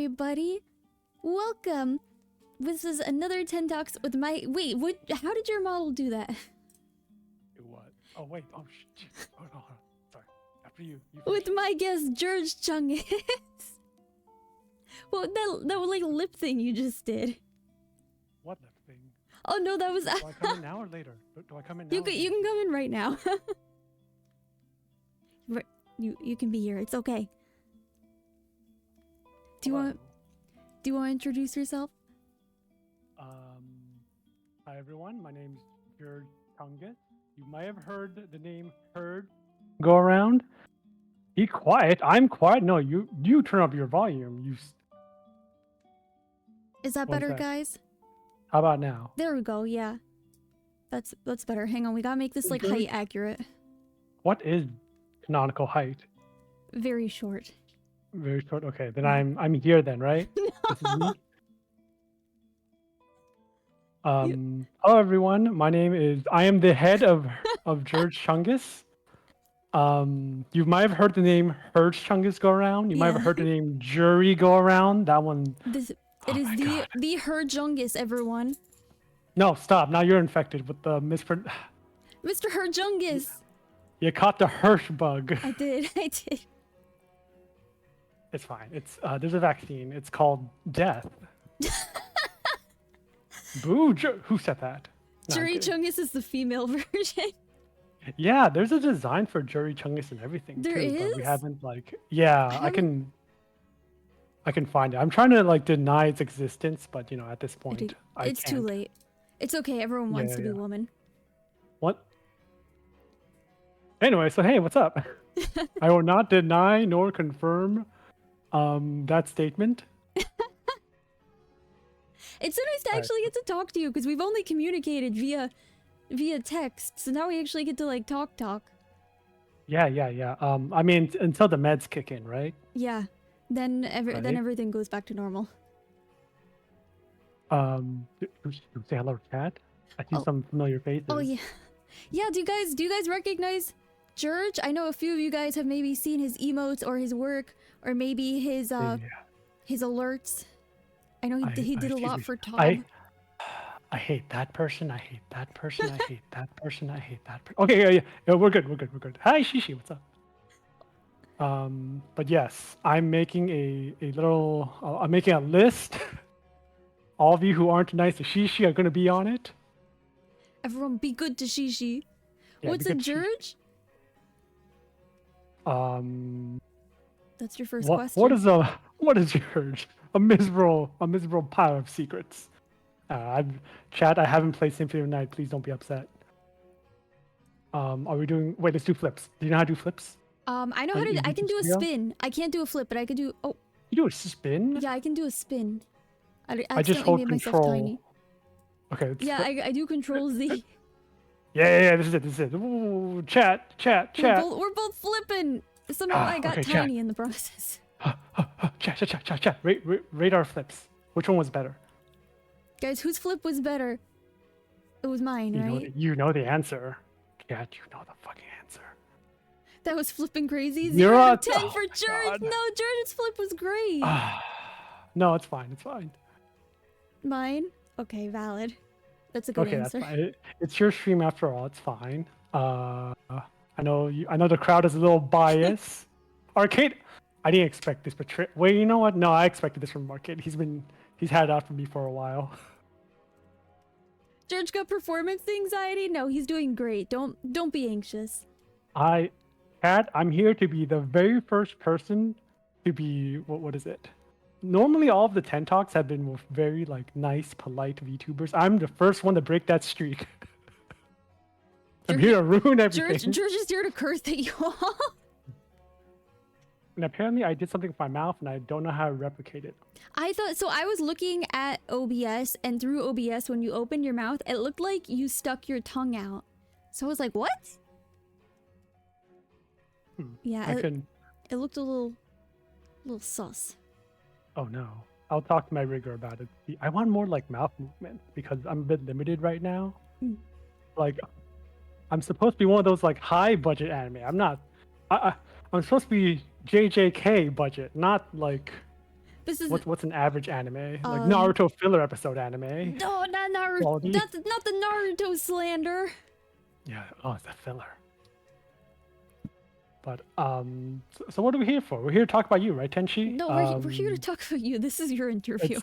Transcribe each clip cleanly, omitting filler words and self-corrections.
everybody. Welcome. This is another 10 Talks with my... Wait, what? How did your model do that? Do what? Oh, wait. Oh, shit. Oh, no. Sorry. After you. With my guest, Jurj Chungus. Well, that like lip thing you just did. What lip thing? Oh, no, that was... Do I come in now or later? Do I come in now? You can come in right now. You can be here. It's okay. Do you want to introduce yourself? Hi everyone. My name's Jurj Chungus. You might have heard the name Heard go around. Be quiet. I'm quiet. No, you turn up your volume. Is that better, guys? How about now? There we go. Yeah. That's better. Hang on. We gotta make this like height accurate. What is canonical height? Very short. Very short. Okay, then I'm here then, right? No. This is me? Hello everyone. My name is. I am the head of Jurj Chungus. You might have heard the name Jurj Chungus go around. You might have heard the name Jury go around. That one. It is the Jurj Chungus, everyone. No, stop. Now you're infected with the Mr. Jurj Chungus. You caught the Hirsch bug. I did. It's fine. It's there's a vaccine. It's called death. Boo! Who said that? Jurj Chungus is the female version. Yeah, there's a design for Jurj Chungus and everything. There too, is? But we haven't like. Yeah, I can find it. I'm trying to like deny its existence, but you know, at this point, it's too late. It's okay. Everyone wants to be a woman. What? Anyway, so hey, what's up? I will not deny nor confirm that statement. It's so nice to actually get to talk to you because we've only communicated via text, so now we actually get to like talk. Yeah. I mean, until the meds kick in, right? Yeah. Then everything goes back to normal. Say hello, chat. I see some familiar faces. Oh yeah. Yeah, do you guys recognize Jurj? I know a few of you guys have maybe seen his emotes or his work or maybe his alerts. I know he did a lot for Tom. I hate that person. I hate that person. I hate that person. I hate that person. Okay, yeah. We're good. Hi, Shishi. What's up? But yes, I'm making I'm making a list. All of you who aren't nice to Shishi are going to be on it. Everyone be good to Shishi. Yeah, what's a Jurj? That's your first question. What is Jurj? A miserable pile of secrets. Chat, I haven't played Symphony of the Night. Please don't be upset. Are we doing? Wait, let's do flips. Do you know how to do flips? I know how to. I can do a spin. I can't do a flip, but I can do. Oh. You do a spin? Yeah, I can do a spin. I just hold made control. Myself tiny. Okay. Yeah, I do Control Z. Yeah. This is it. Ooh, chat. We're both flipping. Somehow I got tiny chat. in the process. Chat. Rate our flips. Which one was better? Guys, whose flip was better? It was mine, right? You know the answer. Chat, you know the fucking answer. That was flipping crazy. 0 out of 10 for Jurj. No, Jurj's flip was great. No, it's fine. Mine? Okay, valid. That's a good answer. That's fine. It's your stream after all. It's fine. I know the crowd is a little biased. Arcade, I didn't expect this, but wait, you know what? No, I expected this from Arcade. He's had it out for me for a while. Jurj got performance anxiety? No, he's doing great. Don't be anxious. I'm here to be the very first person to be what is it? Normally all of the 10 talks have been with very like nice, polite VTubers. I'm the first one to break that streak. I'm here to ruin everything. Jurj is here to curse at you all. And apparently I did something with my mouth and I don't know how to replicate it. I was looking at OBS, and through OBS when you opened your mouth, it looked like you stuck your tongue out. So I was like, what? Yeah, it looked a little sus. Oh no. I'll talk to my rigger about it. I want more like mouth movement because I'm a bit limited right now. Like I'm supposed to be one of those like high budget anime. I'm not I'm supposed to be JJK budget, not like This is What's an average anime? Like um Naruto filler episode anime no, not Naruto. quality? Not the Naruto slander. Yeah. Oh, it's a filler. But so what are we here for? We're here to talk about you, right, Tenshi? No, we're here to talk about you. This is your interview.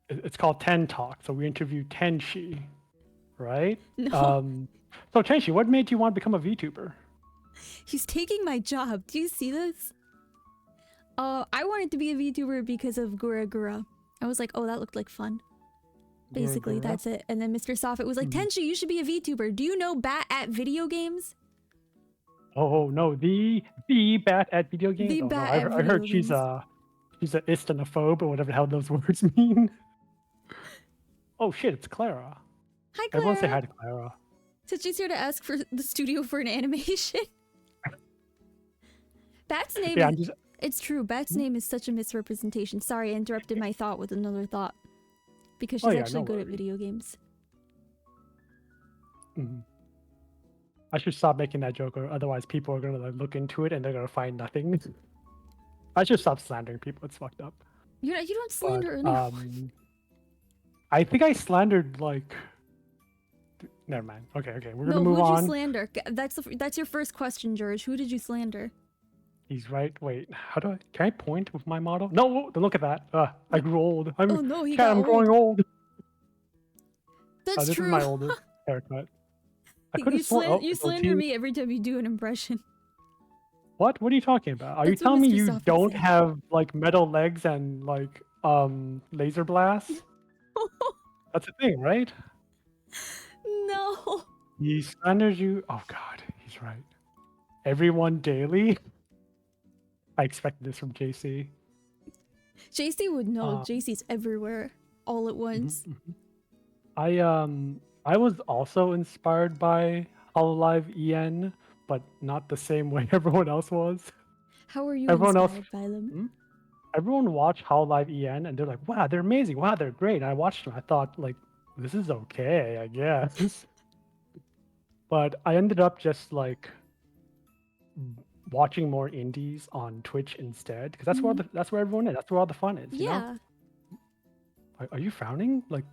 It's called Ten Talk. So we interview Tenshi, right? No, So Tenshi, what made you want to become a VTuber? he's taking my job. Do you see this? I wanted to be a VTuber because of Gura Gura. I was like, oh, that looked like fun. Basically, that's it. And then Mr. Soffit was like, Tenshi, you should be a VTuber. Do you know Bat at video games? Oh no, the Bat at video games. The Oh, no, Bat I at heard video she's games. a istanophobe or whatever the hell those words mean. Oh shit, it's Clara. Hi, Clara. Everyone say hi to Clara. So she's here to ask for the studio for an animation. Bat's name Yeah, is... It's true. Bat's name is such a misrepresentation. Sorry, I interrupted my thought with another thought. Because she's actually good at video games. I should stop making that joke, or otherwise people are gonna like, look into it and they're gonna find nothing. I should stop slandering people. It's fucked up. You don't slander But, anyone. I think I slandered like. Never mind. Okay. We're gonna move who on. did you slander? That's your first question, Jurj. Who did you slander? He's right. Wait, can I point with my model? No, don't look at that. I grew old. Oh no, he Cat, got I'm growing old. That's This true. is my oldest haircut. I could have sworn. You slander me every time you do an impression. What? What are you talking about? Are you That's what telling me Mr. you Soffit don't said. have like metal legs and like laser blasts? That's a thing, right? No. He slanders you. Oh God, he's right. Everyone daily. I expected this from JC. JC would know. JC's everywhere, all at once. I was also inspired by Hololive EN, but not the same way everyone else was. How are you Everyone inspired else, by them? Everyone watched Hololive EN and they're like, wow, they're amazing. Wow, they're great. And I watched them. I thought, like, this is okay, I guess. But I ended up just like watching more indies on Twitch instead, because that's where everyone is. That's where all the fun is. You know? Are you frowning? Like,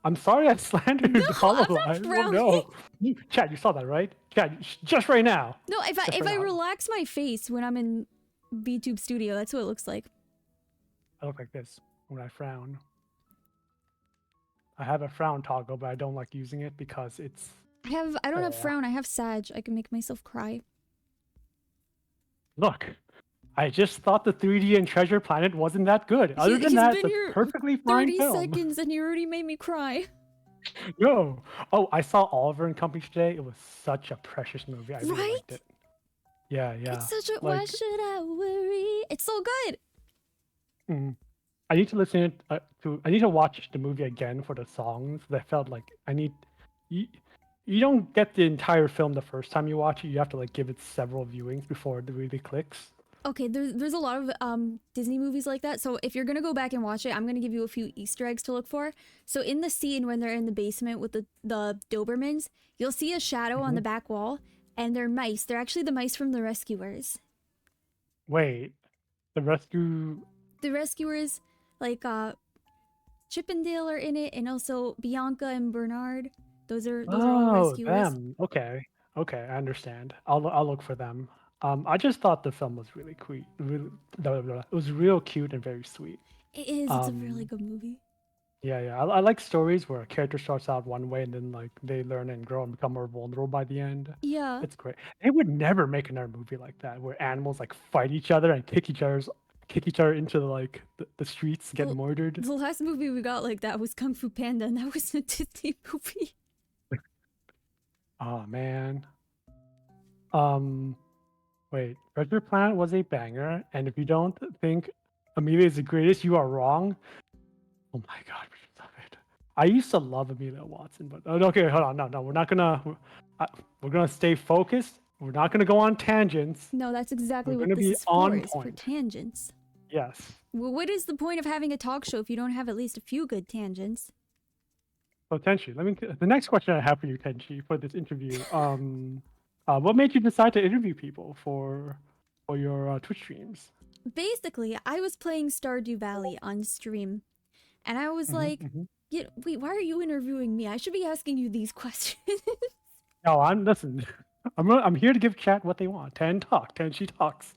I'm sorry I slandered Hololive. Oh, no. Chad, you saw that, right? Chad, just right now. No, if I relax my face when I'm in VTube Studio, that's what it looks like. I look like this when I frown. I have a frown toggle, but I don't like using it because it's... I don't have frown, I have Sag. I can make myself cry. Look, I just thought the 3D and Treasure Planet wasn't that good. Other than that, it's a perfectly fine 30 film. seconds and you already made me cry. No. Oh, I saw Oliver and Company today. It was such a precious movie. I really liked it. Yeah. It's such a... why should I worry? It's so good. I need to listen to... I need to watch the movie again for the songs. That felt like I need... You don't get the entire film the first time you watch it. You have to like give it several viewings before it really clicks. Okay, there's a lot of Disney movies like that. So if you're gonna go back and watch it, I'm gonna give you a few Easter eggs to look for. So in the scene when they're in the basement with the Dobermans, you'll see a shadow on the back wall, and they're mice. They're actually the mice from The Rescuers. Wait, The Rescuers, like Chippendale are in it, and also Bianca and Bernard. Those are all rescuers. Them. Okay, I understand. I'll look for them. I just thought the film was really cute. It was real cute and very sweet. It is. It's a really good movie. Yeah. I like stories where a character starts out one way and then like they learn and grow and become more vulnerable by the end. Yeah. It's great. They would never make another movie like that where animals like fight each other and kick each other into like the streets, get murdered. The last movie we got like that was Kung Fu Panda, and that was a Disney movie. Oh man. Wait, Treasure Planet was a banger, and if you don't think Amelia is the greatest, you are wrong. Oh my god, stop it. I used to love Amelia Watson, but okay, hold on. No, we're not gonna we're gonna stay focused. We're not gonna go on tangents. No, that's exactly what this is for, is for tangents. Yes. Well, what is the point of having a talk show if you don't have at least a few good tangents? So Tenshi, the next question I have for you, Tenshi, for this interview, what made you decide to interview people for your Twitch streams? basically, I was playing Stardew Valley on stream, and I was Hmm like, hmm yeah, wait, why are you interviewing me? I should be asking you these questions. No, I'm listen. I'm here to give chat what they want. Ten she talks.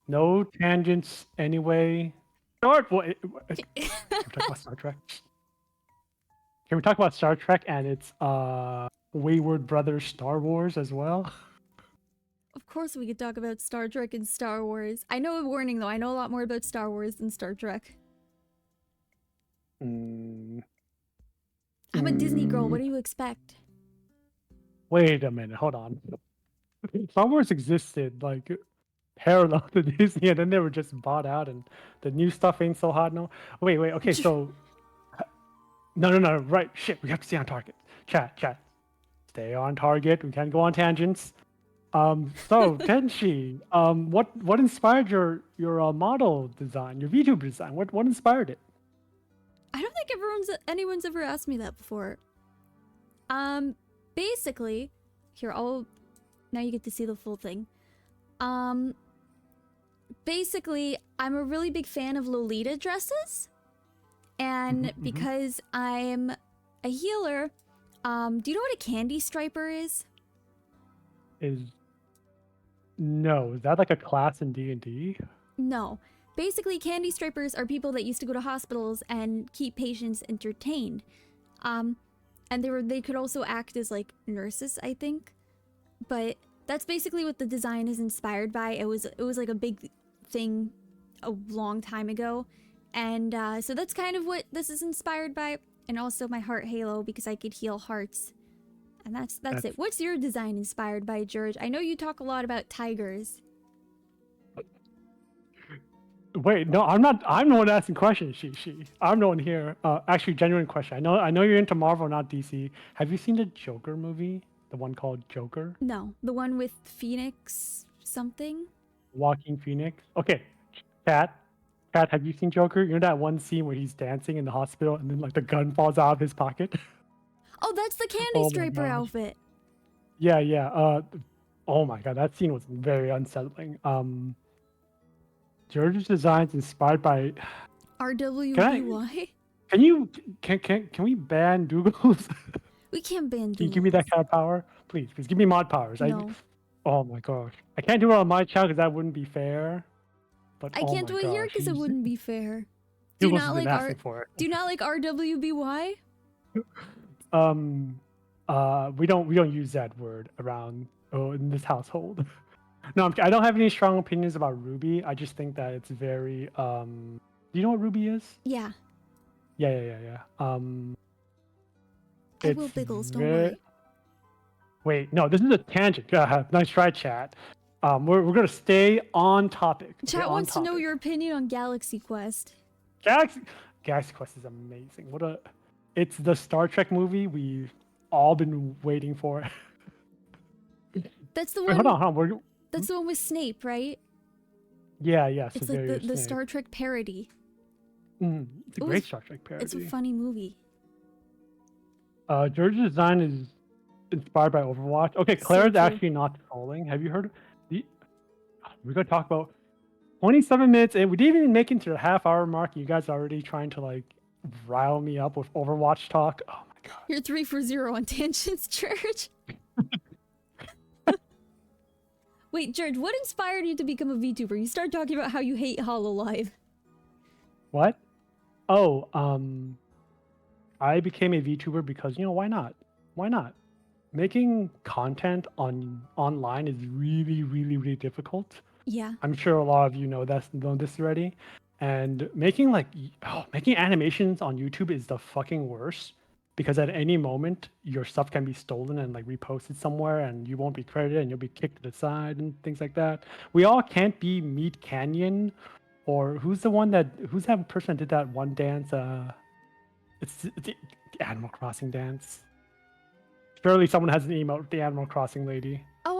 No tangents anyway. Start. Can we talk about Star Trek? Can we talk about Star Trek and its Wayward Brothers Star Wars as well? Of course, we could talk about Star Trek and Star Wars. I know a warning though. I know a lot more about Star Wars than Star Trek. Mm, I'm a Disney girl. What mm, do you expect? wait a minute. Hold on. Star Wars existed like parallel to Disney, and then they were just bought out, and the new stuff ain't so hot. No. Wait. Okay. So no. Right. Shit. We have to stay on target. Chat. Stay on target. We can't go on tangents. So Tenshi, what inspired your model design, your VTuber design? What inspired it? I don't think anyone's ever asked me that before. Basically, here now you get to see the full thing. Basically, I'm a really big fan of Lolita dresses, and Mhm. because I'm a healer, do you know what a candy striper is? Is no, is that like a class in D&D? No. Basically, candy strippers are people that used to go to hospitals and keep patients entertained. Um, and they could also act as like nurses, I think. But that's basically what the design is inspired by. It was like a big thing a long time ago, and so that's kind of what this is inspired by. And also my heart halo because I could heal hearts. And that's That's it. What's your design inspired by, Jurj? I know you talk a lot about tigers. wait, no, I'm not. I'm the one asking questions. She. I'm the one here. Actually, genuine question. I know you're into Marvel, not DC. Have you seen the Joker movie? The one called Joker, No, the one with Phoenix something? Walking Phoenix. Okay, Cat. Cat, have you seen Joker? You know that one scene where he's dancing in the hospital and then like the gun falls out of his pocket? Oh, that's the candy Oh my striper gosh. outfit. Yeah. Oh my god, that scene was very unsettling. George's designs inspired by. Can I? RWBY? Can you? Can we ban Doogles? We can't ban Can you give me that doodles. kind of power, please? Give me mod powers. No. Oh my gosh, I can't do it on my channel because that wouldn't be fair. But I oh can't my do it here gosh, because it wouldn't be fair. Do you Doogles not has been like asking for Do you not like RWBY? it. We don't use that word around in this household. No, I don't have any strong opinions about Ruby. I just think that it's very. Do you know what Ruby is? Yeah. Yeah. I will It's Biggles, don't very. worry. Wait, no, this is a tangent. Nice try, chat. We're gonna stay on topic. Okay, Chat on wants to know topic. your opinion on Galaxy Quest. Galaxy, Galaxy Quest is amazing. It's the Star Trek movie we've all been waiting for. That's the Wait, hold one on, hold on. Hmm? that's the one with Snape, right? Yeah, It's like the Severius Snape. Star Trek parody. It's a It great was Star Trek it's a parody. funny movie. George's design is inspired by Overwatch. Okay, So Claire's true. actually not trolling. Have you heard? The, we're gonna talk about 27 minutes, and we didn't even make it to the half-hour mark. You guys are already trying to like rile me up with Overwatch talk. Oh my god. You're 3 for 0 on tangents, Church. Wait, George, what inspired you to become a VTuber? You start talking about how you hate Hololive. What? Oh, I became a VTuber because why not? Why not? Making content online is really, really, really difficult. Yeah. I'm sure a lot of you know this already. And making animations on YouTube is the fucking worst because at any moment your stuff can be stolen and like reposted somewhere and you won't be credited and you'll be kicked to the side and things like that. We all can't be Meat Canyon or who's that person that did that one dance? It's the Animal Crossing dance. Surely someone has an emote with the Animal Crossing lady. Oh,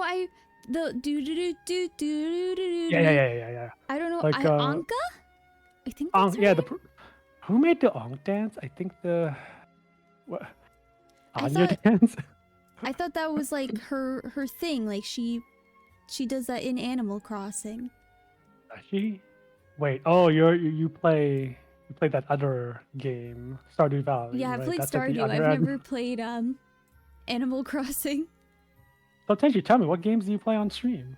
the do do do do do do do Yeah, yeah, do. yeah, yeah, yeah. I don't know. Like Anka? I think that's her Yeah, name. who made the Ong dance? I think the what I Anya thought dance. I thought that was like her thing. Like she does that in Animal Crossing. Does she? Wait. Oh, you play that other game, Stardew Valley, Yeah, I've right? played That's at the Stardew. other I've end. never played Animal Crossing. So Tenshi, tell me, what games do you play on stream?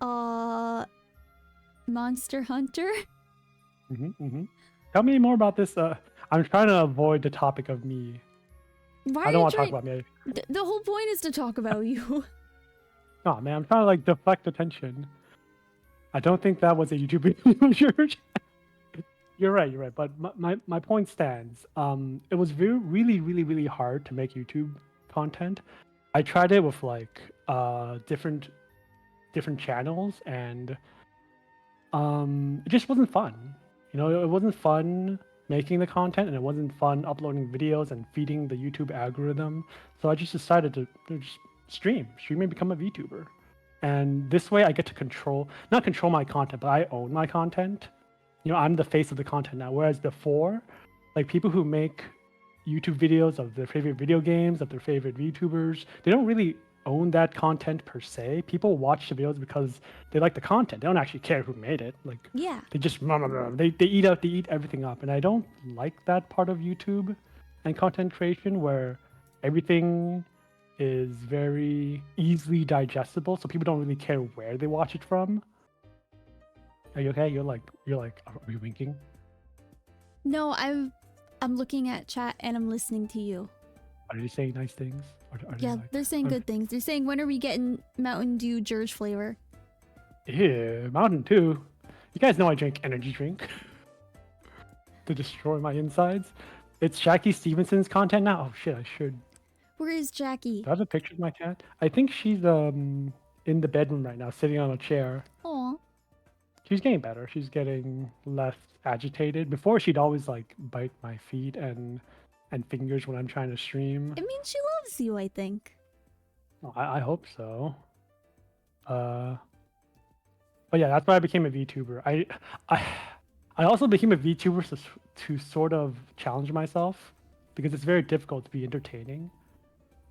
Uh, Monster Hunter. Tell me more about this. I'm trying to avoid the topic of me. Why are I don't you want to talk trying? about me. The whole point is to talk about you. No, man, I'm trying to like deflect attention. I don't think that was a YouTube video, George. You're right. You're right. But my point stands. It was really hard to make YouTube content. I tried it with like different channels, and it just wasn't fun. You know, it wasn't fun making the content, and it wasn't fun uploading videos and feeding the YouTube algorithm. So I just decided to just stream and become a VTuber. And this way I get to not control my content, but I own my content. You know, I'm the face of the content now. Whereas before, like people who make YouTube videos of their favorite video games, of their favorite VTubers, they don't really own that content per se. People watch the videos because they like the content. They don't actually care who made it. Like Yeah. they just they eat everything up. And I don't like that part of YouTube and content creation where everything is very easily digestible, so people don't really care where they watch it from. Are you okay? Are you winking? No, I'm looking at chat and I'm listening to you. Are they saying nice things? Are Yeah, they like, they're saying good things. They're saying, when are we getting Mountain Dew Jurj flavor? Yeah, Mountain Dew. You guys know I drink energy drink to destroy my insides. It's Jackie Stevenson's content now. Oh shit, I should. Where is Jackie? Do I have a picture of my cat? I think she's in the bedroom right now, sitting on a chair. Aw. She's getting better. She's getting less agitated. Before, she'd always like bite my feet and fingers when I'm trying to stream. It means she loves you, I think. Well, I hope so. But yeah, that's why I became a VTuber. I also became a VTuber to sort of challenge myself because it's very difficult to be entertaining.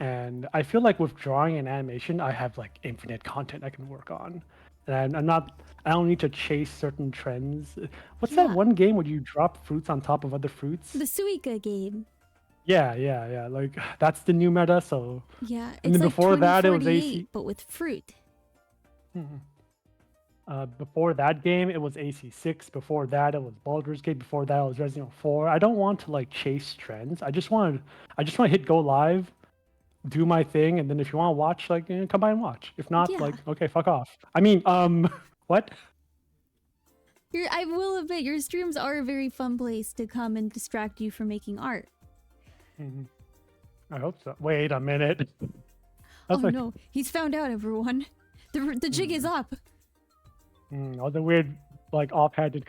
And I feel like with drawing and animation, I have like infinite content I can work on. And I don't need to chase certain trends. What's that Yeah. one game where you drop fruits on top of other fruits? The Suika game. Yeah. Like that's the new meta. So Yeah, and it's then like before that, it was 2048, AC. but with fruit. Before that game, it was AC6. Before that, it was Baldur's Gate. Before that, it was Resident Evil 4. I don't want to like chase trends. I just want to hit go live, do my thing, and then if you want to watch, like come by and watch. If not, Yeah. like okay, fuck off. I mean, what? I will admit, your streams are a very fun place to come and distract you from making art. I hope so. Wait a minute. Oh no, he's found out, everyone. The jig is up. Oh, the weird, like backhanded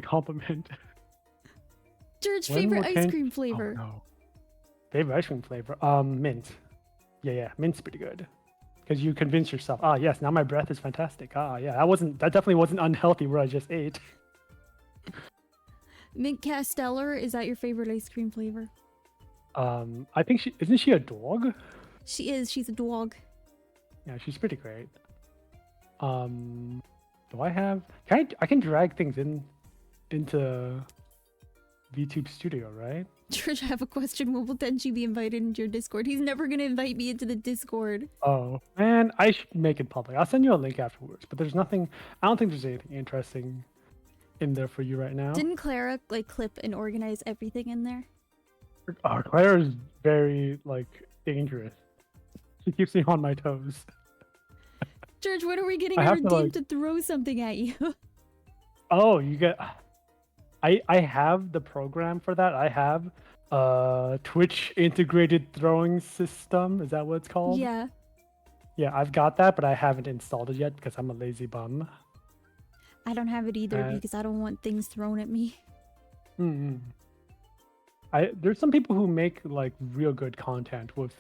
compliment. Jurj's When favorite will ice Ken- cream flavor. Oh, no. Favorite ice cream flavor? Mint. Yeah, mint's pretty good. Because you convince yourself, yes, now my breath is fantastic. Yeah, that definitely wasn't unhealthy where I just ate. Mint Casteller, is that your favorite ice cream flavor? I think isn't she a dog? She is, she's a dog. Yeah, she's pretty great. Do I have? I can drag things into VTube Studio, right? Jurj, I have a question. When will Tenshi be invited into your Discord? He's never gonna invite me into the Discord. Oh man, I should make it public. I'll send you a link afterwards. But there's nothing. I don't think there's anything interesting in there for you right now. Didn't Clara like clip and organize everything in there? Claire is very like dangerous. She keeps me on my toes. Jurj, when are we getting I a have to, redeem like- to throw something at you? Oh, you get. I have the program for that. I have Twitch integrated throwing system. Is that what it's called? Yeah. Yeah, I've got that, but I haven't installed it yet because I'm a lazy bum. I don't have it either because I don't want things thrown at me. There's some people who make like real good content with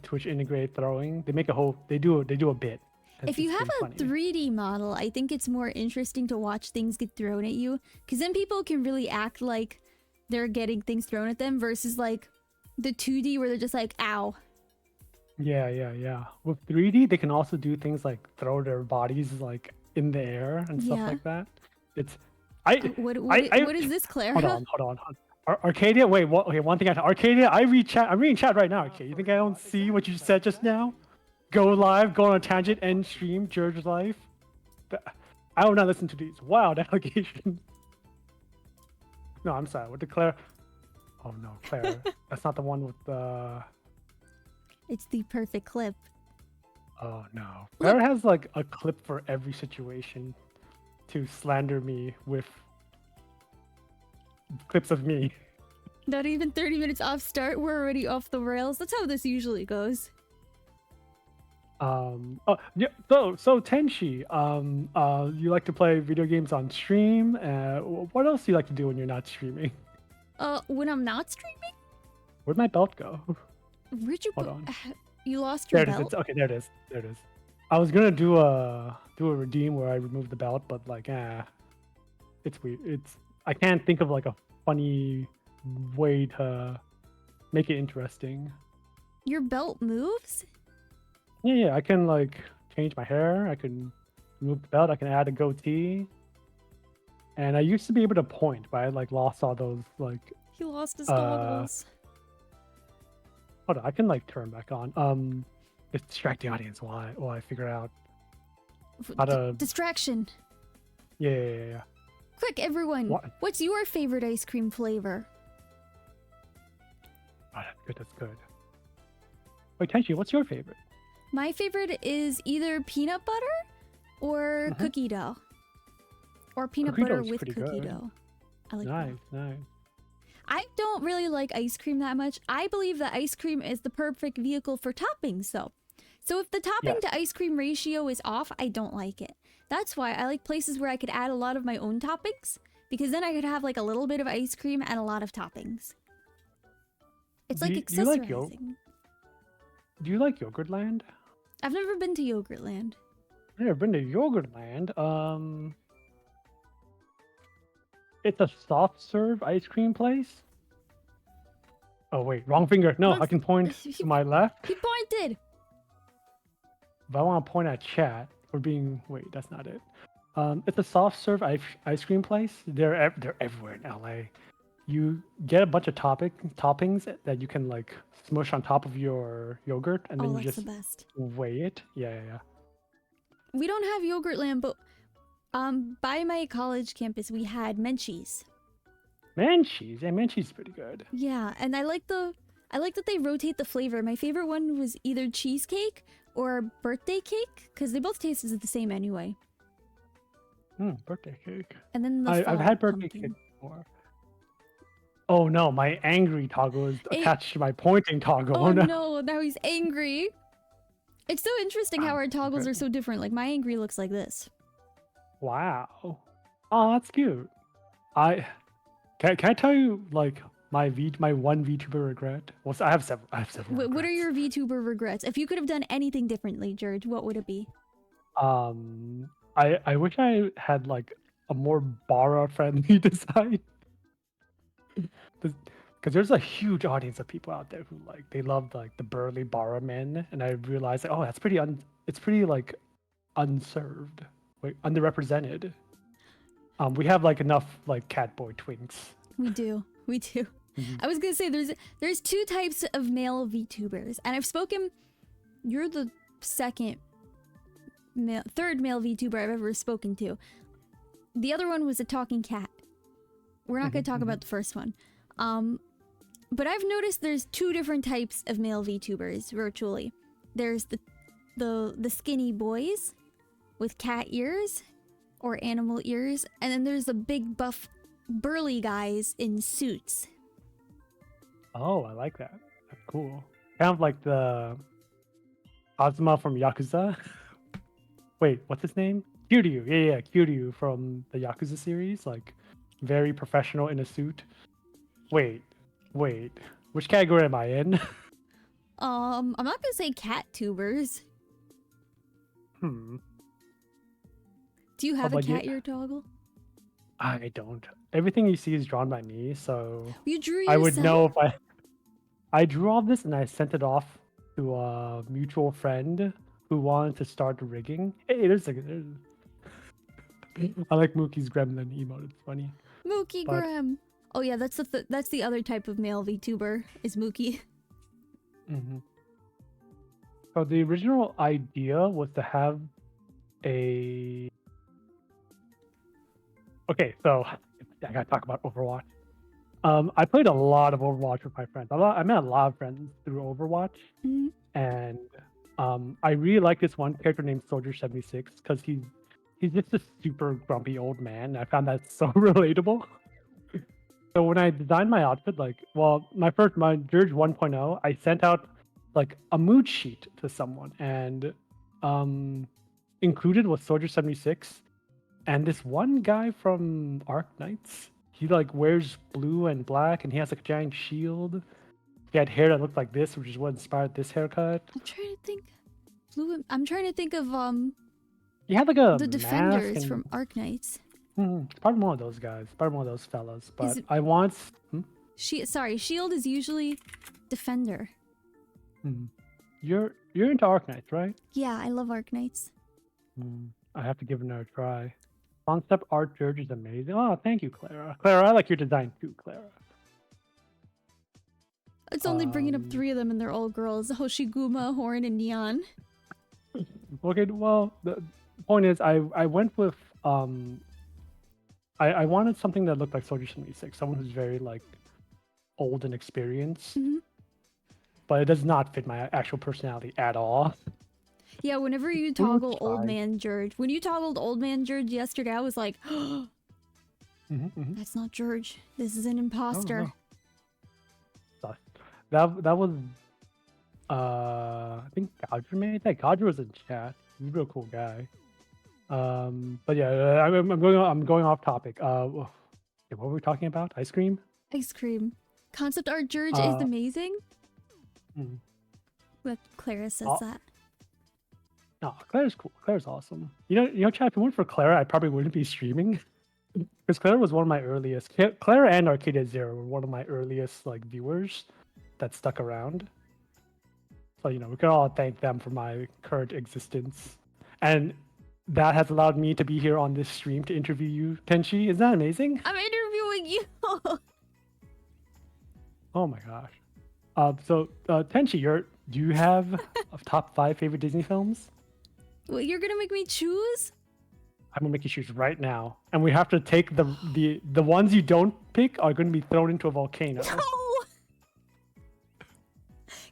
Twitch integrated throwing. They make they do a bit. If you It's have a pretty funny. 3D model, I think it's more interesting to watch things get thrown at you, because then people can really act like they're getting things thrown at them versus like the 2D where they're just like, ow. Yeah, yeah, yeah. With 3D, they can also do things like throw their bodies like in the air and stuff Yeah. like that. It's I I What is this, hold Clara? on, hold on. Arcadia, wait, what? Okay, one thing Arcadia, I read chat. I'm reading chat right now. Okay, you think I don't see what you said just now? Go live, go on a tangent, end stream, Jurj's life. But I will not listen to these wild allegations. No, I'm sorry. With the Claire. Oh no, Claire. That's not the one with the. It's the perfect clip. Oh no. Look, Claire has like a clip for every situation to slander me with clips of me. not even 30 minutes off start, we're already off the rails. That's how this usually goes. Oh yeah. So Tenshi, you like to play video games on stream. What else do you like to do when you're not streaming? When I'm not streaming? Where'd my belt go? Where'd you Hold put... on. You lost There your it is. belt? Okay, there it is. There it is. I was gonna do a redeem where I remove the belt, but like, it's weird. I can't think of like a funny way to make it interesting. Your belt moves? Yeah, yeah. I can like change my hair. I can remove the belt. I can add a goatee. And I used to be able to point, but I like lost all those like. He lost his Uh, goggles. hold on. I can like turn back on. Just distract the audience while I figure out how to. Distraction. Yeah, yeah, yeah, yeah. Quick, everyone. What? What's your favorite ice cream flavor? Oh, that's good. That's good. Wait, Tenchi, what's your favorite? My favorite is either peanut butter or Mhm. cookie dough. Or peanut Cookie butter dough's with pretty cookie good. dough. I like Nice, that. nice. I don't really like ice cream that much. I believe that ice cream is the perfect vehicle for toppings, though. So if the topping Yes. to ice cream ratio is off, I don't like it. That's why I like places where I could add a lot of my own toppings, because then I could have like a little bit of ice cream and a lot of toppings. It's like Do you like accessorizing. Do you like Yogurtland? I've never been to Yogurtland. I've never been to Yogurtland. It's a soft serve ice cream place. Oh wait, wrong finger. No, I can point to my left. He pointed! If I want to point at chat, we're being wait, that's not it. It's a soft serve ice cream place. They're everywhere in LA. You get a bunch of toppings that you can like smush on top of your yogurt, and then Oh, you that's just the best. weigh it. Yeah, yeah, yeah. We don't have Yogurtland, but by my college campus we had Menchie's. Menchie's, yeah, Menchie's pretty good. Yeah, and I like that they rotate the flavor. My favorite one was either cheesecake or birthday cake, because they both tasted the same anyway. Birthday cake. And then the I've fall had birthday pumpkin. cake before. Oh no, my angry toggle is attached to my pointing toggle. Oh no, now he's angry. It's so interesting how our toggles okay. are so different. Like my angry looks like this. Wow. Oh, that's cute. Can I tell you like my one VTuber regret? Well, I have several. What are regrets. your VTuber regrets? If you could have done anything differently, Jurj, what would it be? I wish I had like a more Bara friendly design. Because there's a huge audience of people out there who like they love like the burly Bara men, and I realized like, oh, that's pretty it's pretty like unserved, like underrepresented. We have like enough like catboy twinks. We do. We do. I was gonna say there's two types of male VTubers, and I've spoken. You're the third male VTuber I've ever spoken to. The other one was a talking cat. We're not gonna talk about the first one. But I've noticed there's two different types of male VTubers virtually. There's the skinny boys with cat ears or animal ears, and then there's the big buff burly guys in suits. Oh, I like that. That's cool. Kind of like the Azuma from Yakuza. Wait, what's his name? Kiryu. Yeah, Kiryu from the Yakuza series. Like, very professional in a suit. Wait. Which category am I in? I'm not gonna say cat tubers. Hmm. Do you have a but cat ear toggle? I don't. Everything you see is drawn by me, so You drew I yourself? would know if I drew all this and I sent it off to a mutual friend who wanted to start rigging. Hey, there's I like Mookie's gremlin emote. It's funny. Mookie But Graham. Oh yeah, that's the other type of male VTuber is Mookie. mhm. So the original idea was to have a. Okay, so I gotta talk about Overwatch. I played a lot of Overwatch with my friends. I met a lot of friends through Overwatch, Mhm. and I really like this one character named Soldier 76 because he's just a super grumpy old man. I found that so relatable. So when I designed my outfit, like, well, my Jurj 1.0, I sent out like a mood sheet to someone, and um, included was Soldier 76 and this one guy from Arc Knights. He like wears blue and black, and he has like a giant shield. He had hair that looked like this, which is what inspired this haircut. I'm trying to think. I'm trying to think of He had like a the mask, defenders and from Arc Knights. it's probably one of those guys, probably one of those fellas. Is But it I want. Shield is usually defender. Hmm. You're into Arc Knights, right? Yeah, I love Arc Knights. I have to give it another try. Concept art Jurge is amazing. Oh, thank you, Clara. Clara, I like your design too, Clara. It's only bringing up 3 of them, and they're all girls: Hoshiguma, Horn, and Neon. Okay, well, the point is, I went with I wanted something that looked like Soldier 76, someone who's very like old and experienced, but it does not fit my actual personality at all. Yeah, whenever you toggle Old Man Jurj, when you toggled Old Man Jurj yesterday, I was like, that's not Jurj. This is an imposter. No. That was I think Godger made that. Godger was in chat. He's a real cool guy. But yeah, I'm going off topic. What were we talking about? Ice cream? Ice cream. Concept art Jurj is amazing. But Clara says that. No, Claire's cool. Claire's awesome. You know, chat. If it weren't for Clara, I probably wouldn't be streaming. Because Clara was one of my earliest. Clara and Arcadia Zero were one of my earliest like viewers that stuck around. So we can all thank them for my current existence, and that has allowed me to be here on this stream to interview you, Tenshi. Isn't that amazing? I'm interviewing you. Oh my gosh. So Tenshi, do you have a top 5 favorite Disney films? What, you're gonna make me choose? I'm gonna make you choose right now, and we have to take the ones you don't pick are going to be thrown into a volcano. No.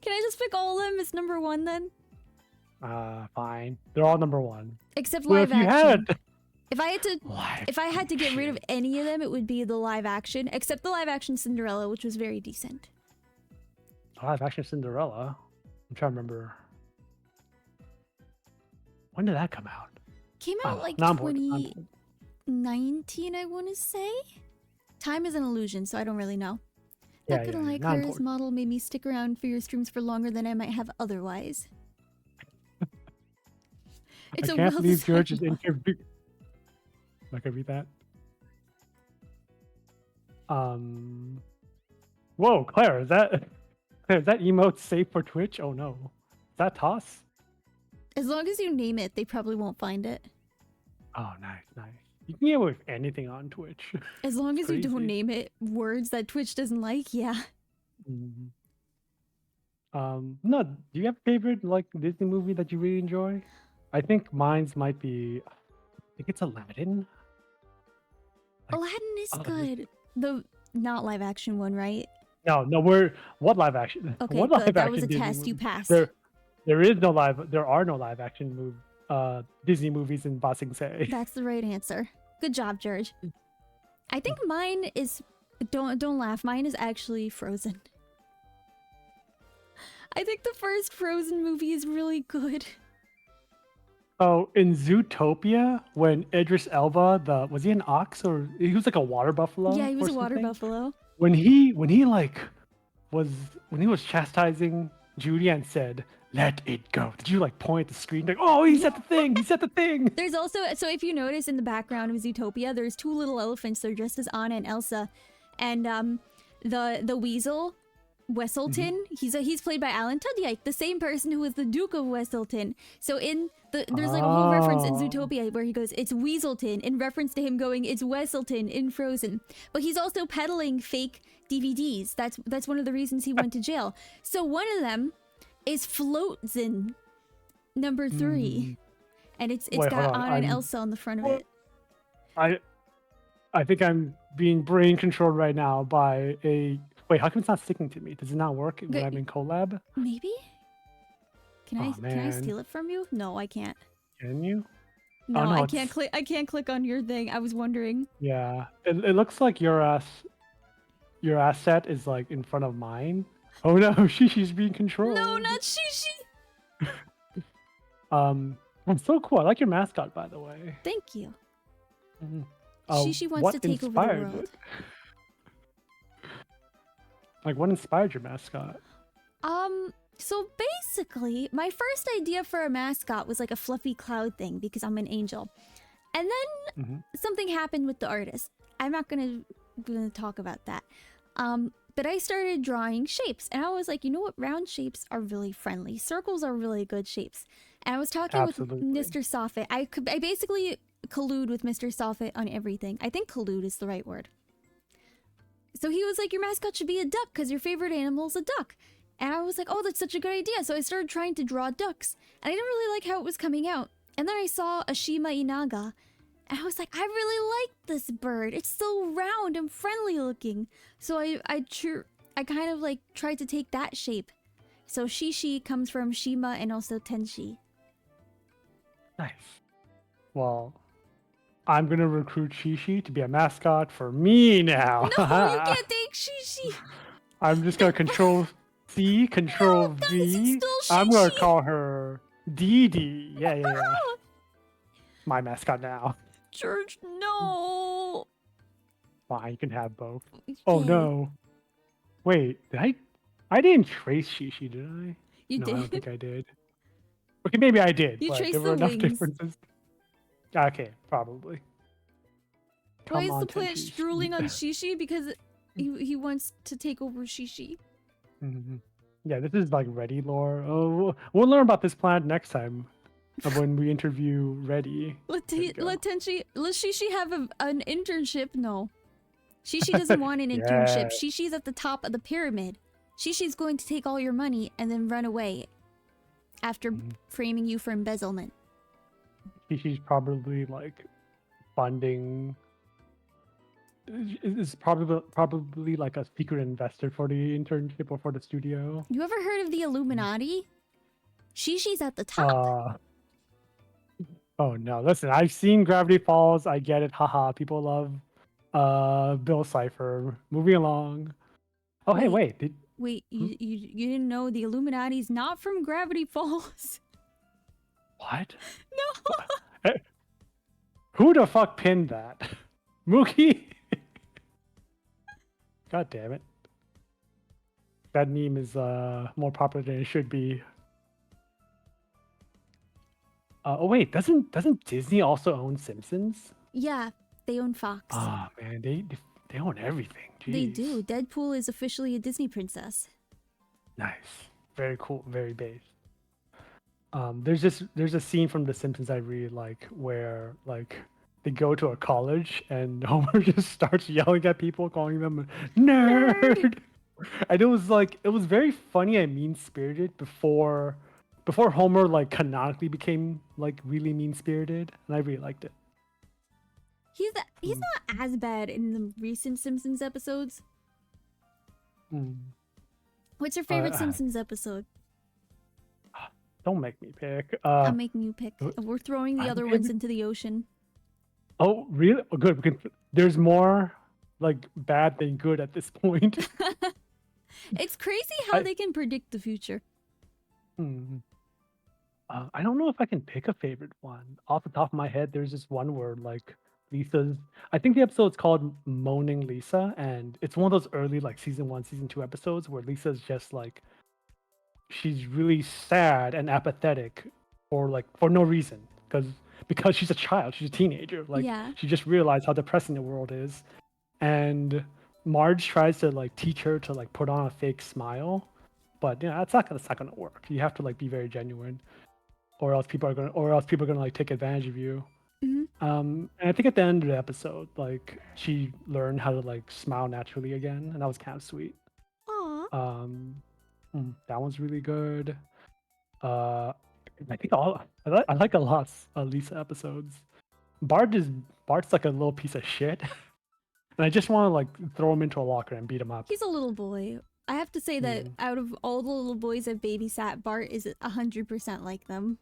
Can I just pick all of them as number 1 then? Fine. They're all number 1. Except live action. If I had to get rid of action. any of them, it would be the live action, except the live action Cinderella, which was very decent. Live action Cinderella. I'm trying to remember. When did that come out? Came out like 2019, I want to say. Time is an illusion, so I don't really know. Not gonna lie, Clara's model made me stick around for your streams for longer than I might have otherwise. It's I can't believe George's interview. I can read that. Whoa, Claire, is that emote safe for Twitch? Oh no. Is that toss? As long as you name it, they probably won't find it. Oh, nice. You can get away with anything on Twitch. As long as you don't name it words that Twitch doesn't like, yeah. No, do you have a favorite like Disney movie that you really enjoy? I think mine's might be, I think it's Aladdin. Aladdin is good. The not live action one, right? No, what live action? Okay, what good. That was a test. You passed. There are no live action Disney movies in Ba Sing Se. That's the right answer. Good job, George. I think mine is don't laugh. Mine is actually Frozen. I think the first Frozen movie is really good. Oh, in Zootopia, when Idris Elba, was he an ox or he was like a water buffalo? Yeah, he was a water buffalo. When he was chastising Judy and said, "Let it go." Did you like point at the screen like, "Oh, he said the thing. He said the thing." There's also, so if you notice in the background of Zootopia, there's 2 little elephants. They're dressed as Anna and Elsa, and the weasel Wesselton. He's played by Alan Tudyk, the same person who was the Duke of Wesselton. So there's like a whole reference in Zootopia where he goes, "It's Weaselton," in reference to him going, "It's Wesselton" in Frozen. But he's also peddling fake DVDs. That's one of the reasons he went to jail. So one of them is Floatzin number 3, and it's Wait, got hold on. Anna and Elsa on the front of it. I think I'm being brain controlled right now by a. Wait, how come it's not sticking to me? Does it not work when I'm in collab? Maybe? Can I man. steal it from you? No, I can't. Can you? No, no, I can't click. I can't click on your thing. I was wondering. Yeah, it looks like your asset is like in front of mine. Oh no, she's being controlled. No, not Shishi. It's so cool. I like your mascot, by the way. Thank you. Mm-hmm. Shishi wants to take over the world. It? Like, what inspired your mascot? So basically, my first idea for a mascot was like a fluffy cloud thing because I'm an angel. And then something happened with the artist. I'm not gonna talk about that. But I started drawing shapes, and I was like, you know what? Round shapes are really friendly. Circles are really good shapes. And I was talking with Mr. Soffit. I basically collude with Mr. Soffit on everything. I think collude is the right word. So he was like, your mascot should be a duck because your favorite animal is a duck. And I was like, oh, that's such a good idea. So I started trying to draw ducks. And I didn't really like how it was coming out. And then I saw a Shima Inaga. And I was like, I really like this bird. It's so round and friendly looking. So I kind of like tried to take that shape. So Shishi comes from Shima and also Tenshi. Nice. Well, I'm going to recruit Shishi to be a mascot for me now. No, you can't take Shishi. I'm just going to control C, control V. I'm going to call her Dee. Yeah. My mascot now. Jurj, no. Fine, you can have both. Okay. Oh, no. Wait, I didn't trace Shishi, did I? You did. I don't think I did. Okay, maybe I did. You but traced there were the enough wings. differences. Okay, probably. Why is the plant drooling on Shishi? Because he wants to take over Shishi. Yeah, this is like Ready lore. Oh, we'll learn about this plant next time when we interview Ready. Let Shishi have an internship? No. Shishi doesn't want an internship. Shishi's at the top of the pyramid. Shishi's going to take all your money and then run away after framing you for embezzlement. Shishi's probably like funding. Is probably like a secret investor for the internship or for the studio. You ever heard of the Illuminati? Shishi's at the top. Oh no! Listen, I've seen Gravity Falls. I get it. Haha. People love Bill Cipher. Moving along. Oh hey, wait. You didn't know the Illuminati's not from Gravity Falls? What? No. Who the fuck pinned that? Mookie? God damn it. That meme is more popular than it should be. Oh wait, doesn't Disney also own Simpsons? Yeah, they own Fox. Oh man, they own everything. Jeez. They do. Deadpool is officially a Disney princess. Nice. Very cool, very base. There's a scene from The Simpsons I really like where like they go to a college and Homer just starts yelling at people, calling them nerd. And it was very funny and mean spirited before Homer like canonically became like really mean spirited, and I really liked it. He's not as bad in the recent Simpsons episodes. What's your favorite Simpsons episode? Don't make me pick. I'm making you pick. We're throwing the other ones into the ocean. Oh, really? Oh, good. There's more like bad than good at this point. It's crazy how they can predict the future. I don't know if I can pick a favorite one. Off the top of my head, there's this one where like I think the episode's called Moaning Lisa, and it's one of those early like season 1, season 2 episodes where Lisa's just like she's really sad and apathetic for no reason because she's a child, she's a teenager. Like she just realized how depressing the world is. And Marge tries to like teach her to like put on a fake smile, but you know that's not gonna work. You have to like be very genuine, or else people are gonna like take advantage of you. Hmm. And I think at the end of the episode, like she learned how to like smile naturally again, and that was kind of sweet. Aw. Um, that one's really good. Uh, I think I like a lot of Lisa episodes. Bart is Bart's like a little piece of shit, and I just want to like throw him into a locker and beat him up. He's a little boy. I have to say that Mm, out of all the little boys I've babysat, Bart is 100% like them.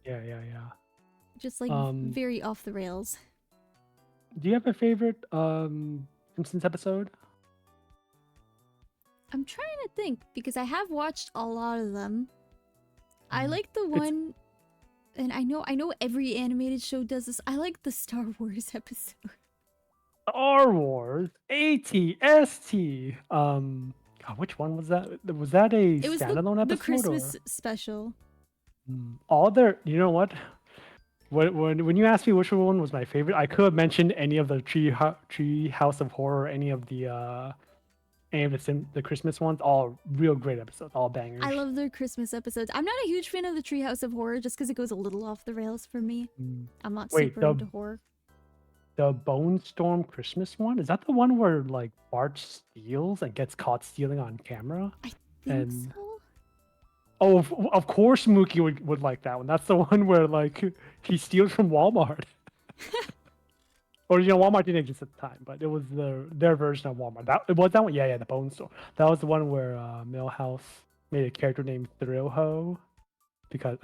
yeah, yeah, yeah. Just like Um, very off the rails. do you have a favorite Simpsons episode? I'm trying to think because I have watched a lot of them. I Mm, like the It's one, and I know every animated show does this. I like the Star Wars episode. Star Wars ATST. God, which one was that? Was that a It was the standalone the episode or? Christmas special. All their, you know what? When you asked me which one was my favorite, I could have mentioned any of the Tree House of Horror, any of the Christmas ones. All real great episodes, all I bangers. love their Christmas episodes. I'm not a huge fan of the Treehouse of Horror just because it goes a little off the rails for me. Mm. I'm not Wait, super into horror. the Bone Storm Christmas one, is that the one where like Bart steals and gets caught stealing on camera? I think And so. oh, of course Mookie would like that one. That's the one where like he steals from Walmart. Or Walmart didn't exist at the time, but it was their version of Walmart. It was that one. Yeah, yeah, the Bone Store. That was the one where Millhouse made a character named Thrill Ho because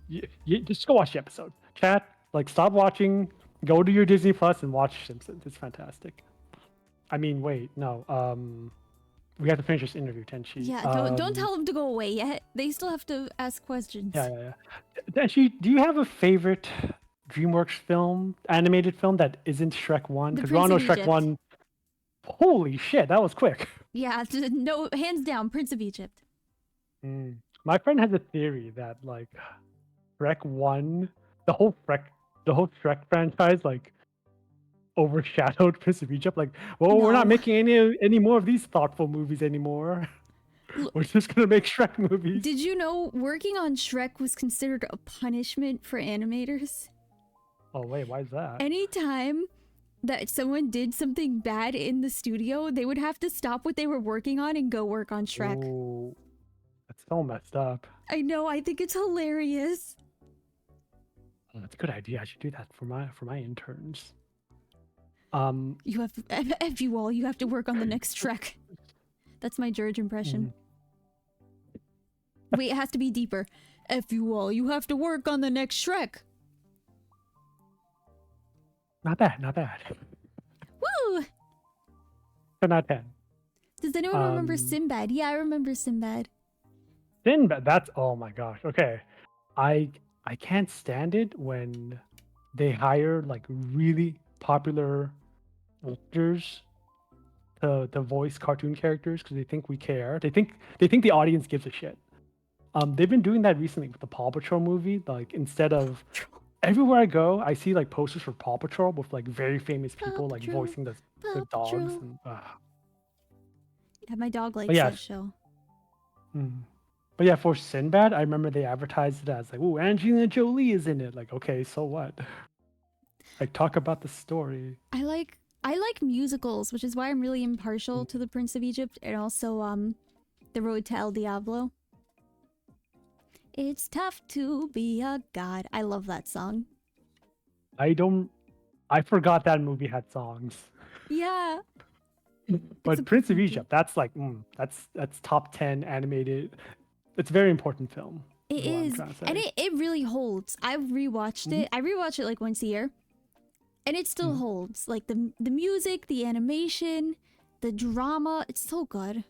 you just go watch the episode. Chat, like stop watching, go to your Disney Plus and watch Simpsons. It's fantastic. I mean, wait, no. We have to finish this interview, Tenshi. Yeah, don't tell them to go away yet. They still have to ask questions. Yeah, yeah, yeah. Tenshi, do you have a favorite DreamWorks film, animated film that isn't Shrek 1? The Because we all know Prince of Shrek Egypt. 1. Holy shit, that was quick. Yeah, no, hands down, Prince of Egypt. My friend has a theory that like Shrek 1, the whole Shrek franchise like overshadowed Prince of Egypt. Like, well, we're not No. making any more of these thoughtful movies anymore. We're just gonna make Shrek movies. Did you know working on Shrek was considered a punishment for animators? Oh wait, why is that? Anytime that someone did something bad in the studio, they would have to stop what they were working on and go work on Shrek. Ooh, that's so messed up. I know, I think it's hilarious. Oh, that's a good idea. I should do that for my interns. You have F you all, you have to work on the next Shrek. That's my Jurj impression. Wait, it has to be deeper. F you all, you have to work on the next Shrek. Not bad, not bad. Woo! But not 10. Does anyone remember Sinbad? Yeah, I remember Sinbad. Sinbad, that's oh my gosh. Okay. I can't stand it when they hire like really popular actors to voice cartoon characters because they think we care. They think the audience gives a shit. They've been doing that recently with the Paw Patrol movie. Like instead of everywhere I go, I see like posters for Paw Patrol with like very famous people like Patrol, voicing the Paw dogs. Patrol. And, Yeah, my dog likes But yeah, that show. But yeah, for Sinbad, I remember they advertised it as like, "Ooh, Angelina Jolie is in it." Like, okay, so what? Like, talk about the story. I like musicals, which is why I'm really impartial to the Prince of Egypt and also The Road to El Diablo. It's tough to be a god. I love that song. I forgot that movie had songs. Yeah. But a Prince of pretty- Egypt, that's like, that's top 10 animated. It's a very important film. It what I'm is. trying to And say. it really holds. I've rewatched it. I rewatch it like once a year. And it still holds. Like the music, the animation, the drama, it's so good.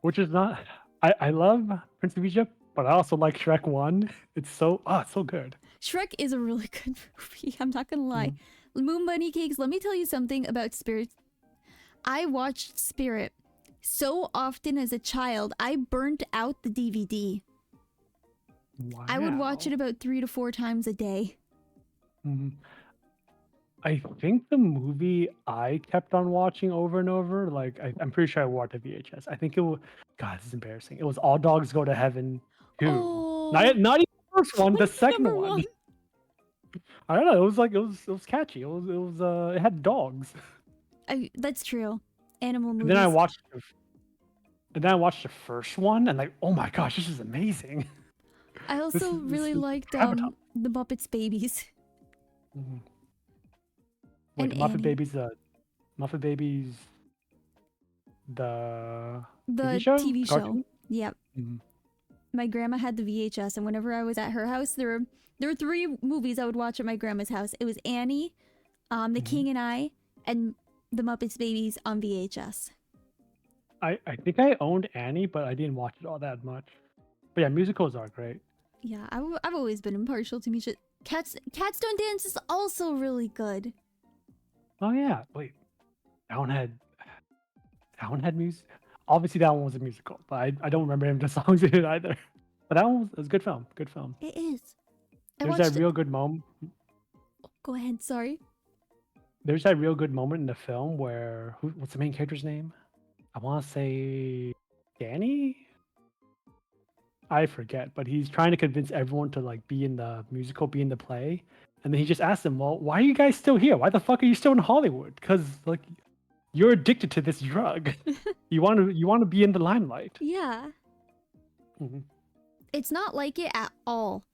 Which is not. I love Prince of Egypt, but I also like Shrek 1. It's so good. Shrek is a really good movie. I'm not gonna lie. Moon Bunny Cakes, let me tell you something about Spirit. I watched Spirit so often as a child, I burnt out the DVD. Wow. I would watch it about 3 to 4 times a day. I think the movie I kept on watching over and over, like I'm pretty sure I watched the VHS. I think it was God, this is embarrassing. It was All Dogs Go to Heaven 2. Oh, Not even the first one, the what's second number one? one. I don't know. It was like it was catchy. It had dogs. That's true. Animal And then I movies. watched and then I watched the first one and like, oh my gosh, this is amazing. I also This really is liked Avatar. the Muppets Babies Mhm. Wait, and the Annie. Muppet Babies, the TV The show, TV the show. cartoon. Yep. Mhm. My grandma had the VHS, and whenever I was at her house, there were three movies I would watch at my grandma's house. It was Annie, The Mhm. King and I, and the Muppets Babies on VHS. I think I owned Annie, but I didn't watch it all that much. But yeah, musicals are great. Yeah, I've always been impartial to music. Cats Don't Dance is also really good. Oh yeah, wait, that one had music. Obviously, that one was a musical, but I don't remember any of the songs in it either. But that one was a good film. Good film. It is. I There's that watched it. real good moment. Go ahead, sorry. There's that real good moment in the film where what's the main character's name? I want to say Danny. I forget, but he's trying to convince everyone to like be in the musical, be in the play, and then he just asks them, "Well, why are you guys still here? Why the fuck are you still in Hollywood? Because like you're addicted to this drug. You want to be in the limelight." Yeah. Mhm. It's not like it at all.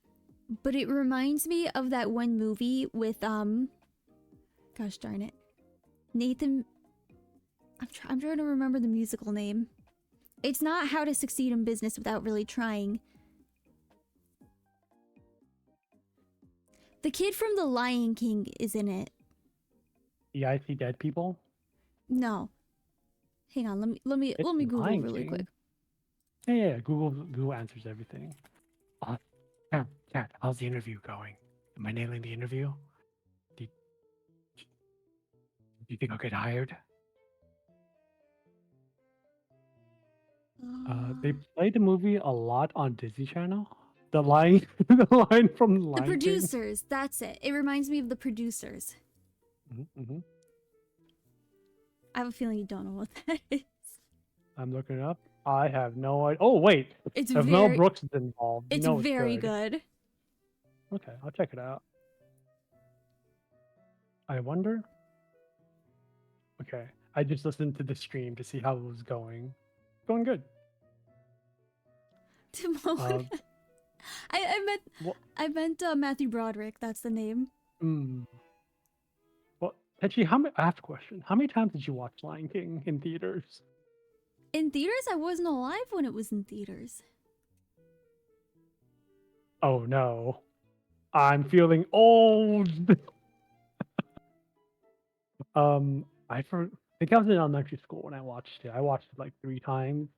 But it reminds me of that one movie with gosh darn it. Nathan I'm trying to remember the musical name. It's not How to Succeed in Business Without Really Trying. The kid from The Lion King is in it. The I See Dead People. No. Hang on, It's let me Google Lion really quick. King. Yeah. Google answers everything. Uh, Cat, how's the interview going? Am I nailing the interview? Do you, do you think I'll get hired? They play the movie a lot on Disney Channel. The line, the line from The The Lion King. Producers, that's it. It reminds me of The Producers. Mm-hmm. I have a feeling you don't know what that is. I'm looking it up. I have no idea. Oh wait, It's if Mel very Brooks is involved, you it's know it's very good. good. Okay, I'll check it out. I wonder. Okay, I just listened to the stream to see how it was going. Going good. Timon. Uh, I meant what? Matthew Broderick, that's the name. Mm, well, Tenchi, how many? I have a question. How many times did you watch Lion King in theaters? In theaters, I wasn't alive when it was in theaters. Oh no, I'm feeling old. think I was in elementary school when I watched it. I watched it like 3 times.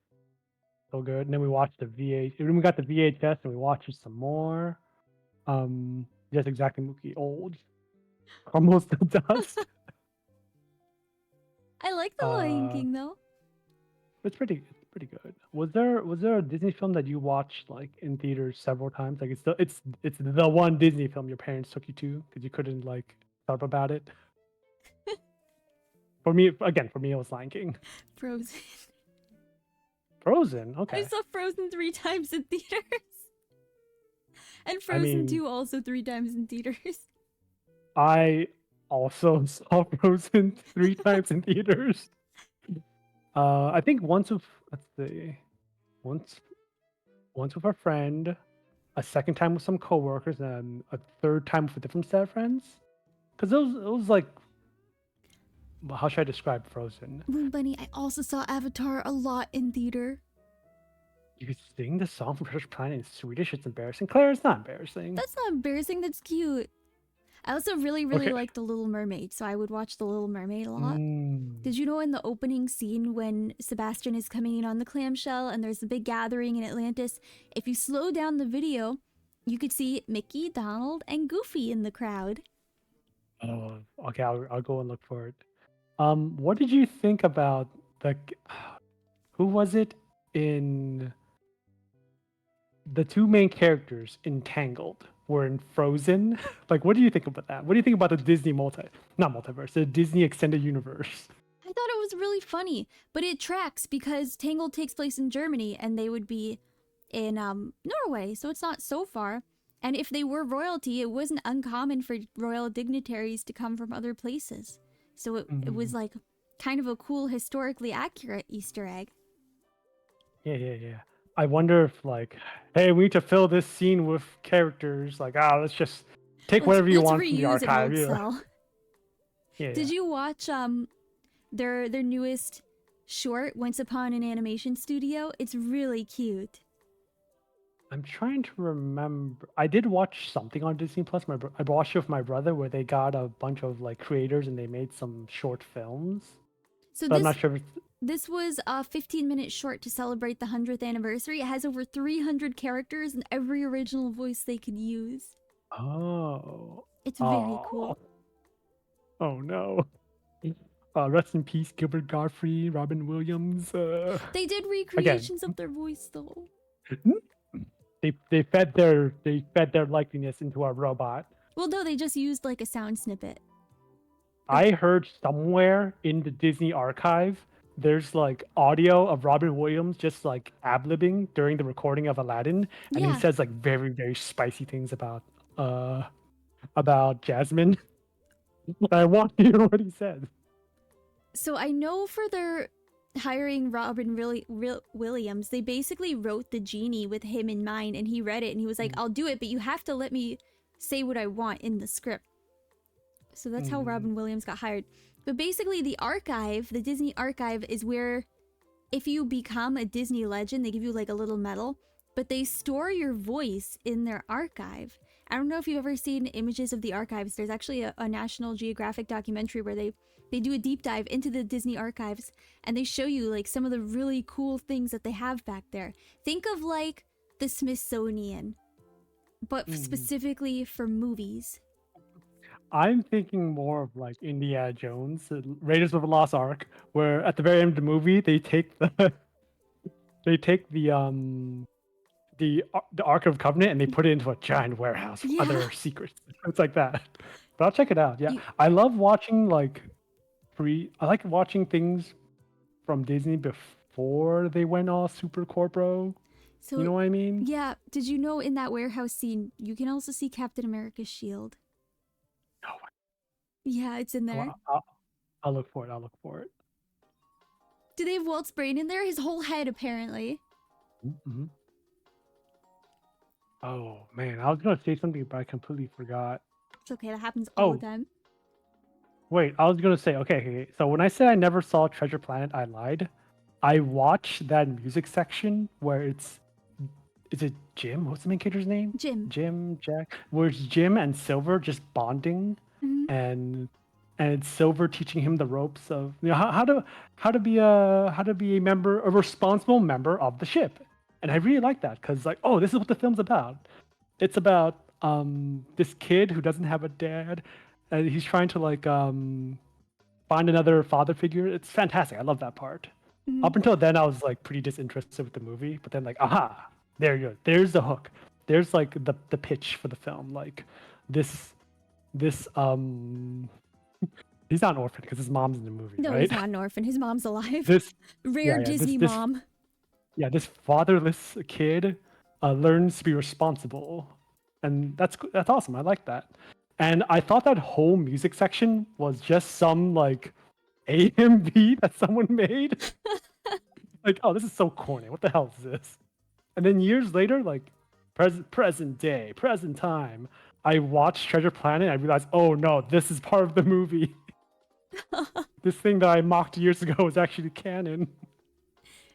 So good. And then we watched the VH. And then we got the VHS and we watched it some more. Yes, exactly, Mookie. Old, almost to dust. I like The Lion Uh, King though. it's pretty good. Was there a Disney film that you watched like in theaters several times? Like it's the one Disney film your parents took you to because you couldn't like stop about it. For me, it was Lion King. Frozen. Frozen. I Okay. saw Frozen 3 times in theaters. And I Frozen mean, 2 also 3 times in theaters. I also saw Frozen 3 times in theaters. I think once with let's see, once once with a friend, a second time with some coworkers, and a third time with a different set of friends. Because it was like, how should I describe Frozen? Moon Bunny, I also saw Avatar a lot in theater. You could sing the song from Treasure Planet in Swedish. It's embarrassing. Claire, it's not embarrassing. That's not embarrassing, that's cute. I also really Okay. like The Little Mermaid, so I would watch The Little Mermaid a lot. Mm. Did you know in the opening scene when Sebastian is coming in on the clamshell and there's a big gathering in Atlantis, if you slow down the video, you could see Mickey, Donald, and Goofy in the crowd. Oh, okay. I'll go and look for it. What did you think about the? Who was it in? the two main characters in Tangled were in Frozen. Like, what do you think about that? What do you think about the Disney not multiverse, the Disney extended universe? I thought it was really funny, but it tracks because Tangled takes place in Germany and they would be in Norway, so it's not so far. And if they were royalty, it wasn't uncommon for royal dignitaries to come from other places. So it was like kind of a cool, historically accurate Easter egg. Yeah. I wonder if like, hey, we need to fill this scene with characters. Like, let's just take whatever you Let's want from the reuse an archive. old Yeah. cell. Yeah. Did you watch their newest short, Once Upon an Animation Studio? It's really cute. I'm trying to remember. I did watch something on Disney Plus. I watched it with my brother where they got a bunch of like creators and they made some short films. So But I'm not sure if it's... this was a 15-minute short to celebrate the 100th anniversary. It has over 300 characters and every original voice they could use. Oh. It's very cool. Oh no. Rest in peace, Gilbert Godfrey, Robin Williams. They did recreations of their voice though. They fed their likeness into a robot. Well, no, they just used like a sound snippet. I heard somewhere in the Disney archive there's like audio of Robin Williams just like ad-libbing during the recording of Aladdin, and he says like very, very spicy things about Jasmine. I want to hear what he said. So I know for their hiring Robin Williams, they basically wrote the genie with him in mind, and he read it and he was like, I'll do it, but you have to let me say what I want in the script. So that's how Robin Williams got hired. But basically the archive, the Disney archive, is where if you become a Disney legend, they give you like a little medal, but they store your voice in their archive. I don't know if you've ever seen images of the archives. There's actually a National Geographic documentary where they do a deep dive into the Disney archives and they show you like some of the really cool things that they have back there. Think of like the Smithsonian, but specifically for movies. I'm thinking more of like Indiana Jones, Raiders of the Lost Ark, where at the very end of the movie they take the the Ark of Covenant and they put it into a giant warehouse with other secrets. It's like that. But I'll check it out. Yeah, I love watching like I like watching things from Disney before they went all super corpo. So, you know what I mean? Yeah. Did you know in that warehouse scene you can also see Captain America's shield? No. Yeah, it's in there. I'll look for it. I'll look for it. Do they have Walt's brain in there? His whole head, apparently. Oh man, I was gonna say something, but I completely forgot. It's okay. That happens all the time. Wait, I was gonna say, okay. So when I said I never saw Treasure Planet, I lied. I watched that music section where is it Jim? What's the main character's name? Jim. Jack. Where it's Jim and Silver just bonding, and it's Silver teaching him the ropes of how to be a responsible member of the ship. And I really like that because like, oh, this is what the film's about. It's about this kid who doesn't have a dad, and he's trying to like find another father figure. It's fantastic. I love that part. Up until then, I was like pretty disinterested with the movie, but then like, aha, there you go. There's the hook. There's like the pitch for the film. Like this he's not an orphan because his mom's in the movie. No, right? He's not an orphan. His mom's alive. This rare Disney mom. This fatherless kid learns to be responsible, and that's awesome. I like that. And I thought that whole music section was just some like AMV that someone made. Like, oh, this is so corny. What the hell is this? And then years later, like present day, present time, I watched Treasure Planet and I realized, oh no, this is part of the movie. This thing that I mocked years ago is actually canon.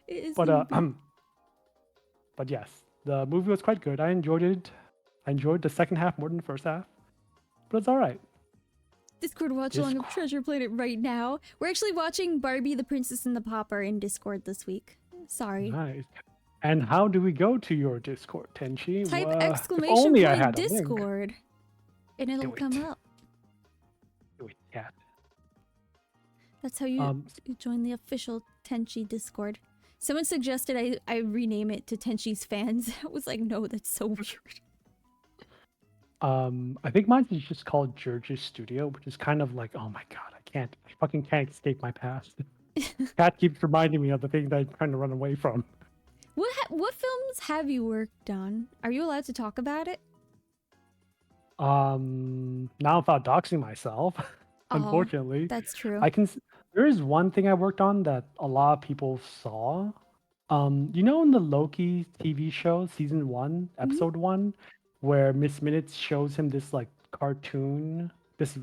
It is. But yes, the movie was quite good. I enjoyed it. I enjoyed the second half more than the first half. But it's all right. Discord watch along of Treasure Planet right now. We're actually watching Barbie the Princess and the Pauper in Discord this week. Sorry. Nice. And how do we go to your Discord, Tenshi? Type exclamation point Discord and it'll come up. Do it, cat. That's how you join the official Tenshi Discord. Someone suggested I rename it to Tenshi's fans. I was like, no, that's so weird. I think mine is just called Jurj's Studio, which is kind of like, oh my god, I fucking can't escape my past. Cat keeps reminding me of the things that I'm trying to run away from. What films have you worked on? Are you allowed to talk about it? Now without doxing myself, Oh, unfortunately, that's true. I can. There is one thing I worked on that a lot of people saw. You know, in the Loki TV show, season 1, Mhm. episode 1, where Miss Minutes shows him this like cartoon, this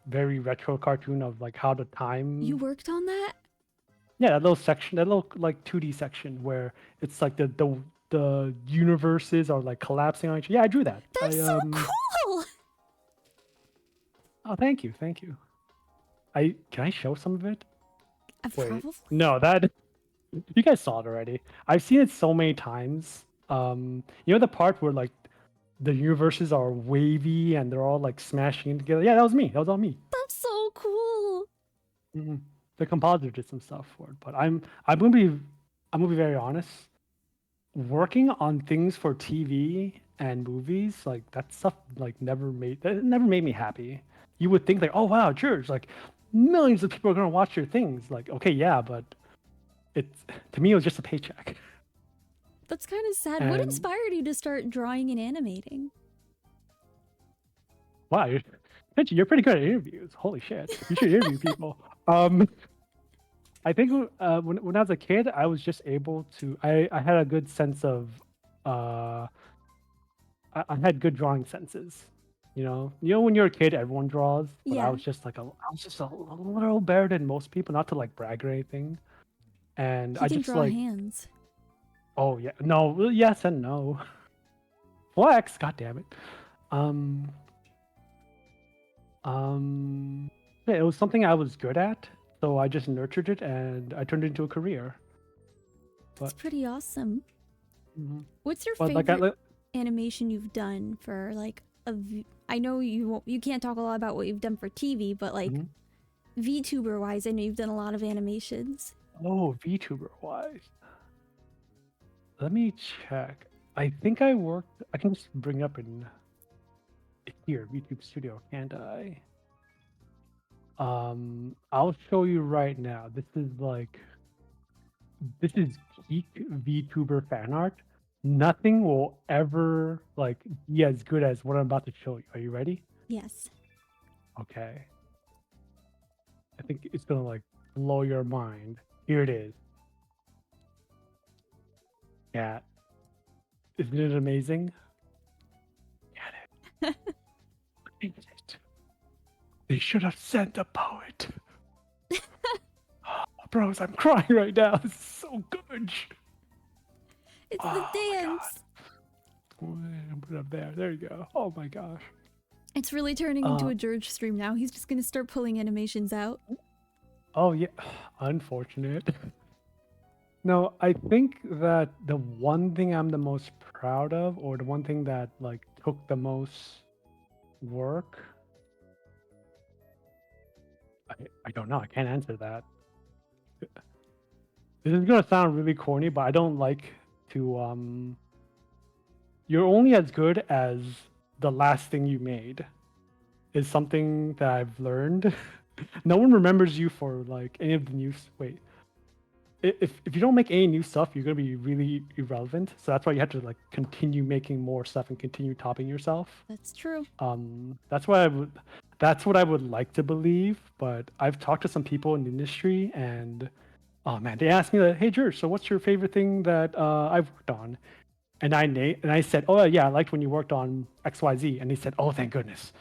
very retro cartoon of like how the You time. worked on that? Yeah, that little section, that little like 2D section where it's like the universes are like collapsing on each. Yeah, I drew that. That's so cool! Oh, thank you, thank you. Can I show some of it? Wait, Probably. no, that you guys saw it already. I've seen it so many times. You know the part where like the universes are wavy and they're all like smashing together. Yeah, that was me. That was all me. That's so cool. Mhm. The compositor did some stuff for it, but I'm gonna be very honest. Working on things for TV and movies, like that stuff, like never made me happy. You would think like, oh wow, George, like millions of people are gonna watch your things. Like, okay, yeah, but it's to me it was just a paycheck. That's kind of sad. What And inspired you to start drawing and animating? wow, you're pretty good at interviews. Holy shit, you should interview people. Um, I think when I was a kid, I was just able to. I had a good sense of. Uh, I had good drawing senses. You know when you're a kid, everyone draws, but I Yeah, was just a little better than most people. Not to like brag or anything. And he I can just draw like, hands. oh yeah, no, well, yes and no. Flex, god damn it. Um, yeah, it was something I was good at, so I just nurtured it and I turned it into a career. That's But, pretty awesome. mhm. What's your but like favorite animation you've done for like I know you can't talk a lot about what you've done for TV, but like mhm. VTuber wise, I know you've done a lot of animations. Oh, VTuber wise, let me check. I think I worked. I can just bring up in here YouTube Studio, can't I? I'll show you right now. This is geek VTuber fan art. Nothing will ever like be as good as what I'm about to show you. Are you ready? Yes. Okay. I think it's gonna like blow your mind. Here it is. Yeah. Isn't it amazing? Get it. They should have sent a poet. Bros, I'm crying right now. This is so good. It's the Oh my dance. god. Put it up there. There you go. Oh my gosh. It's really turning into Uh, a Jurj stream now. He's just gonna start pulling animations out. oh yeah. Unfortunate. No, I think that the one thing I'm the most proud of, or the one thing that like took the most work, I don't know. I can't answer that. This is gonna sound really corny, but I don't like to you're only as good as the last thing you made is something that I've learned. No one remembers you for like any of the new wait. If you don't make any new stuff, you're gonna be really irrelevant. So that's why you have to like continue making more stuff and continue topping yourself. That's true. That's what I would like to believe, but I've talked to some people in the industry and oh man, they asked me like, "Hey, George, so what's your favorite thing that I've worked on?" And I said, "Oh yeah, I liked when you worked on XYZ." And they said, "Oh, thank goodness."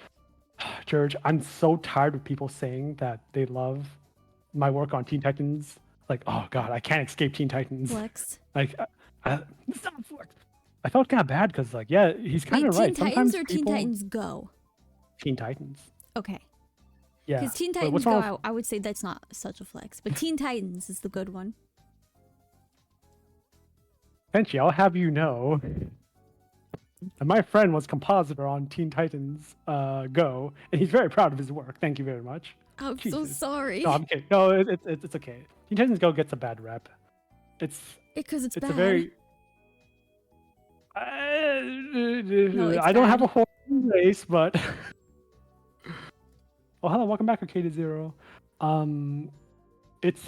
George, I'm so tired of people saying that they love my work on Teen Titans. Like, oh god, I can't escape Teen Titans. Flex. Like, it's not flex. I felt kind of bad because, like, yeah, he's kind Wait, of Teen right. Titans Sometimes or Teen people Titans Go? Teen Titans. Okay. Yeah, Because Teen but Titans what's Go, wrong with I would say that's not such a flex. But Teen Titans is the good one. Tenchi? I'll have you know. And my friend was compositor on Teen Titans Go, and he's very proud of his work. Thank you very much. I'm so Jesus. sorry. No, I'm kidding. No, it's okay. Teen Titans Go gets a bad rep. It's Because it's it's a bad. very No, it's I don't have bad. a whole race, but oh, hello, welcome back, Arcade Zero. It's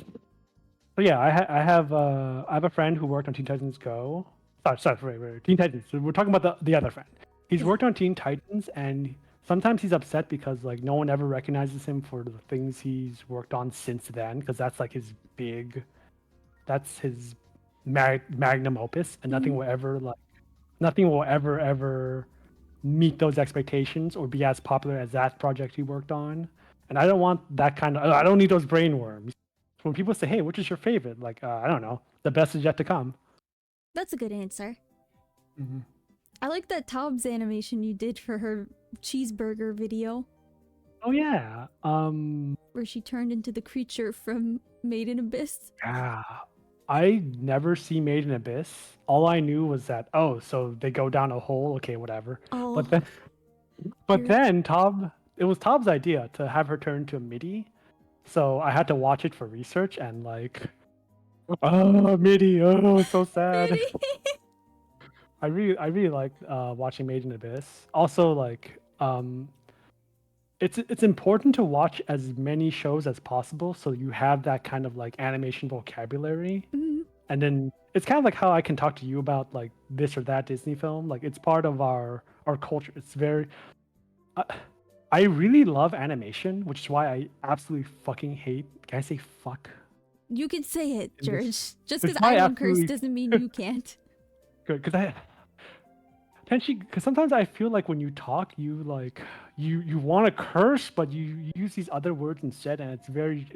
so yeah, I have a friend who worked on Teen Titans Go. Sorry, Teen Titans. So we're talking about the other friend. He's Yeah. worked on Teen Titans, and sometimes he's upset because like no one ever recognizes him for the things he's worked on since then, because that's like his big, that's his magnum opus, and Mhm. nothing will ever meet those expectations or be as popular as that project he worked on. And I don't want that kind of. I don't need those brain worms. When people say, "Hey, which is your favorite?" Like, I don't know. The best is yet to come. That's a good answer. Hmm. I like that Tobbs animation you did for her cheeseburger video, Oh yeah. where she turned into the creature from Made in Abyss. Yeah. I never see Made in Abyss. All I knew was that so they go down a hole. Okay, whatever. Oh, But then, but you're then it was Tob's idea to have her turn into a MIDI. So I had to watch it for research and like, oh, MIDI. Oh, it's so sad. Midi. I really like watching Made in Abyss. Also, like, it's important to watch as many shows as possible so you have that kind of like animation vocabulary. Mhm. And then it's kind of like how I can talk to you about like this or that Disney film. Like it's part of our culture. It's very. Uh, I really love animation, which is why I absolutely fucking hate. Can I say fuck You can say it, in this? Jurj. Just It's because why I I don't curse absolutely doesn't mean you can't. good because I Tenshi, because sometimes I feel like when you talk, you like you want to curse, but you use these other words instead, and it's very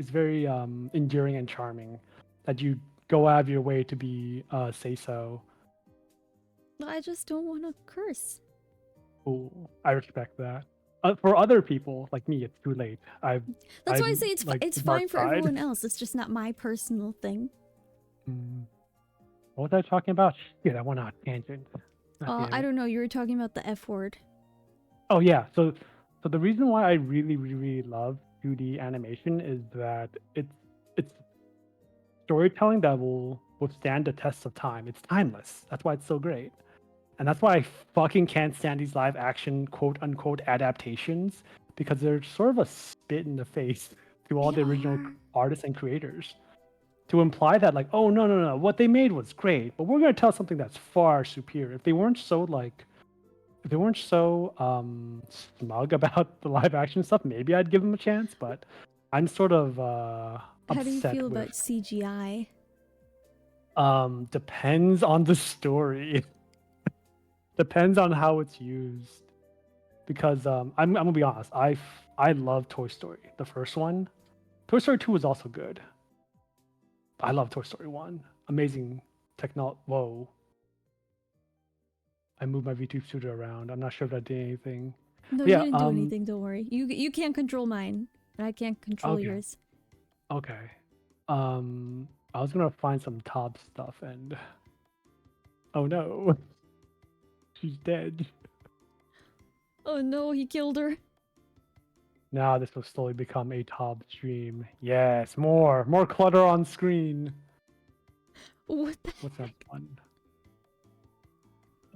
endearing and charming that you go out of your way to be say so. I just don't want to curse. Ooh, I respect that. For other people like me, it's too late. That's why I say I'm like it's the dark fine for side. everyone else. It's just not my personal thing. Mm, what was I talking about? Shit, I went on a tangent. God damn I it. don't know. You were talking about the F word. Oh yeah, so the reason why I really love 2D animation is that it's storytelling that will withstand the test of time. It's timeless. That's why it's so great. And that's why I fucking can't stand these live action quote unquote adaptations because they're sort of a spit in the face to all They the original are. artists and creators. To imply that like, oh no, what they made was great, but we're gonna tell something that's far superior. If they weren't so smug about the live action stuff, maybe I'd give them a chance, but I'm sort of How do you upset feel with about CGI? depends on the story. Depends on how it's used. Because I'm gonna be honest, I love Toy Story, the first one. Toy Story 2 was also good. I love Toy Story 1. Amazing technology. Whoa. I moved my VTube studio around. I'm not sure if that did anything. No, But you yeah, didn't do anything. Don't worry. You can't control mine, and I can't control okay. yours. Okay. I was gonna find some top stuff and oh no, she's dead. Oh no, he killed her. Now this will slowly become a top stream. Yes, more clutter on screen. What the What's that heck? one?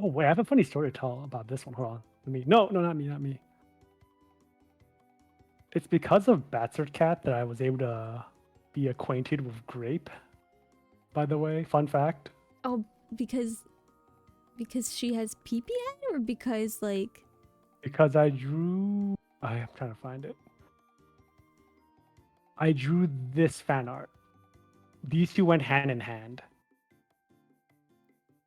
Oh wait, I have a funny story to tell about this one. Hold on. No, not me, not me. It's because of Batsert Cat that I was able to be acquainted with Grape. By the way, fun fact. Oh, because she has PPN, or because like Because I drew. I am trying to find it. I drew this fan art. These two went hand in hand.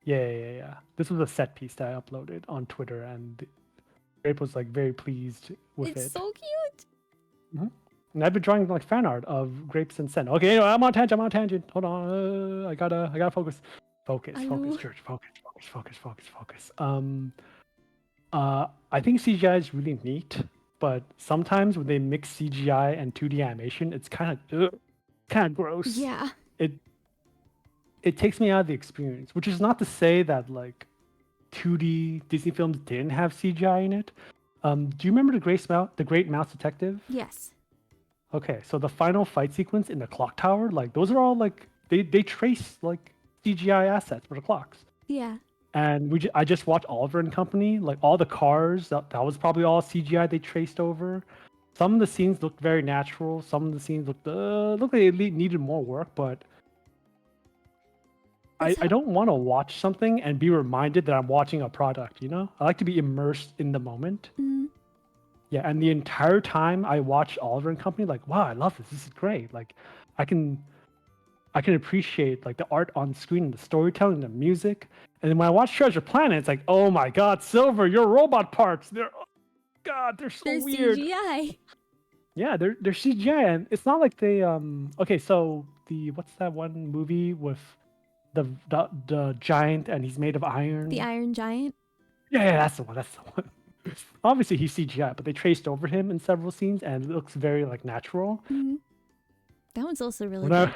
Yeah. This was a set piece that I uploaded on Twitter, and Grape was like very pleased with it's it. so cute. Mhm. And I've been drawing like fan art of Grapes and Sen. Okay, anyway, I'm on tangent. Hold on, I gotta focus. Focus, Ayo. Church. Focus. I think CGI is really neat, but sometimes when they mix CGI and 2D animation, it's kind of gross. Yeah. It it takes me out of the experience, which is not to say that like 2D Disney films didn't have CGI in it. Do you remember the Great Mouse Detective? Yes. Okay, so the final fight sequence in the clock tower, like those are all like they trace like CGI assets for the clocks. Yeah. And I just watched Oliver and Company, like all the cars, that was probably all CGI they traced over. Some of the scenes looked very natural. Some of the scenes looked like they needed more work, but That's I how. don't want to watch something and be reminded that I'm watching a product, you know? I like to be immersed in the moment. Mm, Yeah, and the entire time I watched Oliver and Company, like, wow, I love this. This is great. Like, I can I can appreciate like the art on screen, the storytelling, the music. And then when I watch Treasure Planet, it's like, oh my God, Silver, your robot parts. Oh God, they're so there's weird. CGI. Yeah, they're CGI, and it's not like they okay, so the what's that one movie with the giant and he's made of The iron? Iron Giant. Yeah, yeah, that's the one. That's the one. Obviously he's CGI, but they traced over him in several scenes and it looks very like natural. Mm, that one's also really When I good.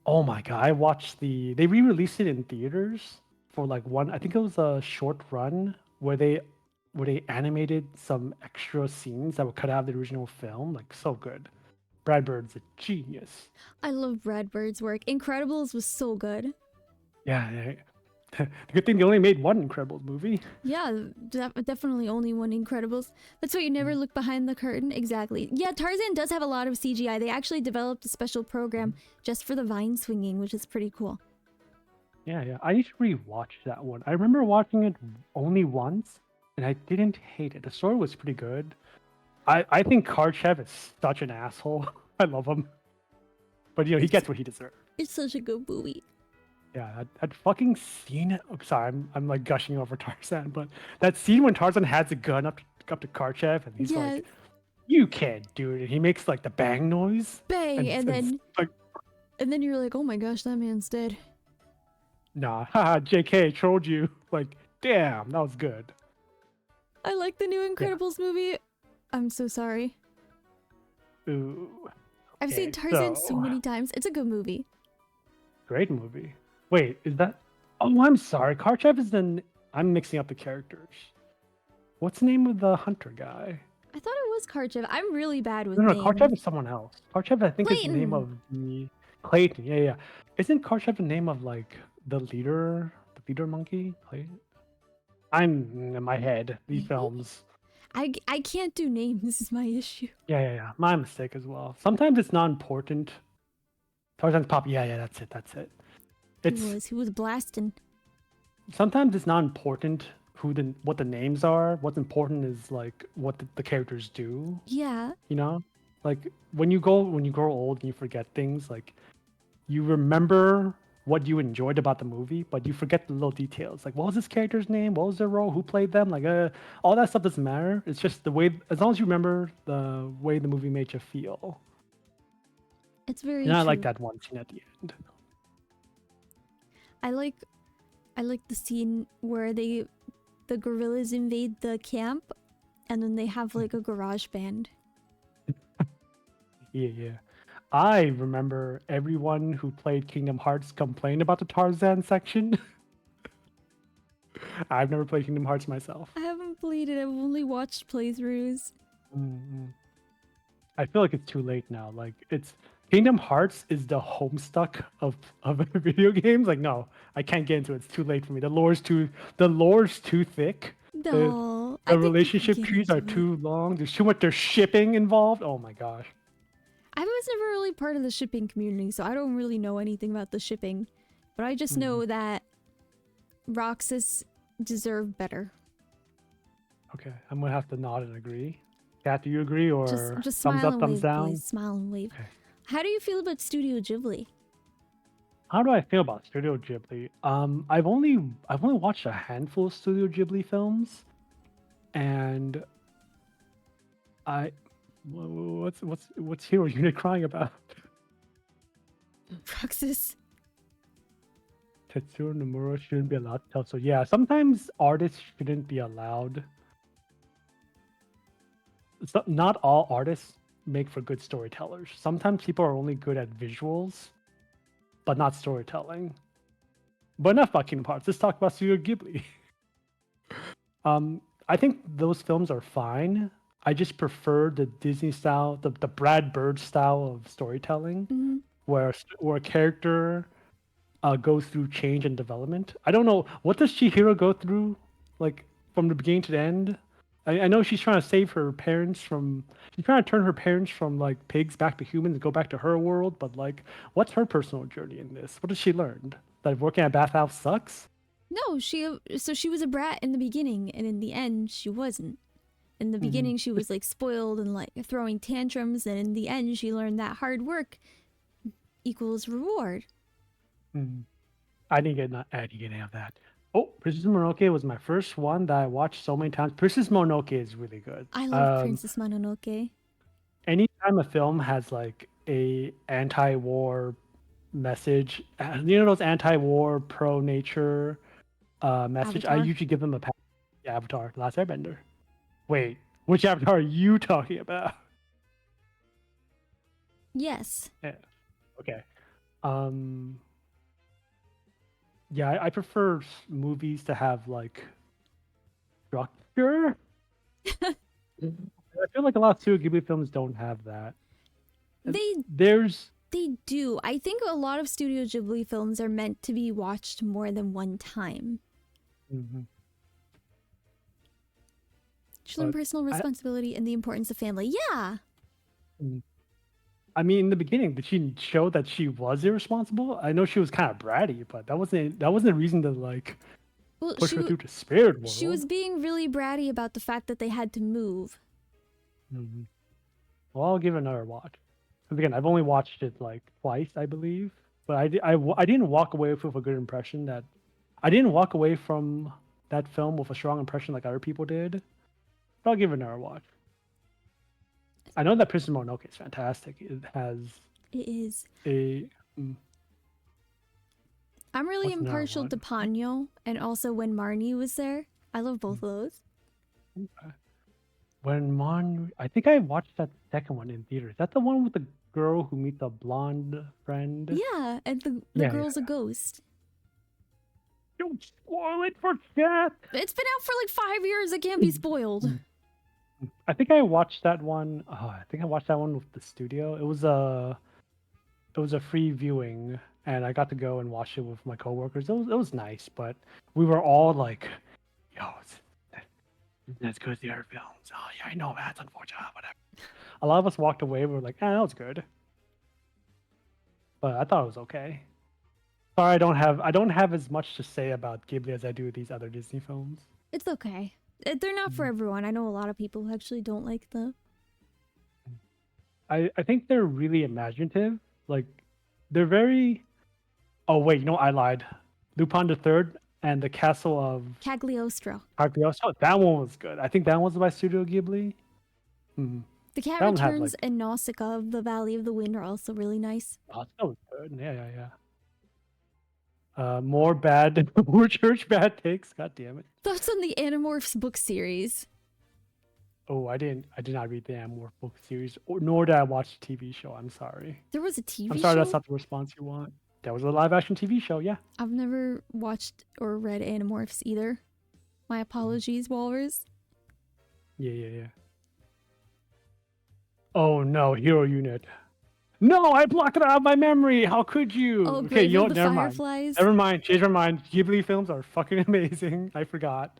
Oh my God, I watched they re-released it in theaters for like one, I think it was a short run where they animated some extra scenes that were cut out of the original film. Like so good. Brad Bird's a genius. I love Brad Bird's work. Incredibles was so good. Yeah, yeah. The good thing they only made one Incredibles movie. Yeah, definitely only one Incredibles. That's why you never Mhm. look behind the curtain. Exactly. Yeah, Tarzan does have a lot of CGI. They actually developed a special program just for the vine swinging, which is pretty cool. Yeah, yeah. I need to rewatch that one. I remember watching it only once, and I didn't hate it. The story was pretty good. I think Karchev is such an asshole. I love him, but you know he It's gets what he deserves. it's such a good movie. Yeah, that fucking scene. Oh, sorry, I'm like gushing over Tarzan, but that scene when Tarzan has a gun up to Karchev and he's Yeah, like, "You can't do it." And he makes like the bang noise, bang, and like, and then you're like, oh my gosh, that man's dead. nah, haha, JK trolled you. Like, damn, that was good. I like the new Yeah. Incredibles movie. I'm so sorry. Ooh. I've seen Okay. Tarzan so So many times. It's a good movie. great movie. Wait, is that? Oh, I'm sorry. Karchev is the. I'm mixing up the characters. What's the name of the hunter guy? I thought it was Karchev. I'm really bad with No, no, names. Karchev is someone else. Karchev, I think, is the name Clayton! of the Clayton. Yeah, yeah. Isn't Karchev the name of like the leader monkey? Clayton. I'm in my head. These Maybe? films. I can't do names, is my issue. Yeah, yeah, yeah. My mistake as well. Sometimes it's not important. Tarzan's pop. Yeah, yeah. That's it. That's it. It's He was blasting. sometimes it's not important what the names are. What's important is like what the characters do. Yeah. You know, like when you grow old and you forget things, like you remember what you enjoyed about the movie, but you forget the little details. Like what was this character's name? What was their role? Who played them? Like all that stuff doesn't matter. It's just the way as long as you remember the way the movie made you feel. It's very And I like true. that one scene at the end. I like I like the scene where the gorillas invade the camp and then they have like a garage band. Yeah, yeah. I remember everyone who played Kingdom Hearts complained about the Tarzan section. I've never played Kingdom Hearts myself. I haven't played it, I've only watched playthroughs. Mm-mm. I feel like it's too late now. Like it's Kingdom Hearts is the homestuck of video games. Like no, I can't get into it. It's too late for me. The lore's too thick. The No, I the think you can relationship get trees are into it. too long. There's too much. There's shipping involved. Oh my gosh. I was never really part of the shipping community, so I don't really know anything about the shipping. But I just Mhm. know that Roxas deserve better. Okay, I'm gonna have to nod and agree. Kat, do you agree or Just thumbs smile up, and thumbs wave, down? please. Smile and wave. Okay. How do you feel about Studio Ghibli? How do I feel about Studio Ghibli? I've only watched a handful of Studio Ghibli films, and I what's Hero Unit crying about? Roxas. Tetsuo Nomura shouldn't be allowed to tell. So yeah, sometimes artists shouldn't be allowed. Not all artists make for good storytellers. Sometimes people are only good at visuals, but not storytelling. But enough about Kingdom Hearts. Let's talk about Studio Ghibli. I think those films are fine. I just prefer the Disney style, the Brad Bird style of storytelling, Mm, where a character goes through change and development. I don't know what does Chihiro go through, like from the beginning to the end. I know she's trying to save her parents from. She's trying to turn her parents from like pigs back to humans and go back to her world. But like, what's her personal journey in this? What has she learned? That working at bathhouse sucks. No, she was a brat in the beginning, and in the end, she wasn't. In the beginning, she was like spoiled and like throwing tantrums, and in the end, she learned that hard work equals reward. I didn't get any of that. Oh, Princess Mononoke was my first one that I watched so many times. Princess Mononoke is really good. I love Princess Mononoke. Anytime a film has like a anti-war message, you know those anti-war, pro-nature message, I Avatar. usually give them a pass. Yeah, Avatar, Last Airbender. Wait, which Avatar are you talking about? Yes. Yeah. Okay. Um. Yeah, I prefer movies to have like structure. I feel like a lot of Studio Ghibli films don't have that. There's They do. I think a lot of Studio Ghibli films are meant to be watched more than one time. Children, personal responsibility, and the importance of family. Yeah. I mean, in the beginning, did she show that she was irresponsible? I know she was kind of bratty, but that wasn't a reason to like push her through the spirit world. She was being really bratty about the fact that they had to move. Well, I'll give it another watch. Because again, I've only watched it like twice, I believe. But I didn't walk away with a good impression. I didn't walk away from that film with a strong impression like other people did. But I'll give it another watch. I know that Princess Mononoke is fantastic. It is a. I'm really impartial to Ponyo, and also when Marnie was there. I love both of those. Okay. I think I watched that second one in theater. Is that the one with the girl who meets a blonde friend? Yeah, and the girl's a ghost. Don't spoil it for chat. It's been out for like 5 years. It can't be spoiled. I think I watched that one. I think I watched that one with the studio. It was a free viewing, and I got to go and watch it with my coworkers. It was nice, but we were all like, "Yo, it's as good as the other films." Oh yeah, I know that's unfortunate. Whatever. A lot of us walked away. We were like, that was good," but I thought it was okay. Sorry, I don't have as much to say about Ghibli as I do these other Disney films. It's okay. They're not for everyone. I know a lot of people who actually don't like them. I think they're really imaginative. Like, they're very. Oh wait, I lied. Lupin the Third and the Castle of Cagliostro. Cagliostro. That one was good. I think that was by Studio Ghibli. The Cat Returns and Nausicaa of the Valley of the Wind are also really nice. Oh, that was good. Yeah. More church bad takes. God damn it. Thoughts on the Animorphs book series? Oh, I did not read the Animorph book series, nor did I watch the TV show. I'm sorry. There was a TV show? I'm sorry, that's not the response you want. That was a live action TV show, yeah. I've never watched or read Animorphs either. My apologies, Walrus. Yeah. Oh no, Hero Unit. No, I blocked it out of my memory. How could you? Oh, okay, you know what? Never mind. Never mind. Change my mind. Ghibli films are fucking amazing. I forgot.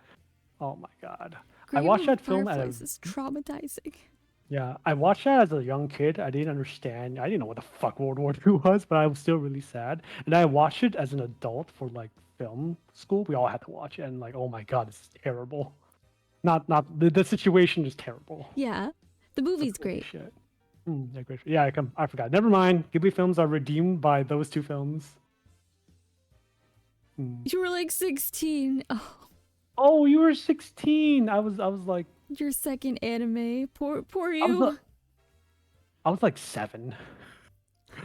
Oh my god. I watched that film is traumatizing. Yeah, I watched that as a young kid. I didn't understand. I didn't know what the fuck World War II was, but I was still really sad. And I watched it as an adult for like film school. We all had to watch it, and like, oh my god, this is terrible. Not the situation is terrible. Yeah, the movie's great. Shit. Yeah, great. Yeah, I forgot. Never mind. Ghibli films are redeemed by those two films. You were like 16. Oh, you were 16. I was like your second anime. Poor you. I was like 7.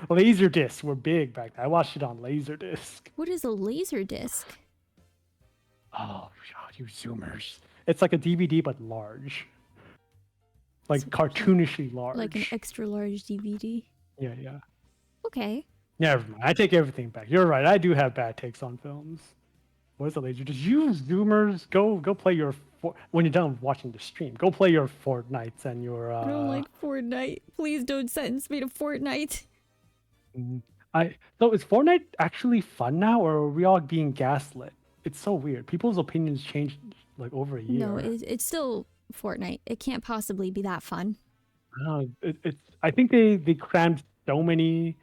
Laserdiscs were big back then. I watched it on Laserdisc. What is a Laserdisc? Oh god, you Zoomers! It's like a DVD but large. Like cartoonishly large. Like an extra large DVD. Yeah. Okay. Never mind. I take everything back. You're right. I do have bad takes on films. What is the laser? Just you Zoomers go play your when you're done watching the stream. Go play your Fortnites and your. I don't like Fortnite. Please don't sentence me to Fortnite. So is Fortnite actually fun now, or are we all being gaslit? It's so weird. People's opinions changed like over a No, year. it's still Fortnite. It can't possibly be that fun. I don't know. It's. I think they crammed so many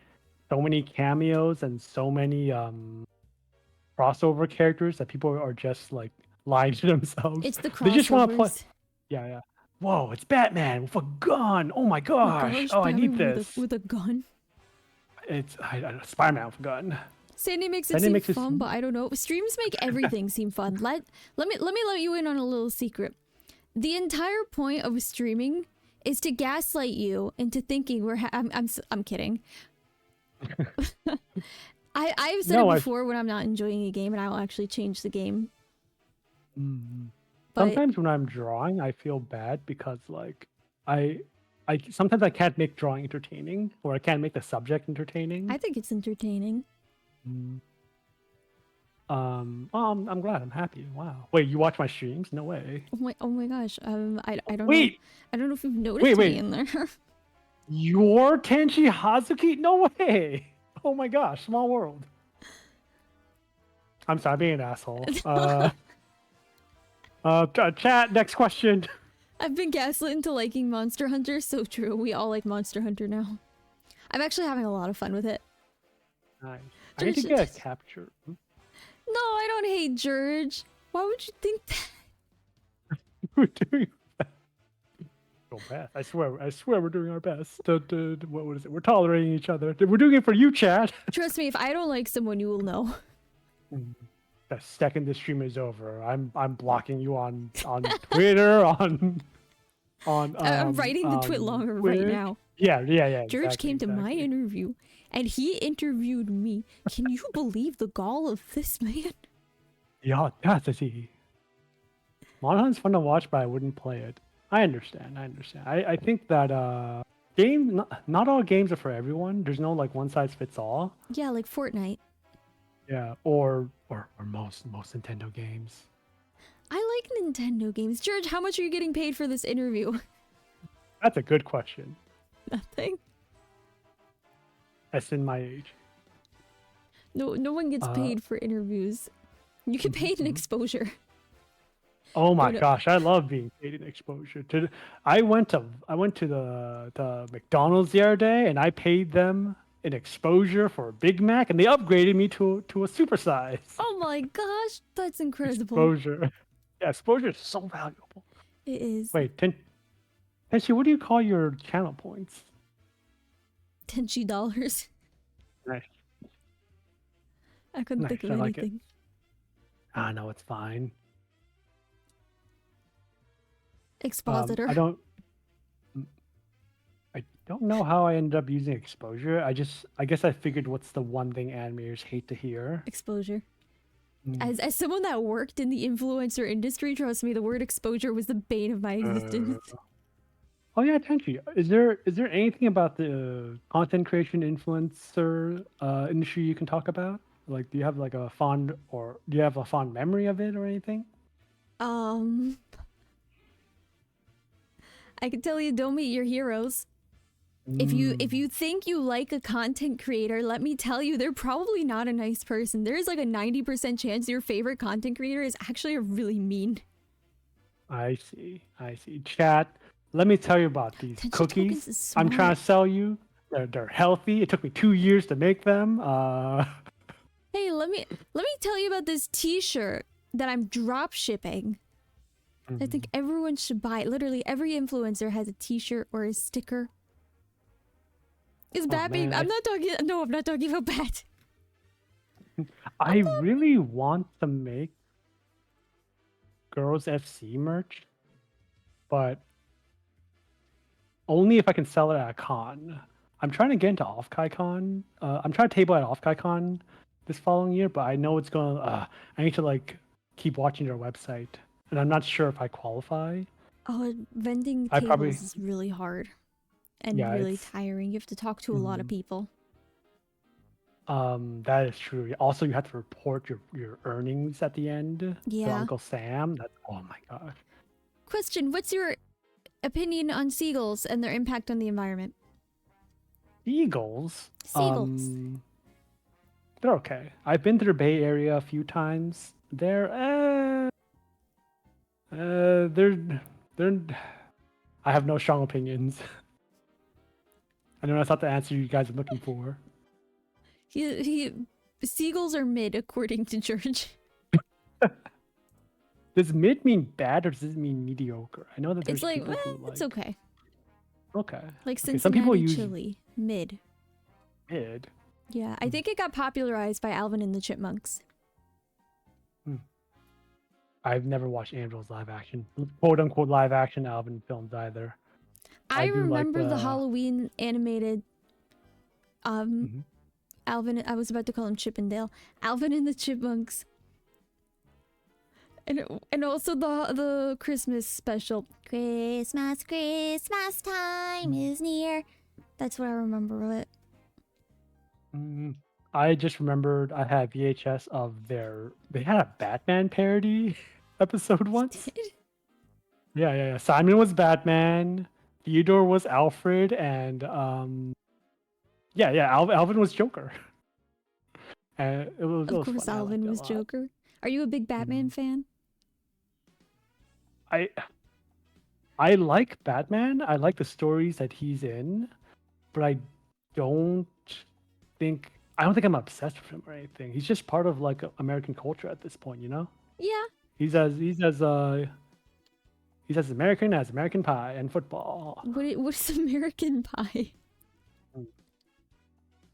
cameos and so many crossover characters that people are just like lying to themselves. It's the They just want to play. crossovers. Yeah, yeah. Whoa, it's Batman with a gun. Oh my Oh my gosh. gosh, Oh, I need Batman this. with a gun. It's Spider-Man with a gun. Sandy makes it Sandy seem makes it. fun, but I don't know. Streams make everything seem fun. Let me let you in on a little secret. The entire point of streaming is to gaslight you into thinking I'm kidding. I've said No, it before when I'm not enjoying a game and I'll actually change the game. Mm. But Sometimes when I'm drawing, I feel bad because like I sometimes I can't make drawing entertaining, or I can't make the subject entertaining. I think it's entertaining. Mm. Well, I'm glad. I'm happy. Wow. Wait, you watch my streams? No way. Oh my gosh. I don't know. Wait, I don't know if you've noticed me wait. in there. You're Tenshi Hazuki? No way. Oh my gosh, small world. I'm sorry, I'm being an asshole. Chat. Next question. I've been gaslit into liking Monster Hunter. So true. We all like Monster Hunter now. I'm actually having a lot of fun with it. Nice. I need to get a capture. No, I don't hate Jurj. Why would you think that? We're doing our best. I swear we're doing our best. What is it? We're tolerating each other. We're doing it for you, chat. Trust me, if I don't like someone, you will know. The second this stream is over, I'm blocking you on Twitter, on I'm writing the twit longer right Twitch. now. Yeah. Jurj came to my exactly. interview, and he interviewed me. Can you believe the gall of this man? Yeah, that's he. Monhan's fun to watch, but I wouldn't play it. I understand. I think that not all games are for everyone. There's no like one size fits all. Yeah, like Fortnite. Yeah, or most Nintendo games. I like Nintendo games. Jurj, how much are you getting paid for this interview? That's a good question. Nothing. That's in my age. No one gets paid for interviews. You get paid in exposure. Oh my gosh, I love being paid in exposure. I went to the McDonald's the other day, and I paid them in exposure for a Big Mac, and they upgraded me to a supersize. Oh my gosh, that's incredible. Exposure. Yeah, exposure is so valuable. It is. Wait, Tenshi, what do you call your channel points? Tenshi dollars. Nice. I couldn't think of I like anything. Ah, no, it's fine. Expositor. I don't know how I ended up using exposure. I guess I figured what's the one thing animators hate to hear. Exposure. As someone that worked in the influencer industry, trust me, the word exposure was the bane of my existence. Oh yeah, Tenchi. Is there anything about the content creation influencer industry you can talk about? Like, do you have like a fond memory of it or anything? I can tell you, don't meet your heroes. If you think you like a content creator, let me tell you, they're probably not a nice person. There's like a 90% chance your favorite content creator is actually a really mean. I see. Chat, let me tell you about these Tenshi cookies I'm trying to sell you. They're healthy. It took me 2 years to make them. Hey, let me tell you about this t-shirt that I'm drop shipping. I think everyone should buy it. Literally every influencer has a t-shirt or a sticker. Is Bat Baby? I'm not talking about Bat. I really want to make Girls FC merch, but only if I can sell it at a con. I'm trying to get into OffKaiCon. I'm trying to table at OffKaiCon this following year, but I know it's gonna. I need to like keep watching their website, and I'm not sure if I qualify. Oh, vending tables is really hard and really tiring. You have to talk to a lot of people. That is true. Also, you have to report your earnings at the end to Uncle Sam. Oh my gosh. Question: what's your opinion on seagulls and their impact on the environment? Seagulls? Seagulls. they're okay. I've been to the Bay Area a few times. They're I have no strong opinions. I know that's not the answer you guys are looking for. Seagulls are mid, according to Jurj. Does mid mean bad or does it mean mediocre? I know that there's It's like, people who like. it's okay. Okay. Like Okay, Cincinnati some people use chili, mid. mid. Yeah, I think it got popularized by Alvin and the Chipmunks. I've never watched Angel's live action, quote unquote live action Alvin films either. I do like remember the Halloween animated Mhm. Alvin, I was about to call him Chippendale. Alvin and the Chipmunks. And also the Christmas special. Christmas time is near. That's what I remember of it. I just remembered I had VHS of they had a Batman parody episode once. Yeah. Simon was Batman, Theodore was Alfred, and Alvin was Joker. And it was Of course, fun. Alvin was Joker. Are you a big Batman fan? I like Batman. I like the stories that he's in, but I don't think I'm obsessed with him or anything. He's just part of like American culture at this point, you know? Yeah. He's as American as American Pie and football. What's American Pie?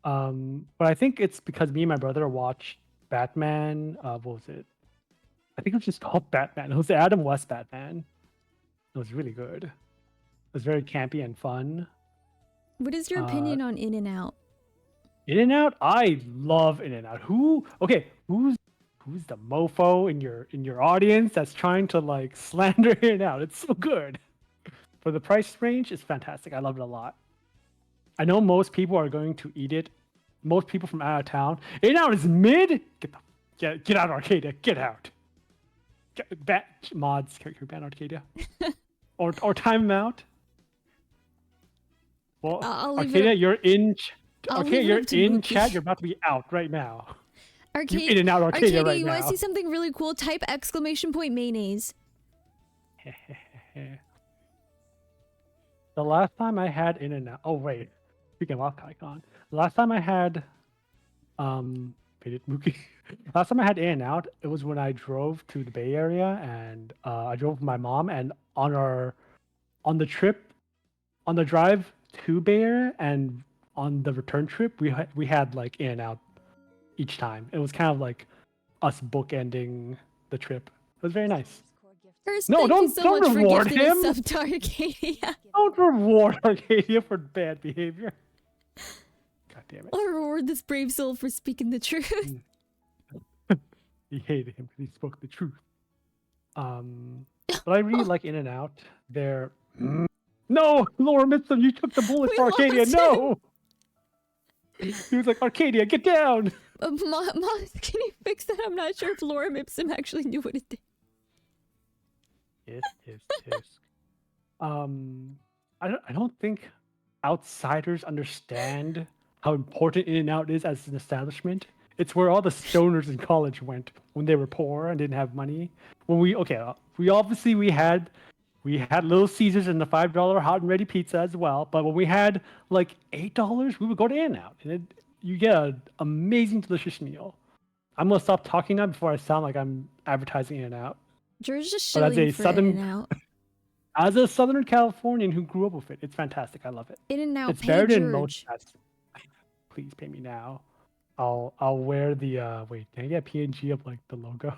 But I think it's because me and my brother watched Batman. What was it? I think it was just called Batman. It was the Adam West Batman. It was really good. It was very campy and fun. What is your opinion on In-N-Out? In-N-Out? I love In-N-Out. Who's the mofo in your audience that's trying to like slander In-N-Out? It's so good. For the price range, it's fantastic. I love it a lot. I know most people are going to eat it. Most people from out of town. In-N-Out is mid. Get out, Arcadia. Get out. Mods, can you ban Arcadia? or time them out. Well, I'll leave Arcadia, it you're in. Okay, you're in chat. You're about to be out right now. Arcadia, you in and out Arcadia right you now. Want to see something really cool? Type !! mayonnaise. The last time I had In-N-Out. Oh wait, speaking of Icon, the last time I had last time I had In-N-Out, it was when I drove to the Bay Area, and I drove with my mom, and on the drive to Bay Area and on the return trip, we had like In-N-Out each time. It was kind of like us bookending the trip. It was very nice. No, don't reward him. Don't reward Arcadia for bad behavior. God damn it. I'll reward this brave soul for speaking the truth. He hated him because he spoke the truth. But I really like In-N-Out. They're no, Laura Mitchum, you took the bullet for Arcadia. No. He was like, Arcadia, get down. Moss, can you fix that? I'm not sure if Laura Ipsum actually knew what it did. Tisk. I don't think outsiders understand how important In-N-Out is as an establishment. It's where all the stoners in college went when they were poor and didn't have money. We had Little Caesars and the $5 hot and ready pizza as well. But when we had like $8, we would go to In-N-Out, and you get an amazing, delicious meal. I'm gonna stop talking now before I sound like I'm advertising In-N-Out. George just shilling for In-N-Out. As a Southern Californian who grew up with it, it's fantastic. I love it. In-N-Out. It's better than most. Please pay me now. I'll wear the wait. Can I get a PNG of like the logo?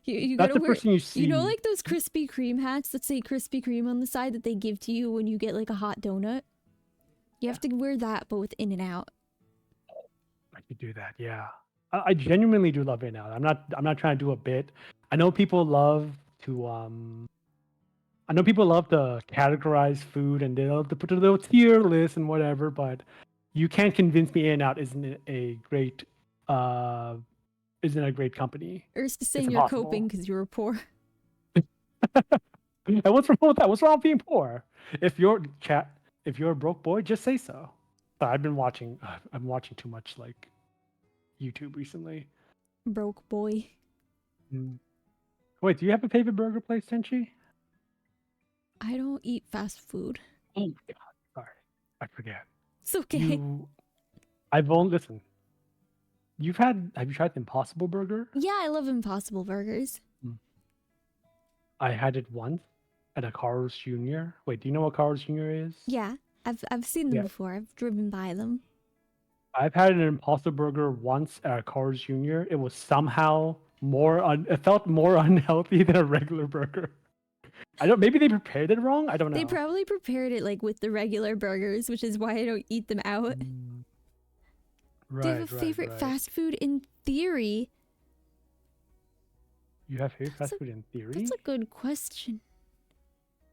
You That's gotta the first thing you see. You know, like those Krispy Kreme hats that say Krispy Kreme on the side that they give to you when you get like a hot donut. You have to wear that, but with In-N-Out. I could do that. Yeah, I genuinely do love In-N-Out. I'm not trying to do a bit. I know people love to categorize food and they love to put a little tier list and whatever, but you can't convince me In-N-Out isn't a great company. Or is to saying you're coping because you were poor. And what's wrong with that? What's wrong with being poor? If you're a broke boy, just say so. But I'm watching too much like YouTube recently. Broke boy. Mm. Wait, do you have a favorite burger place, Tenchi? I don't eat fast food. Oh my god, sorry, I forget. It's okay. I've only listen. Have you tried the Impossible Burger? Yeah, I love Impossible Burgers. I had it once at a Carl's Jr. Wait, do you know what Carl's Jr. is? Yeah, I've seen them before. I've driven by them. I've had an Impossible Burger once at a Carl's Jr. It was somehow it felt more unhealthy than a regular burger. Maybe they prepared it wrong. I don't know. They probably prepared it like with the regular burgers, which is why I don't eat them out. Right, Do you have a favorite fast food in theory? You have favorite fast food in theory? That's a good question.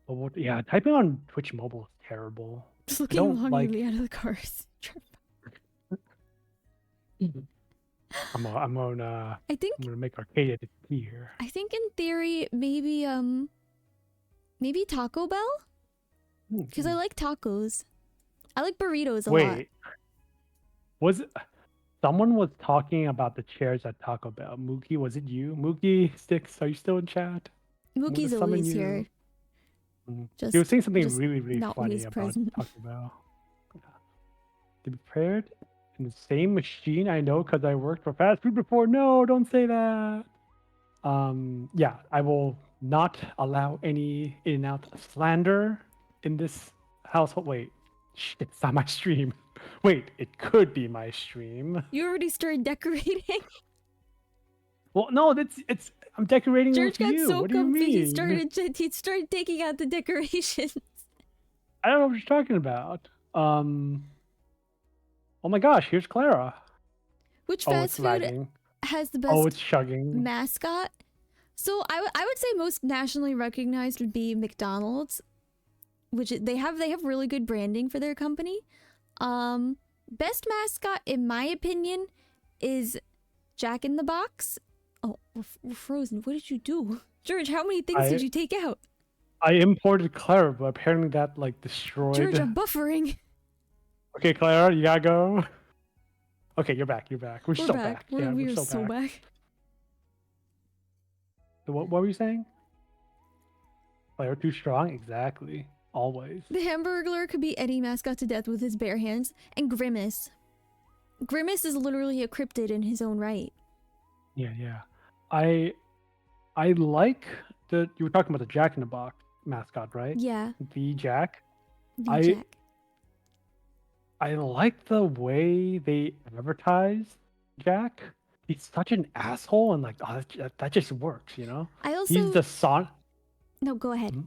Well, yeah, typing on Twitch mobile is terrible. Just looking longingly out of the cars. I'm gonna make Arcadia here. I think in theory maybe Taco Bell, because I like tacos. I like burritos a lot. Wait, someone was talking about the chairs at Taco Bell? Mookie, was it you? Mookie Sticks, are you still in chat? Mookie's always here. He was saying something really not funny about Taco Bell. They prepared in the same machine. I know because I worked for fast food before. No, don't say that. Yeah, I will not allow any In-N-Out slander in this household. Wait, shit, it's not my stream. Wait, it could be my stream. You already started decorating. Well, no, I'm decorating Jurj with got you. so What do you comfy. mean? He started taking out the decorations. I don't know what you're talking about. Oh my gosh, here's Clara. Which fast food lagging. has the best it's chugging. mascot? So I would say most nationally recognized would be McDonald's, which they have really good branding for their company. Best mascot in my opinion is Jack in the Box. Oh, we're frozen. What did you do? Jurj, how many things did you take out? I imported Clara, but apparently that destroyed. Jurj, I'm buffering. Okay, Clara, you gotta go. Okay, you're back. We're still back. We're so back. So what were you saying? Clara too strong? Exactly. Always. The Hamburglar could be any mascot to death with his bare hands. And Grimace. Grimace is literally a cryptid in his own right. Yeah. I like you were talking about the Jack in the Box mascot, right? Yeah. The Jack. Jack. I like the way they advertise Jack. He's such an asshole, and that just works, you know. He's the No, go ahead.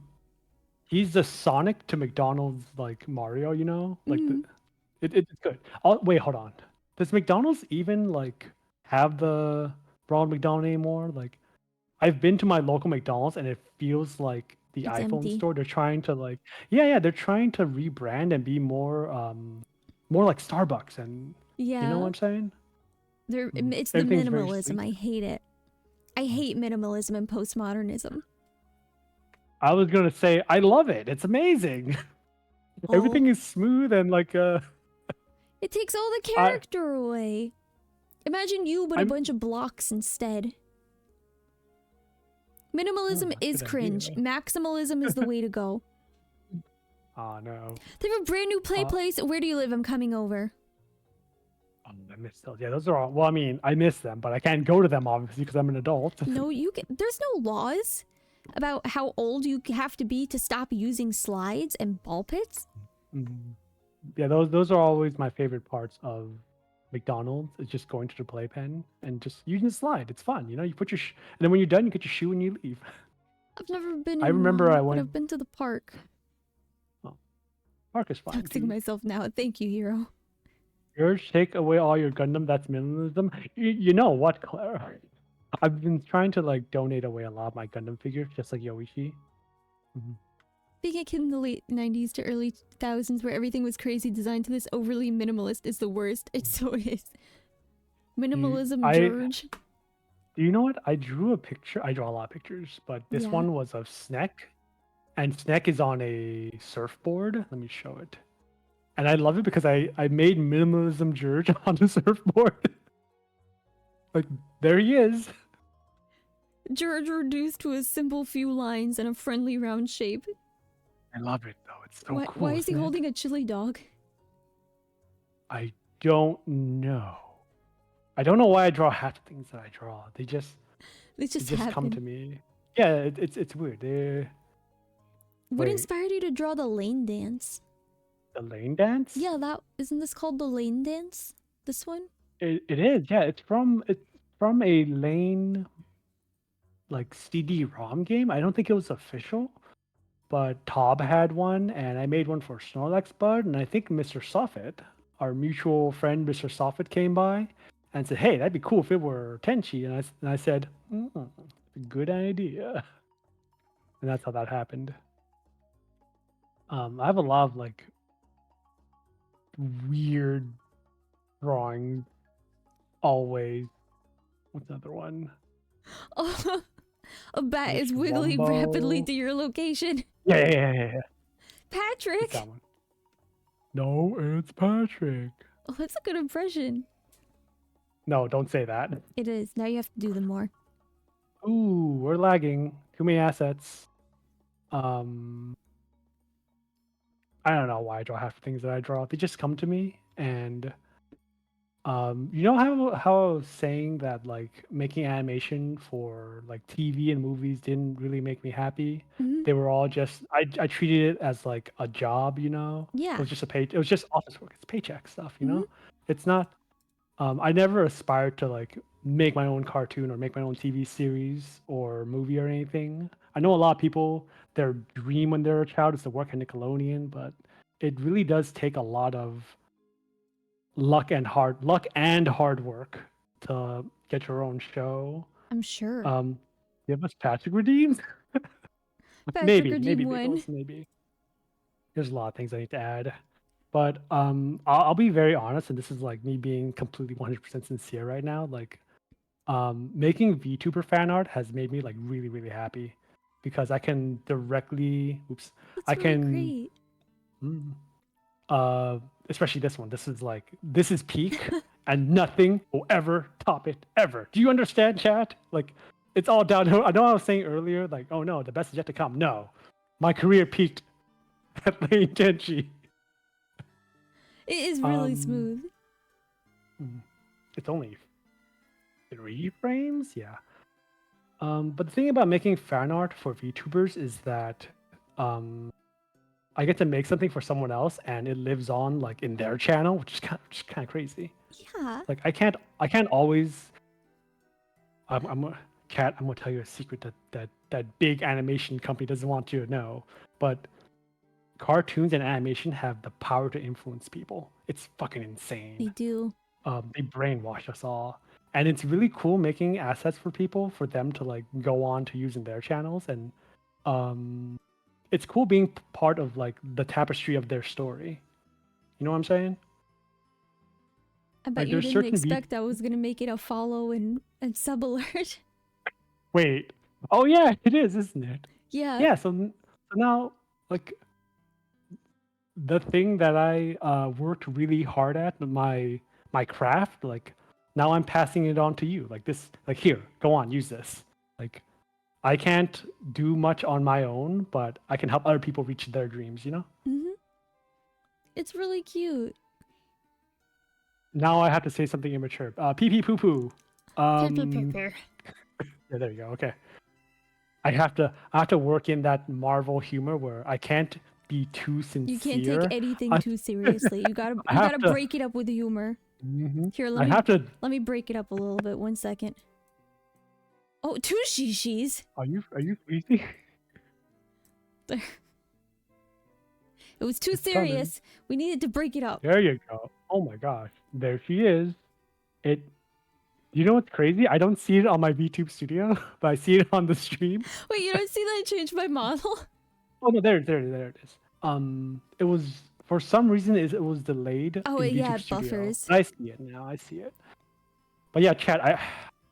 He's the Sonic to McDonald's Mario, you know. It's good. Wait, hold on. Does McDonald's even have the Ronald McDonald anymore? I've been to my local McDonald's and it feels like the It's iPhone empty. store. They're trying to they're trying to rebrand and be more like Starbucks, and you know what I'm saying? It's the minimalism. I hate it. I hate minimalism and postmodernism. I was gonna say I love it. It's amazing. Everything is smooth and It takes all the character away. Imagine you with a bunch of blocks instead. Minimalism is cringe. Maximalism is the way to go. Oh no. They have a brand new play place. Where do you live? I'm coming over. I miss those. Yeah, those are all. Well, I mean, I miss them, but I can't go to them obviously because I'm an adult. No, there's no laws about how old you have to be to stop using slides and ball pits. Yeah, those are always my favorite parts of McDonald's. Is just going to the playpen and just using the slide. It's fun, you know. You put your and then when you're done, you get your shoe and you leave. I've never been. I remember I went. But I've been to the park. Oh, park is fine. Texting myself now. Thank you, hero. Jurj, take away all your Gundam. That's minimalism. You know what, Clara? I've been trying to donate away a lot of my Gundam figures, just like Yoichi. Being a kid in the late 90s to early 2000s where everything was crazy designed to this overly minimalist is the worst. It so is. Minimalism, Jurj. Do you know what? I drew a picture. I draw a lot of pictures, but this one was of Snek. And Snek is on a surfboard. Let me show it. And I love it because I made minimalism Jurj on the surfboard. Like, there he is. Jurj reduced to a simple few lines and a friendly round shape. I love it though. It's so Why cool, is he isn't it? holding a chili dog? I don't know. I don't know why I draw half the things that I draw. They This just come to happened. me. Yeah, it's weird. What Wait, inspired you to draw the lane dance? the lane dance? Yeah, that isn't this called the lane dance? This one? It is. Yeah, it's from a lane like CD-ROM game. I don't think it was official, but Tob had one, and I made one for Snorlax Bud, and I think Mr. Soffit, our mutual friend, Mr. Soffit, came by and said, "Hey, that'd be cool if it were Tenchi," and I said, "Good idea," and that's how that happened. I have a lot of like weird drawings always. What's another one? Oh, a bat is Mr. wiggling rapidly Wumbo. to your location. Yeah. It's Patrick! that one. No, it's Patrick. Oh, that's a good impression. No, don't say that. It is. Now you have to do them more. Ooh, we're lagging. Too many assets. Um, I don't know why I draw half the things that I draw. They just come to me, and you know how I was saying that like making animation for like TV and movies didn't really make me happy. Hmm. They were all just I treated it as like a job, you know. It Yeah. was just a pay. It was just office work. It's paycheck stuff, you Hmm. know. It's not. I never aspired to like make my own cartoon or make my own TV series or movie or anything. I know a lot of people, their dream when they're a child is to work at Nickelodeon, but it really does take a lot of luck and hard work to get your own show. I'm sure. Give us Patrick redeemed? Patrick Maybe, Redeem maybe one. Biggles, maybe. There's a lot of things I need to add. But I'll be very honest, and this is like me being completely 100% sincere right now. Like, making VTuber fan art has made me like really, really happy because I can directly, I That's really can, great. mm, especially this one. This is peak, and nothing will ever top it ever. Do you understand, chat? Like, it's all downhill. I know I was saying earlier, like, oh no, the best is yet to come. No, my career peaked at Lane Tenchi. It is really Um, smooth. it's only 3 frames, yeah. But the thing about making fan art for VTubers is that um, I get to make something for someone else, and it lives on like in their channel, which is kind of crazy. Yeah. Like I can't always. Cat. I'm gonna tell you a secret that big animation company doesn't want you to know, but cartoons and animation have the power to influence people. It's fucking insane. They do. They brainwash us all, and it's really cool making assets for people for them to like go on to use in their channels, and um, it's cool being part of like the tapestry of their story. You know what I'm saying? I bet Like you there's didn't certain expect I was gonna make it a follow and sub alert. wait. Oh yeah, it is, isn't it? Yeah. Yeah. So now like the thing that I worked really hard at, my craft, like now I'm passing it on to you. Like this, like here, go on, use this. Like I can't do much on my own, but I can help other people reach their dreams, you know? Hmm. It's really cute. Now I have to say something immature. Pee pee poo poo. Um, yeah, there you go. Okay. I have to work in that Marvel humor where I can't be too You can't take sincere. anything I, too seriously. You gotta I you have gotta to. break it up with humor. Here, I have to. let me break it up a little bit. 1 second. Oh, two shishis. Are you crazy? It was too It's coming. serious. We needed to break it up. There you go. Oh my gosh. There she is. It You know what's crazy? I don't see it on my VTube studio, but I see it on the stream. Wait, you don't see that I changed my model? Oh no, there it is. It was for some reason it was delayed Oh, in yeah, VTube it Studio. buffers. But I see it now. I see it. But yeah, chat.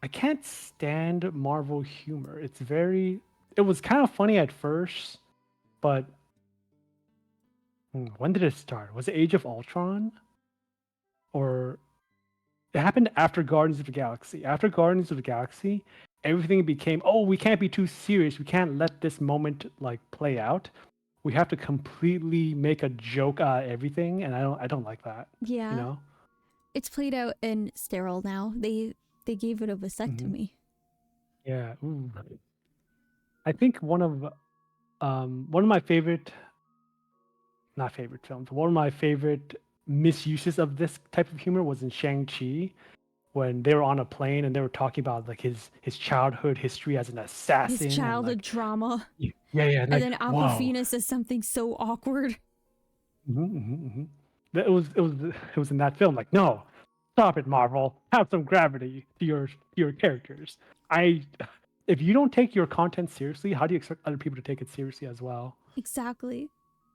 I can't stand Marvel humor. It was kind of funny at first, but when did it start? Was it Age of Ultron? Or it happened after Guardians of the Galaxy. After Guardians of the Galaxy, everything became, oh, we can't be too serious. We can't let this moment like play out. We have to completely make a joke out of everything, and I don't like that. You Yeah. know? It's played out and sterile now. They gave it a Hmm. vasectomy. Yeah. Ooh. I think one of my favorite, not favorite films, one of my favorite misuses of this type of humor was in Shang-Chi when they were on a plane and they were talking about like his childhood history as an His assassin and childhood like trauma. yeah, yeah, And like then whoa. Aquafina says something so awkward. It was in that film. Like, no, stop it, Marvel. Have some gravity to your characters. I if you don't take your content seriously, how do you expect other people to take it seriously as well? Exactly.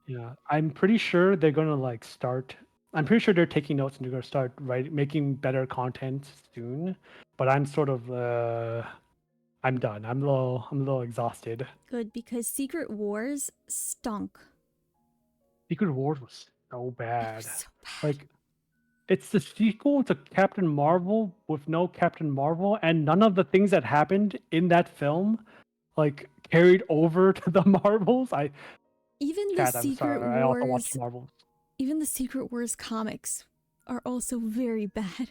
Yeah, I'm pretty sure they're gonna like start. I'm pretty sure they're taking notes and they're gonna start making better content soon. But I'm sort of I'm done. I'm a little exhausted. Good, because Secret Wars stunk. Secret Wars was so It was bad. so bad. Like it's the sequel to Captain Marvel with no Captain Marvel, and none of the things that happened in that film like carried over to the Marvels. Even the Cat, I'm Secret sorry. I also watched Wars, Marvels. even the Secret Wars comics are also very bad.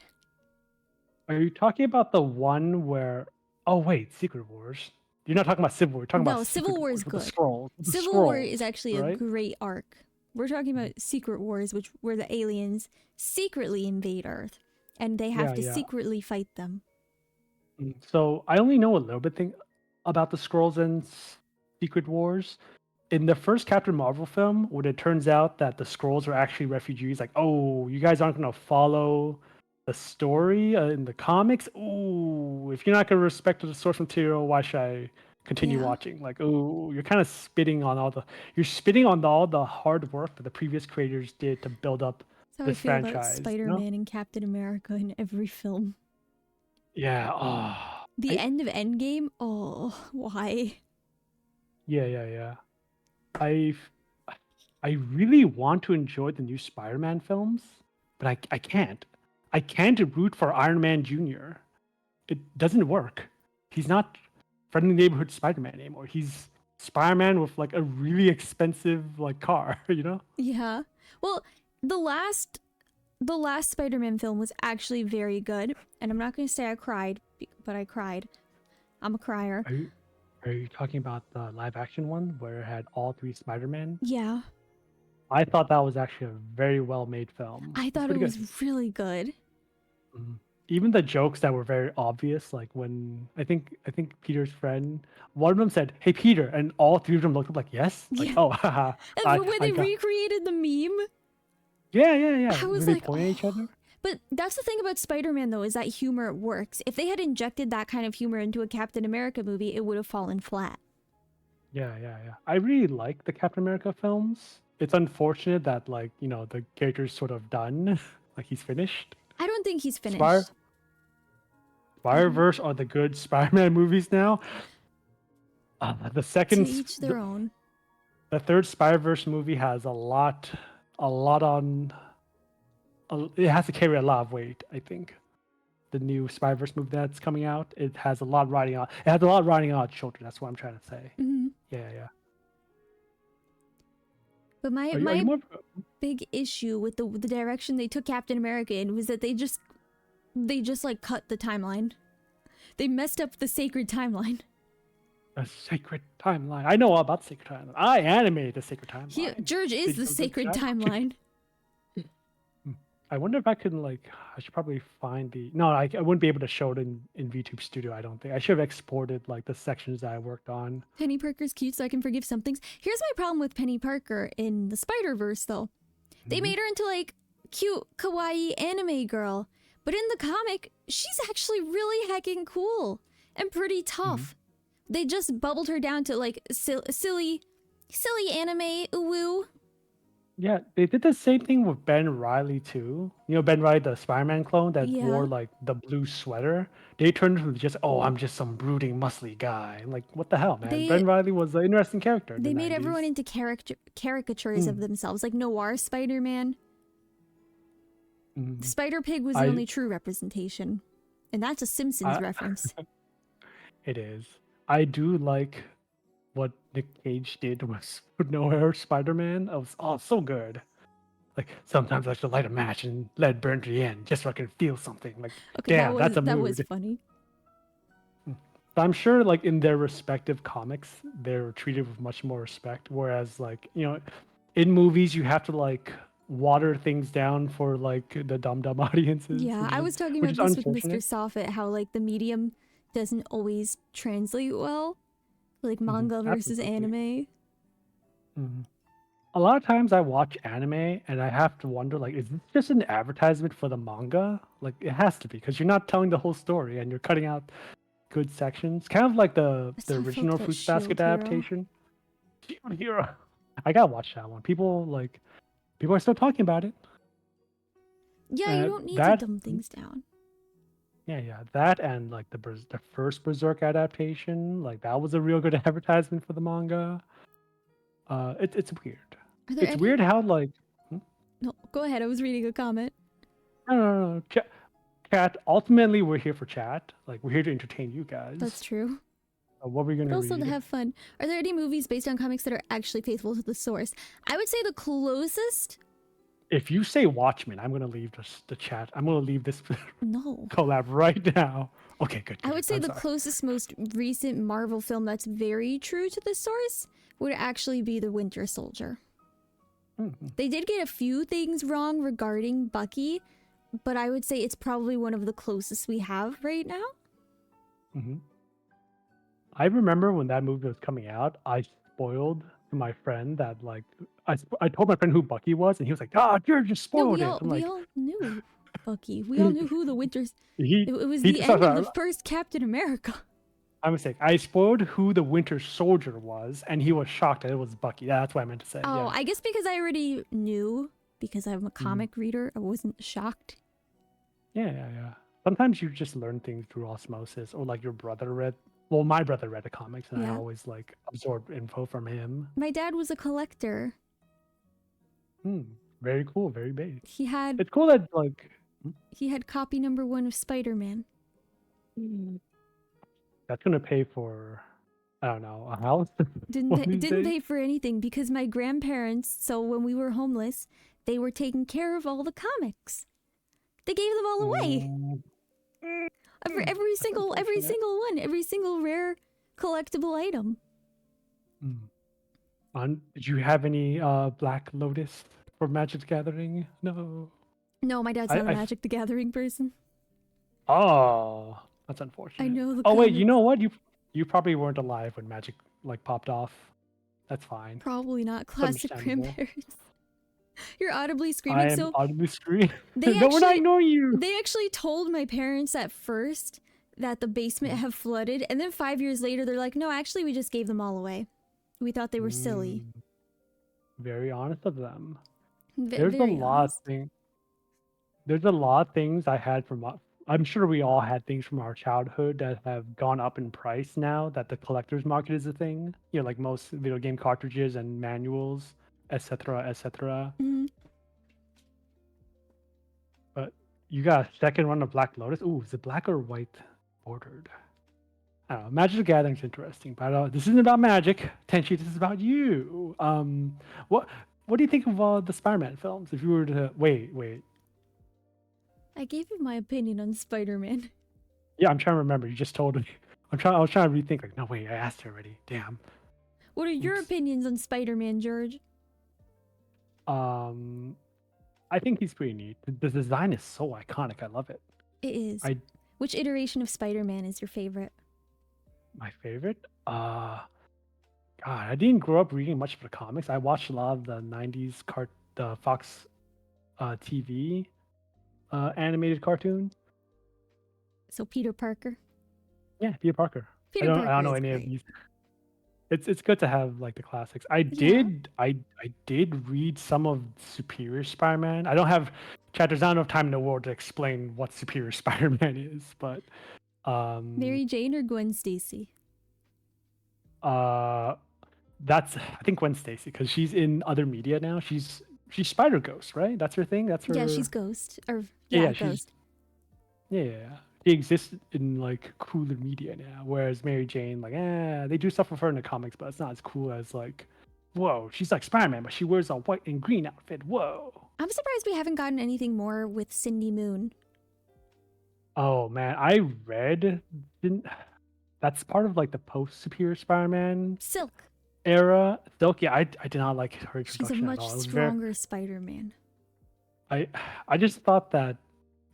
Are you talking about the one where? Oh wait, Secret Wars. You're not talking about Civil War. You're talking about No, Civil Secret War is Wars with the good. scrolls. With the Civil War is scrolls, actually a right? great arc. We're talking about Secret Wars, which where the aliens secretly invade Earth, and they have Yeah, to yeah. secretly fight them. So I only know a little bit thing about the scrolls and Secret Wars. In the first Captain Marvel film, when it turns out that the scrolls are actually refugees, like, oh, you guys aren't gonna follow the story in the comics. Ooh, if you're not gonna respect the source material, why should I continue Yeah, watching? Like, ooh, you're kind of spitting on all the hard work that the previous creators did to build up that's how I this feel about franchise. You know? Spider-Man and Captain America in every film. Yeah. Oh, The end of Endgame, oh, why? yeah, yeah, yeah. I I really want to enjoy the new Spider-Man films, but I can't. I can't root for Iron Man Jr. It doesn't work. He's not friendly neighborhood Spider-Man anymore. He's Spider-Man with like a really expensive like car, you know? Yeah. Well, the last the last Spider-Man film was actually very good, and I'm not going to say I cried, but I cried. I'm a crier. Are you are you talking about the live action one where it had all three Spider-Man? Yeah, I thought that was actually a very well made film. I It's thought it pretty good. was really good. Mhm. Even the jokes that were very obvious, like when I think Peter's friend, one of them said, "Hey Peter," and all three of them looked up like, "Yes," like, Yeah. "Oh, haha, And I when I they got." recreated the meme, Yeah, yeah, yeah. I When was they like, point at each oh. other. But that's the thing about Spider-Man though, is that humor works. If they had injected that kind of humor into a Captain America movie, it would have fallen flat. Yeah, yeah, yeah. I really like the Captain America films. It's unfortunate that like the character's sort of done, like he's finished. I don't think he's Spire finished. I don't. Spider-Verse are the good Spider-Man movies now. The To second, each their own. the third Spider-Verse movie has a lot on. It has to carry a lot of weight, I think. The new Spider-Verse movie that's coming out, it has a lot riding on. It has a lot riding on children. That's what I'm trying to say. Mhm. Yeah, yeah. But my Are you my more? big issue with the direction they took Captain America in was that they just like cut the timeline. They messed up the sacred timeline. A sacred timeline. I know all about the sacred timeline. I animated the sacred timeline. Jurj They is did the a good sacred job. timeline. Hmm. I wonder if I could like. I should probably find the. No, I wouldn't be able to show it in VTube Studio. I don't think. I should have exported like the sections that I worked on. Penny Parker's cute, so I can forgive some things. Here's my problem with Penny Parker in the Spider-Verse, though. They Mhm. made her into like cute, kawaii anime girl, but in the comic, she's actually really heckin' cool and pretty Mhm. tough. They just bubbled her down to like silly anime woo. Yeah, they did the same thing with Ben Riley too. Ben Riley, the Spider-Man clone that wore Yeah, like the blue sweater. They turned into just, oh, I'm just some brooding, muscly guy. I'm like, what the hell, man? they Ben Riley was an interesting character in the they made everyone 90s. into caricatures of Mm. themselves, like Noir Spider-Man. Mm, Spider Pig was the I, only true representation, and that's a Simpsons I, reference. it is. I do like what Nick Cage did with No Hair Spider-Man. It was so good. Like sometimes I should light a match and let it burn to the end, just so I can feel something. Like, Okay, damn, that's a that was mood. funny. But I'm sure, like in their respective comics, they're treated with much more respect. Whereas, like in movies, you have to like water things down for like the dumb audiences, Yeah, I was talking which about is this with Mr. unfortunate. Soffit, how like the medium doesn't always translate well, like manga versus Absolutely. anime. Mhm. A lot of times I watch anime and I have to wonder, like, is this just an advertisement for the manga? Like, it has to be because you're not telling the whole story and you're cutting out good sections. Kind of like That's the how I felt original about Fruits Basket Shield Hero. adaptation. Shield Hero. I gotta watch that one. People are still talking about it. Yeah, you Uh, don't need to that dumb things down. yeah, that and like the first Berserk adaptation, like that was a real good advertisement for the manga. It's weird. Are there It's any? weird how like hmm? No, go ahead. I was reading a comment. No. Chat. Ultimately, we're here for chat. Like we're here to entertain you That's guys. true. What we're But gonna also to read? have fun. Are there any movies based on comics that are actually faithful to the source? I would say the closest. If you say Watchmen, I'm gonna leave the chat. I'm gonna leave this No. collab right now. Okay, good. I would say I'm the sorry. closest, most recent Marvel film that's very true to the source would actually be The Winter Soldier. Mhm. They did get a few things wrong regarding Bucky, but I would say it's probably one of the closest we have right now. Mhm. I remember when that movie was coming out, I spoiled to my friend that like I told my friend who Bucky was, and he was like, "Ah, you just No, spoiled it." I'm we like, all knew Bucky. We all he knew who the Winters. he It was he. the Sorry, end of the sorry, first Captain America. I'm mistake. I spoiled who the Winter Soldier was, and he was shocked that it was Bucky. Yeah, that's what I meant to say. Oh, Yeah. I guess because I already knew, because I'm a Mhm. comic reader, I wasn't shocked. Yeah. Sometimes you just learn things through osmosis, or like your brother read. Well, my brother read the comics, and I Yeah. always like absorb info from him. My dad was a collector. Hmm. Very cool. Very big. He had It's cool that like he had copy number 1 of Spider-Man. hmm, that's gonna pay for I don't know a house one of these Didn't days. pay for anything because my grandparents, so when we were homeless, they were taking care of all the comics. They gave them all away. Mm, mm, that's Every unfortunate. single one, every single rare collectible item. Mm. Did you have any Black Lotus for Magic the Gathering? No. No, my dad's I, not a I f- Magic the Gathering person. oh, that's I unfortunate. know the Oh wait, you comics. know what? You probably weren't alive when Magic like popped off. That's fine. Probably not It's classic understandable. grandparents. You're audibly I screaming, am so on the screen. they No, we're not actually ignoring you. they actually told my parents at first that the basement Mm, had flooded, and then 5 years later they're like, no, actually we just gave them all away. We thought they were silly. mm, very honest of them. There's a Very lot of honest. things. There's a lot of things I had from. I'm sure we all had things from our childhood that have gone up in price now that the collector's market is a thing. Like most video game cartridges and manuals, etc., etc. Mm-hmm. But you got a second run of Black Lotus. Ooh, is it black or white bordered? I don't know. Magic the Gathering's interesting, but this isn't about magic. Tenshi, this is about you. What what do you think of the Spider-Man films? If you were to wait, I gave you my opinion on Spider-Man. yeah, I'm trying to remember. You just told me. I was trying to rethink. Like, no, wait, I asked you already. Damn. What are your Oops. opinions on Spider-Man, Jurj? Um, I think he's pretty neat. The design is so iconic. I love it. It is. I Which iteration of Spider-Man is your favorite? My favorite. God, I didn't grow up reading much of the comics. I watched a lot of the '90s the Fox TV animated cartoon. So Peter Parker. Yeah, Peter Parker. Peter I Parker don't know is any of great. these. It's good to have like the classics. Yeah. I did read some of Superior Spider-Man. I don't have chapters. I don't have time in the world to explain what Superior Spider-Man is, but um Mary Jane or Gwen Stacy? uh that's I think Gwen Stacy because she's in other media now. She's she's Spider Ghost, right? That's her thing. That's Yeah, she's her. Ghost. Or Yeah, yeah, yeah, she's Ghost. yeah, yeah, yeah. She exists in like cooler media now, whereas Mary Jane, like, they do stuff with her in the comics, but it's not as cool as like, whoa, she's like Spider-Man, but she wears a white and green outfit. Whoa. I'm surprised we haven't gotten anything more with Cindy Moon. Oh man, I read didn't that's part of like the post Superior Spider-Man Silk. era. Silk, yeah, I did not like her She's a introduction at much all. It was very stronger Spider-Man. I I just thought that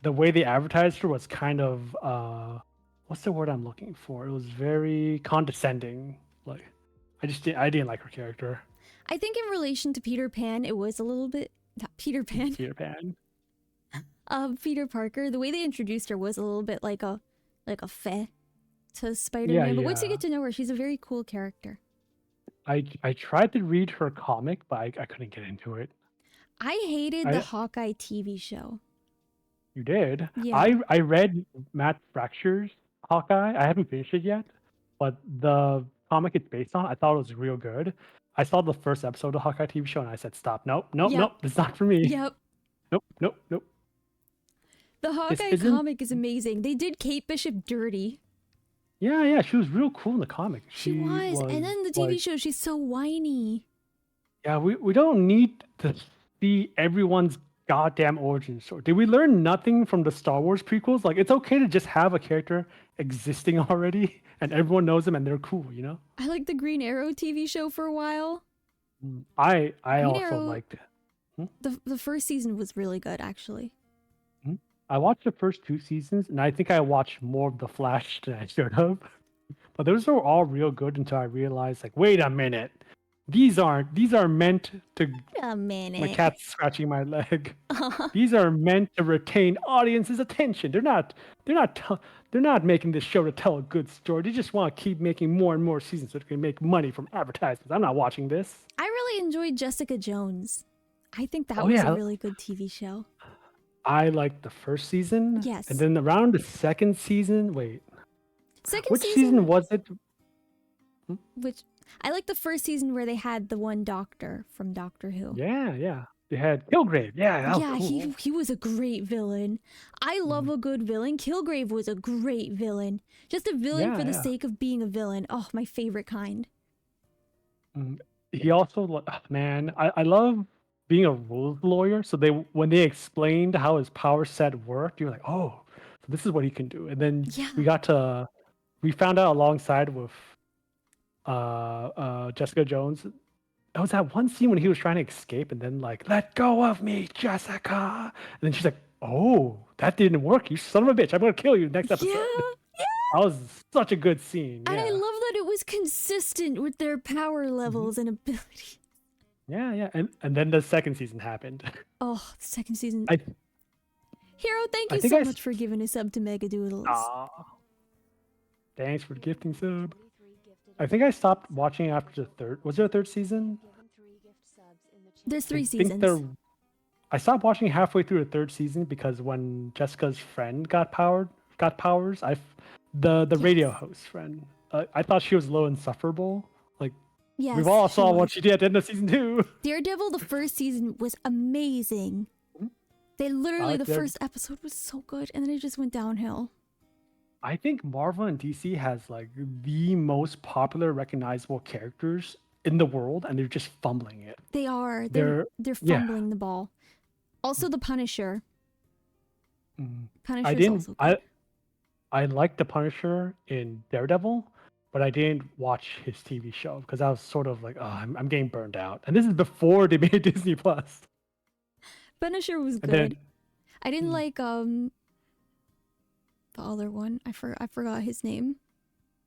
the way they advertised her was kind of what's the word I'm looking for? It was very condescending. Like I didn't like her character. I think in relation to Peter Pan, it was a little bit not Peter Pan. Peter Pan. Peter Parker. The way they introduced her was a little bit like a feh to Yeah, Spider-Man. But once you yeah. get to know her, she's a very cool character. I tried to read her comic, but I couldn't get into it. I hated the I Hawkeye TV show. You did. Yeah. I read Matt Fracture's Hawkeye. I haven't finished it yet, but the comic it's based on, I thought it was real good. I saw the first episode of Hawkeye TV show and I said, "Stop! Nope, nope, Yep. nope. It's not for me. Yep. Nope, nope, nope." The This Hawkeye isn't. comic is amazing. They did Kate Bishop dirty. Yeah, yeah. She was real cool in the comic. She She was. was And then the TV like, show, she's so whiny. yeah. We don't need to see everyone's goddamn origin story. Did we learn nothing from the Star Wars prequels? Like, it's okay to just have a character existing already, and everyone knows them, and they're cool. You know. I liked the Green Arrow TV show for a while. I Green also Arrow, liked. Hmm? the first season was really good, actually. I watched the first 2 seasons, and I think I watched more of The Flash than I should have. But those were all real good until I realized, like, wait a minute, these are meant to. A My minute. cat's scratching my leg. These are meant to retain audience's attention. They're not making this show to tell a good story. They just want to keep making more and more seasons so they can make money from advertisements. I'm not watching this. I really enjoyed Jessica Jones. I think that Oh was a yeah, really good TV show. I liked the first season, and Yes. then around the second season. Wait, Second which season, season was it? which I like the first season where they had the one doctor from Doctor Who. Yeah, yeah. They had Kilgrave. Yeah, that was Yeah, cool. he was a great villain. I love a good villain. Kilgrave was a great villain. Just a villain Yeah, for the yeah. sake of being a villain. Oh, my favorite kind. He also, man, I love being a rules lawyer. So when they explained how his power set worked, you're like, oh, so this is what he can do. And then Yeah. we found out alongside with Jessica Jones. That was that one scene when he was trying to escape, and then like, let go of me, Jessica. And then she's like, oh, that didn't work. You son of a bitch! I'm gonna kill you next episode. Yeah. That was such a good scene. And I Yeah. love that it was consistent with their power levels and abilities. Yeah, yeah. And then the second season happened. Oh, the second season. I Hero, thank I you think so I much for giving a sub to Megadoodles. Aw, thanks for the gifting sub. I think I stopped watching after the third. Was there a third season? There's I 3 think seasons. I stopped watching halfway through the third season because when Jessica's friend got powers, the radio Yes. host friend, I thought she was low insufferable. Like Yes, we've all she saw what was. she did at the end of season 2. Daredevil, the first season was amazing. They literally, like the first episode was so good, and then it just went downhill. I think Marvel and DC has like the most popular, recognizable characters in the world, and they're just fumbling it. They are. They're They're yeah. fumbling the ball. Also, the Punisher. Mm. Punisher's also good. I liked the Punisher in Daredevil, but I didn't watch his TV show because I was sort of like, oh, I'm getting burned out. And this is before they made Disney Plus. Punisher was And good. then I didn't like the other one. I forgot his name.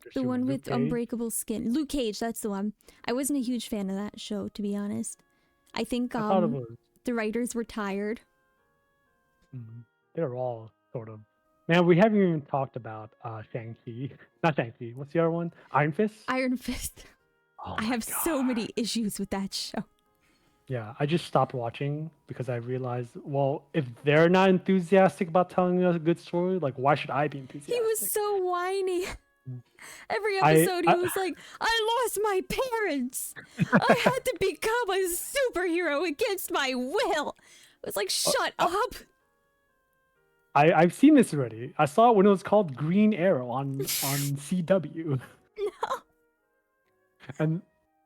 there's The two, one Luke with Cage. unbreakable skin. Luke Cage, that's the one. I wasn't a huge fan of that show, to be honest. I think I thought it was. the writers were tired. They're all sort of. Man, we haven't even talked about Shang-Chi. Not Shang-Chi. What's the other one? Iron Fist? Iron Fist. Oh I my have so God. many issues with that show. Yeah, I just stopped watching because I realized, well, if they're not enthusiastic about telling us a good story, like why should I be enthusiastic? He was so whiny. Every I, episode, he I was like, I lost my parents. I had to become a superhero against my will. It was like, shut up. I've seen this already. I saw it when it was called Green Arrow on CW, No. and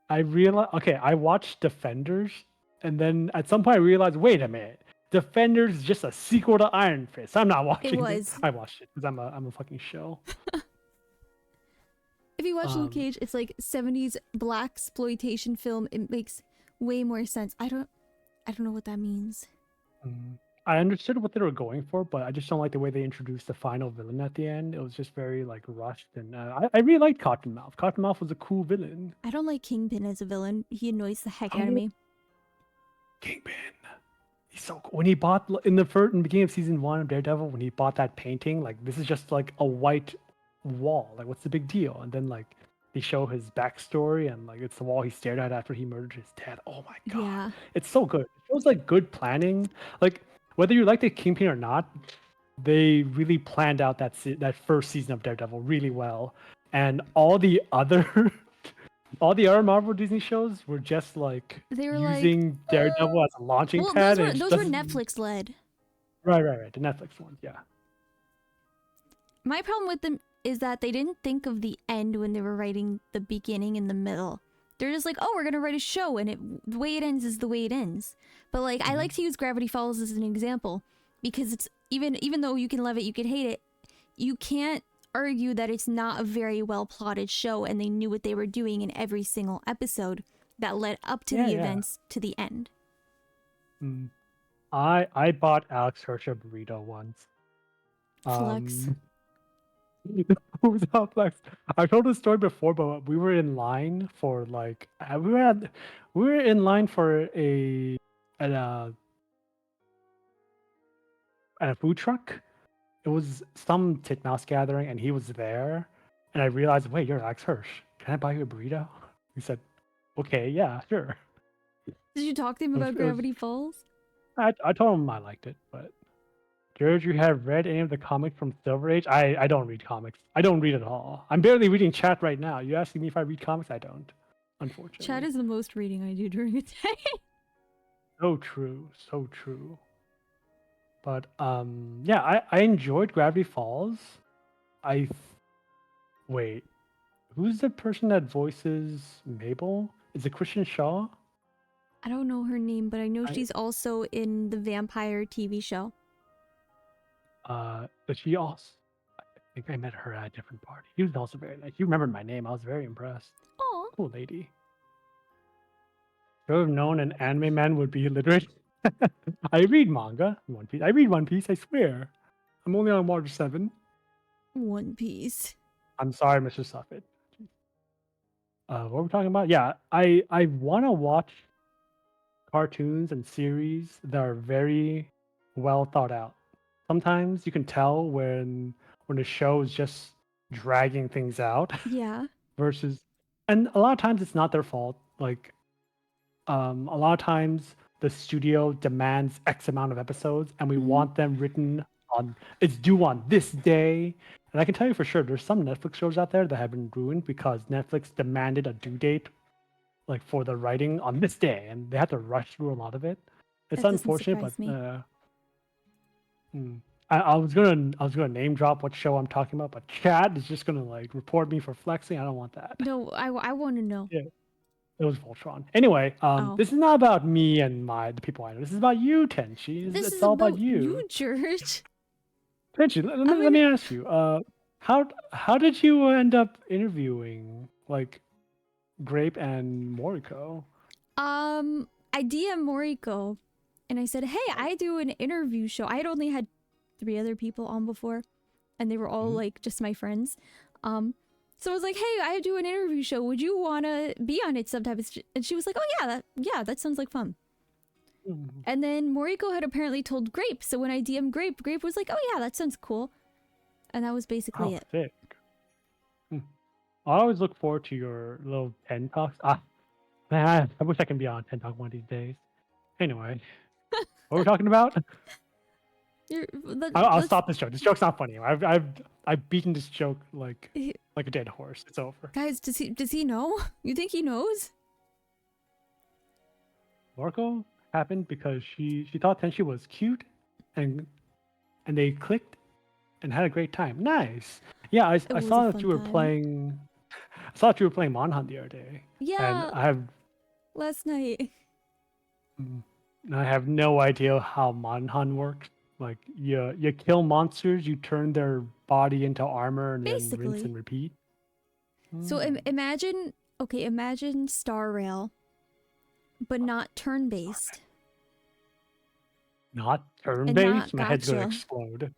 I realized. Okay, I watched Defenders, and then at some point I realized, wait a minute, Defenders is just a sequel to Iron Fist. I'm not It watching this. was. I watched it because I'm a fucking show. If you watch Luke Um, Cage, it's like 70s black exploitation film. It makes way more sense. I don't know what that means. I understood what they were going for, but I just don't like the way they introduced the final villain at the end. It was just very like rushed, and I really liked Cottonmouth. Cottonmouth was a cool villain. I don't like Kingpin as a villain. He annoys the heck out of Oh, me. Kingpin. He's so cool. When he bought in the beginning of season 1 of Daredevil, when he bought that painting, like this is just like a white wall. Like what's the big deal? And then like they show his backstory, and like it's the wall he stared at after he murdered his dad. Oh my god, Yeah. it's so good. It feels like good planning. Like whether you like the Kingpin or not, they really planned out that first season of Daredevil really well, and all the other all the other Marvel Disney shows were just like They were like, using Daredevil as a launching well, pad, and it just those were doesn't. Netflix led. Right. The Netflix ones, yeah. My problem with them is that they didn't think of the end when they were writing the beginning and the middle. They're just like, oh, we're gonna write a show, and the way it ends is the way it ends. But like, I like to use Gravity Falls as an example because it's even though you can love it, you can hate it, you can't argue that it's not a very well plotted show, and they knew what they were doing in every single episode that led up to the events to the end. I bought Alex Hirsch a burrito once. Flex. Who's out flex? I've told this story before, but we were in line for like we were in line for at a at a food truck. It was some titmouse gathering, and he was there, and I realized, wait, you're Alex Hirsch. Can I buy you a burrito? He said, okay, yeah, sure. Did you talk to him about Gravity Falls? I told him I liked it, but Jurj, you have read any of the comics from Silver Age? I don't read comics. I don't read at all. I'm barely reading chat right now. You asking me if I read comics? I don't, unfortunately. Chat is the most reading I do during a day. So true, so true. But yeah, I enjoyed Gravity Falls. Wait, who's the person that voices Mabel? Is it Christian Shaw? I don't know her name, but I know she's also in the vampire TV show. But she also, I think I met her at a different party. She was also very nice. You remembered my name. I was very impressed. Oh, Cool lady. Should have known an anime man would be illiterate. I read manga, One Piece. I read One Piece, I swear. I'm only on Water 7. One Piece. I'm sorry, Mr. Suffit. What were we talking about? Yeah, I want to watch cartoons and series that are very well thought out. Sometimes you can tell when a show is just dragging things out Yeah. versus, and a lot of times it's not their fault. Like, a lot of times the studio demands X amount of episodes, and we want them written on. It's due on this day. And I can tell you for sure, there's some Netflix shows out there that have been ruined because Netflix demanded a due date, like for the writing on this day, and they had to rush through a lot of it. It's That doesn't unfortunate, but surprise me. I was gonna name drop what show I'm talking about, but Chad is just gonna like report me for flexing. I don't want that. No, I want to know. Yeah, it was Voltron. Anyway, this is not about me and the people I know. This is about you, Tenshi. This It's is all about about you. you, Jurj. Tenshi, let me ask you. How did you end up interviewing like Grape and Moriko? I DM Moriko, and I said, "Hey, I do an interview show." I had only had 3 other people on before, and they were all like just my friends. So I was like, "Hey, I do an interview show. Would you want to be on it sometime?" And she was like, "Oh yeah, that sounds like fun." And then Moriko had apparently told Grape, so when I DM'd Grape, Grape was like, "Oh yeah, that sounds cool," and that was basically it. Sick. I always look forward to your little 10 talks. Man, I wish I can be on 10 talk one of these days. Anyway, what we're talking about? I'll stop this joke. This joke's not funny. I've beaten this joke Eh, like a dead horse. It's over. Guys, does he know? You think he knows? Marco happened because she thought Tenshi was cute, and they clicked and had a great time. Nice. Yeah, It I was a saw that fun you were time. playing. I saw that you were playing Monhan the other day, and Yeah, last night. mm, I have no idea how Monhan works. Like you kill monsters, you turn their body into armor, and then rinse Basically. and repeat. So Mm. imagine, okay, imagine Star Rail, but not turn-based Not turn and based. not My head's gonna gotcha. explode. And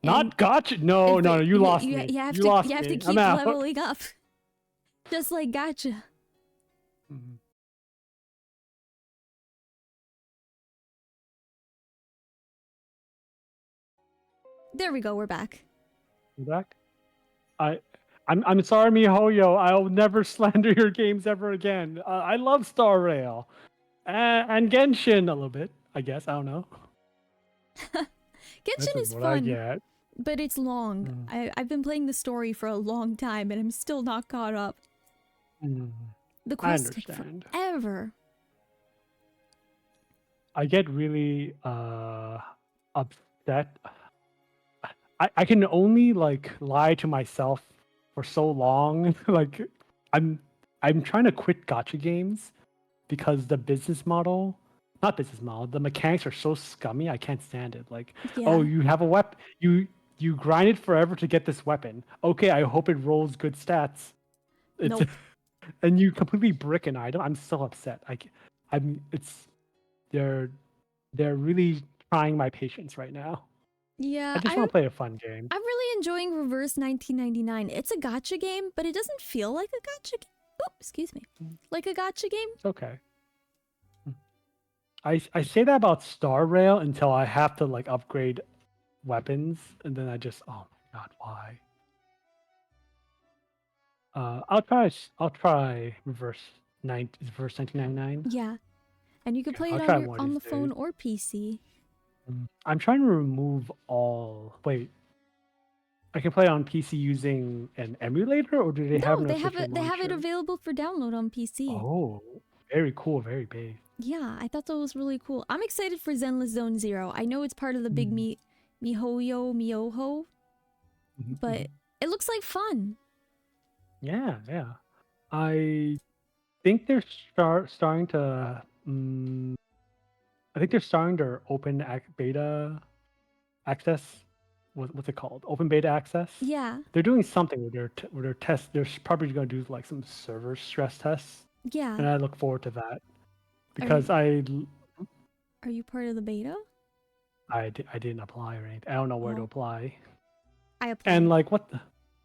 Not gotcha. No, no, but no. You lost me. you have You to lost me. I'm keep out. leveling up, just like gotcha. Mhm. There we go. We're back. You back? I, I'm sorry, MiHoYo. I'll never slander your games ever again. I love Star Rail, and Genshin a little bit. I guess I don't know. This Genshin is is what I fun, get. but it's long. Mm, I've been playing the story for a long time, and I'm still not caught up. mm, The I quests take understand. forever. I get really upset. I can only like lie to myself for so long. Like I'm I'm trying to quit gotcha games because the business model, not business model, the mechanics are so scummy. I can't stand it. Like, oh, Yeah. you have a weapon, you grind it forever to get this weapon. Okay, I hope it rolls good stats. It's Nope. and you completely brick an item. I'm so upset. I'm it's they're they're really trying my patience right now. I Yeah, just want to play a fun game. I'm really enjoying Reverse 1999. It's a gotcha game, but it doesn't feel like a gotcha game. Oh, excuse me. Mm, Like a gotcha game? it's okay. Mm. I say that about Star Rail until I have to like upgrade weapons, and then I just oh my god, why? I'll try reverse 1999. Yeah. And you can Okay, play I'll it try one of on these the days. phone or PC. I'm trying to remove all. Wait, I can play on PC using an emulator, or do they have No, an official they have it launcher? available for download on PC. Oh, very cool, very big. Yeah, I thought that was really cool. I'm excited for Zenless Zone Zero. I know it's part of the big Mhm, Mihoyo, mhm, but mhm. it looks like fun. Yeah, yeah. I think they're starting to. I think they're starting their beta access. What's it called? Open beta access. Yeah, They're doing something with their test. They're probably going to do like some server stress tests, yeah. and I look forward to that Are because are you part of the beta? I didn't apply or anything. I don't know where to Oh, apply. I And applied. like what the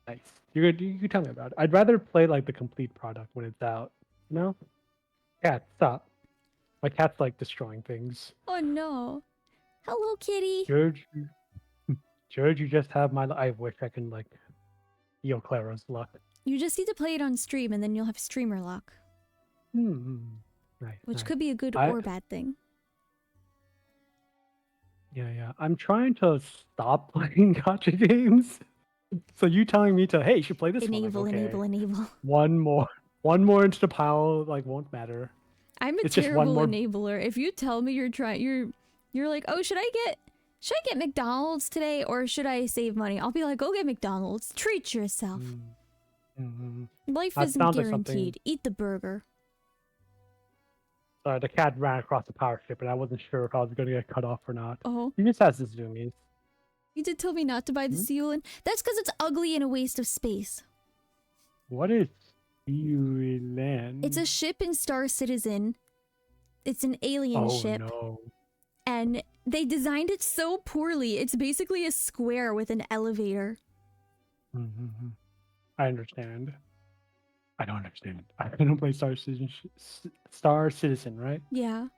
nice. You tell me about it. I'd rather play like the complete product when it's out. No? Cat, stop. My cat's like destroying things. Oh no. Hello, kitty. George, George, you just have my. I wish I can like Yo Clara's luck. You just need to play it on stream and then you'll have streamer luck, Hmm. Nice, which nice. could be a good I or bad thing. yeah. I'm trying to stop playing gotcha games. So you telling me to hey, you should play this one? Like okay, Enable. one more, one more into the pile. Like won't matter. I'm a It's just one terrible more. enabler. If you tell me you're like, "Oh, should I get McDonald's today or should I save money?" I'll be like, "Go get McDonald's. Treat yourself. Mm, mhm. Life That isn't sounds like something. guaranteed. Eat the burger." The cat ran across the power strip, and I wasn't sure if I was going to get cut off or not. Oh, He just has his zoomies. you did tell me not to buy the Hmm? seal and that's cuz it's ugly and a waste of space. What is It's a Land? ship in Star Citizen. It's an alien Oh ship no. and they designed it so poorly. It's basically a square with an elevator. Mm-hmm. I understand. I don't understand. I don't play Star Citizen, right? Yeah.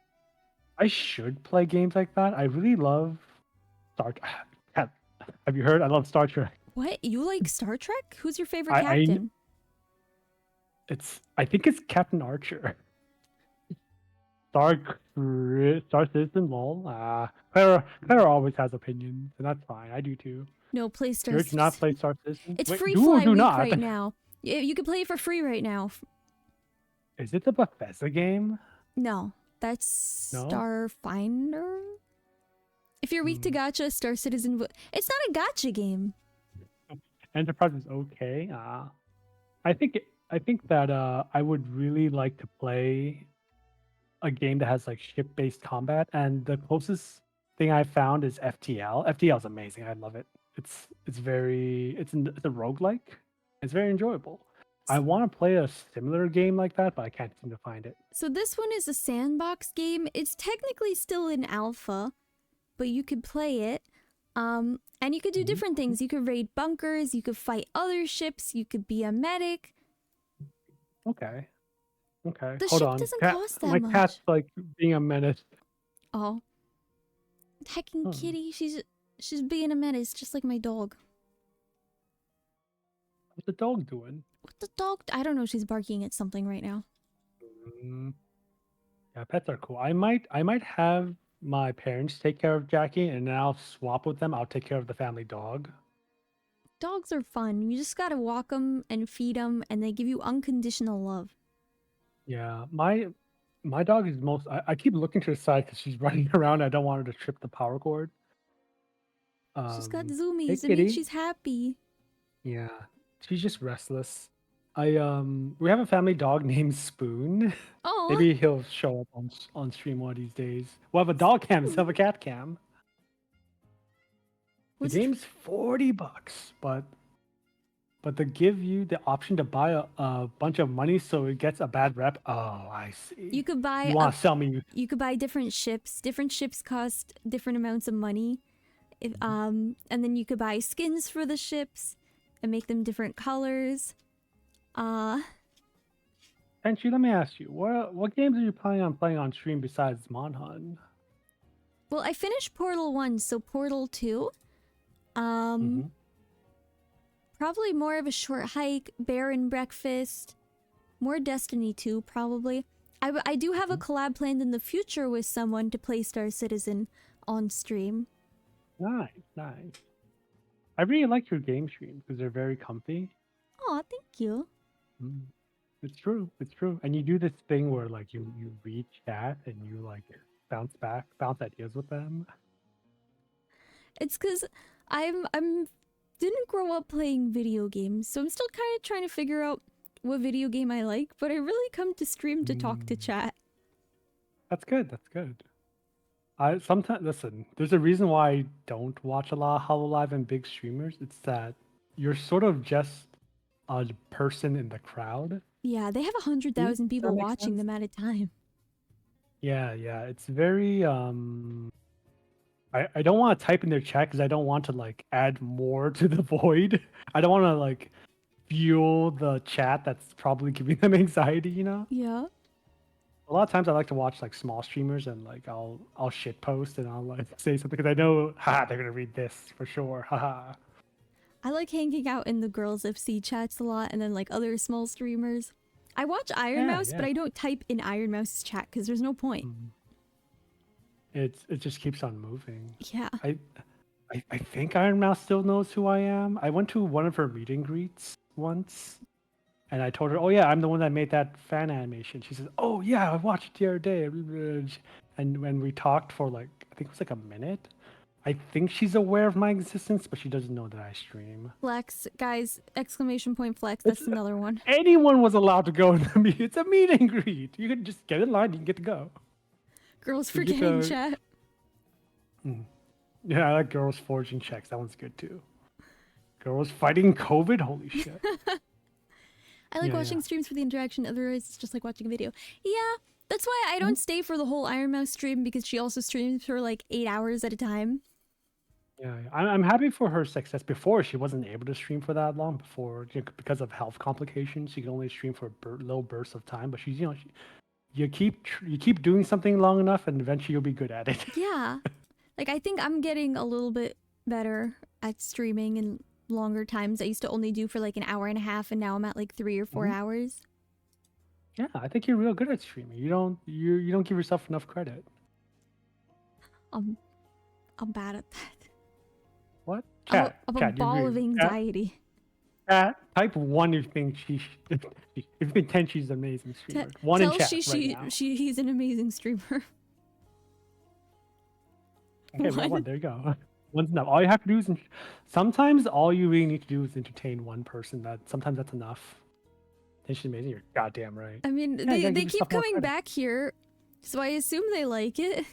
I should play games like that. I really love Star. Have have you heard? I love Star Trek. What? You like Star Trek? Who's your favorite I captain? I think it's Captain Archer. Star Citizen, lol. Clara always has opinions, and that's fine. I do too. No, play Star Jurj, do not Citizen. play Star Citizen. It's Wait, free do or Fly do Week not? right now. You can play it for free right now. Is it the Bethesda game? No, that's No. Starfinder. If you're weak to Hmm. gacha, Star Citizen. It's not a gacha game. Enterprise is okay. I think that I would really like to play a game that has like ship-based combat, and the closest thing I found is FTL. FTL is amazing. I love it. It's a roguelike. It's very enjoyable. I want to play a similar game like that, but I can't seem to find it. So this one is a sandbox game. It's technically still in alpha, but you could play it. And you could do different things. You could raid bunkers, you could fight other ships, you could be a medic. Okay. Okay. The Hold ship on. doesn't Cat, cost that my cat's much. like being a menace. Oh, heckin' Hmm. kitty, she's being a menace, just like my dog. What's the dog doing? What the dog? I don't know. She's barking at something right now. Mm, yeah, pets are cool. I might have my parents take care of Jackie, and then I'll swap with them. I'll take care of the family dog. Dogs are fun. You just gotta walk them and feed them, and they give you unconditional love. Yeah, my dog is most. I keep looking to the side because she's running around. I don't want her to trip the power cord. She's got Hey, zoomies. It means kitty. she's happy. Yeah, she's just restless. We have a family dog named Spoon. Oh, Maybe he'll show up on stream one of these days. We'll have a dog cam instead of a cat cam. The was it? game's $40, but they give you the option to buy a bunch of money so it gets a bad rep. Oh, I see. You could buy You want to sell me? you could buy different ships. Different ships cost different amounts of money. And then you could buy skins for the ships and make them different colors. Tenshi, let me ask you, what games are you planning on playing on stream besides Monhun? Well, I finished Portal 1, so Portal 2. Mm-hmm. Probably more of a short hike, bear and breakfast, more Destiny 2 probably. I do have a collab planned in the future with someone to play Star Citizen on stream. Nice, nice. I really like your game streams because they're very comfy. Aw, thank you. Mm. It's true. It's true. And you do this thing where like you read chat and you like bounce ideas with them. It's because I'm didn't grow up playing video games, so I'm still kind of trying to figure out what video game I like, but I really come to stream to talk to chat. That's good. That's good. I sometimes listen. There's a reason why I don't watch a lot of Hololive and big streamers. It's that you're sort of just a person in the crowd. Yeah, they have Does 100,000 that people make watching sense? them at a time. Yeah, yeah. It's very I don't want to type in their chat because I don't want to like add more to the void. I don't want to like fuel the chat that's probably giving them anxiety, you know? Yeah. A lot of times I like to watch like small streamers and like I'll shit post and I'll like say something because I know haha they're gonna read this for sure. Haha. I like hanging out in the girls FC chats a lot and then like other small streamers. I watch Iron Yeah, Mouse, but yeah. I don't type in Iron Mouse's chat because there's no point. It just keeps on moving. Yeah. I think Iron Mouse still knows who I am. I went to one of her meet and greets once and I told her, "Oh yeah, I'm the one that made that fan animation." She says, "Oh yeah, I watched it the other day." And when we talked for like I think it was like a minute, I think she's aware of my existence, but she doesn't know that I stream. Flex, guys, exclamation point flex. That's another one. Anyone was allowed to go in the meet. It's a meet and greet. You can just get in line. You can get to go. Girls You get forgetting to- chat. Yeah, I like girls forging checks. That one's good too. Girls fighting COVID. Holy shit. I like Yeah, watching yeah. streams for the interaction, otherwise it's just like watching a video. Yeah, that's why I don't stay for the whole Iron Mouse stream because she also streams for like 8 hours at a time. Yeah, yeah. I'm happy for her success. Before she wasn't able to stream for that long. Before because of health complications, she could only stream for little bursts of time. But she's you keep doing something long enough, and eventually you'll be good at it. Yeah. Like, I think I'm getting a little bit better at streaming in longer times. I used to only do for like an hour and a half, and now I'm at like 3 or 4 hours. Yeah, I think you're real good at streaming. You don't give yourself enough credit. I'm bad at that. What? I'm Chat, a chat, you ball of agree? Chat, anxiety. chat, type 1 if you think if you think Tenshi's an amazing streamer. 1 in Tell chat right now. he's an amazing streamer. Okay, we got 1. One. There you go. 1's enough. All you have to do is sometimes all you really need to do is entertain one person. Sometimes that's enough. Tenshi's amazing. You're goddamn right. I mean, Yeah, they give keep yourself more coming credit. back here, so I assume they like it.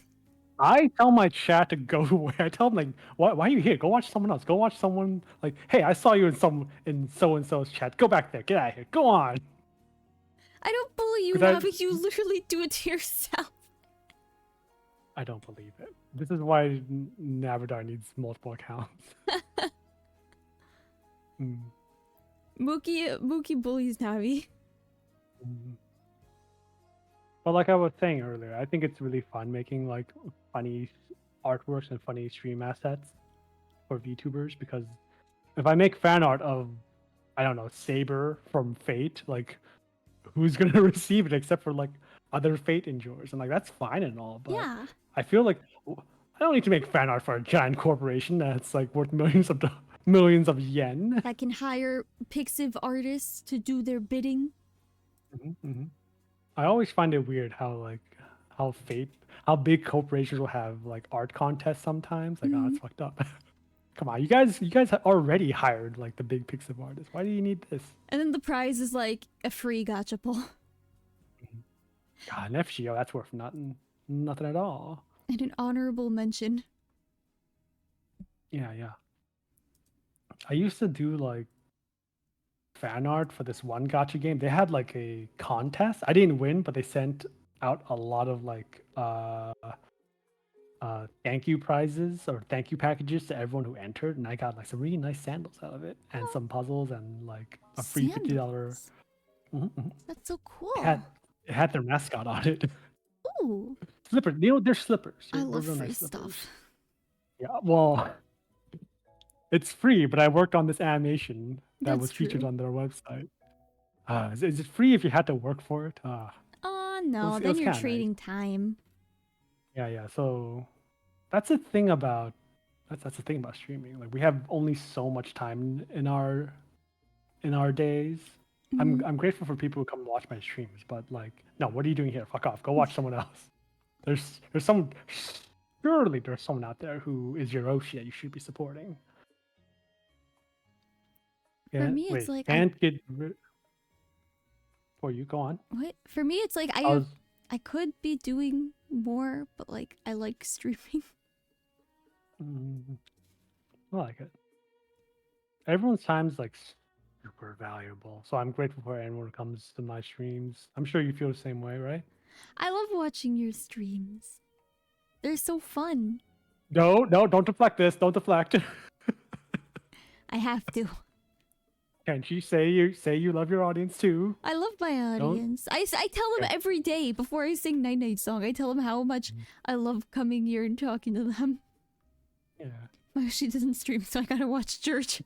I tell my chat to go away. I tell them like, why are you here? Go watch someone else. Go watch someone like, hey, I saw you in so and so's chat. Go back there. Get out of here. Go on. I don't bully you, 'Cause I- Navi. You literally do it to yourself. I don't believe it. This is why Navadar needs multiple accounts. Mm, Mookie bullies Navi. mm. But like I was saying earlier, I think it's really fun making like funny artworks and funny stream assets for VTubers because if I make fan art of, I don't know, Saber from Fate, like who's gonna receive it except for like other Fate enjoyers? And like that's fine and all, but Yeah. I feel like I don't need to make fan art for a giant corporation that's like worth millions of yen. That can hire Pixiv artists to do their bidding. Hmm. I always find it weird how how big corporations will have like art contests sometimes. Like, oh, it's fucked up. Come on, you guys already hired like the big Pixiv artists. Why do you need this? And then the prize is like a free gachapon. God, an FGO, that's worth nothing at all. And an honorable mention. Yeah. I used to do like fan art for this one gacha game. They had like a contest. I didn't win, but they sent out a lot of like thank you prizes or thank you packages to everyone who entered, and I got like some really nice sandals out of it, and some puzzles, and like a free $50. That's so cool. It had their mascot on it. Ooh. Slippers. They're slippers. I They're love real free nice stuff. Yeah, well, it's free, but I worked on this animation that That's was featured true. on their website. Is it free if you had to work for it? No, it then was you're kinda trading nice. time. Yeah. So that's the thing about that's the thing about streaming. Like we have only so much time in our days. I'm grateful for people who come watch my streams, but like, no, what are you doing here? Fuck off. Go watch someone else. There's surely there's someone out there who is Yoshi that you should be supporting. For me, it's like can't get for you. Go on. what? For me, it's like I could be doing more, but like I like streaming. I like it. Everyone's time's like super valuable, so I'm grateful for anyone who comes to my streams. I'm sure you feel the same way, right? I love watching your streams. They're so fun. No, don't deflect this. Don't deflect. I have to. Can't you say you love your audience too? I love my audience. I tell them every day before I sing Night Night Song. I tell them how much I love coming here and talking to them. Yeah. Well, she doesn't stream, so I gotta watch Jurj.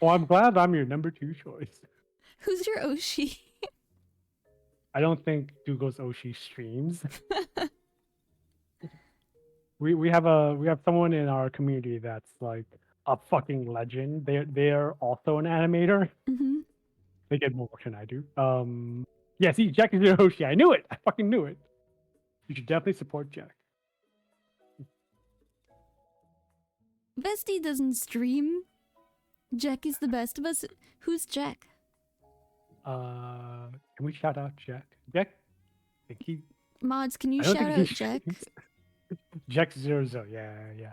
Well, I'm glad I'm your number 2 choice. Who's your Oshi? I don't think Dougal's Oshi streams. we have someone in our community that's like a fucking legend. They're also an animator. They get more work than I do. Yeah, see, Jack is your Oshi. I knew it. I fucking knew it. You should definitely support Jack. Bestie doesn't stream. Jack is the best of us. Who's Jack? Can we shout out Jack? Jack? I think he. Mods, can you I don't shout think out he Jack? Jack 00. Yeah.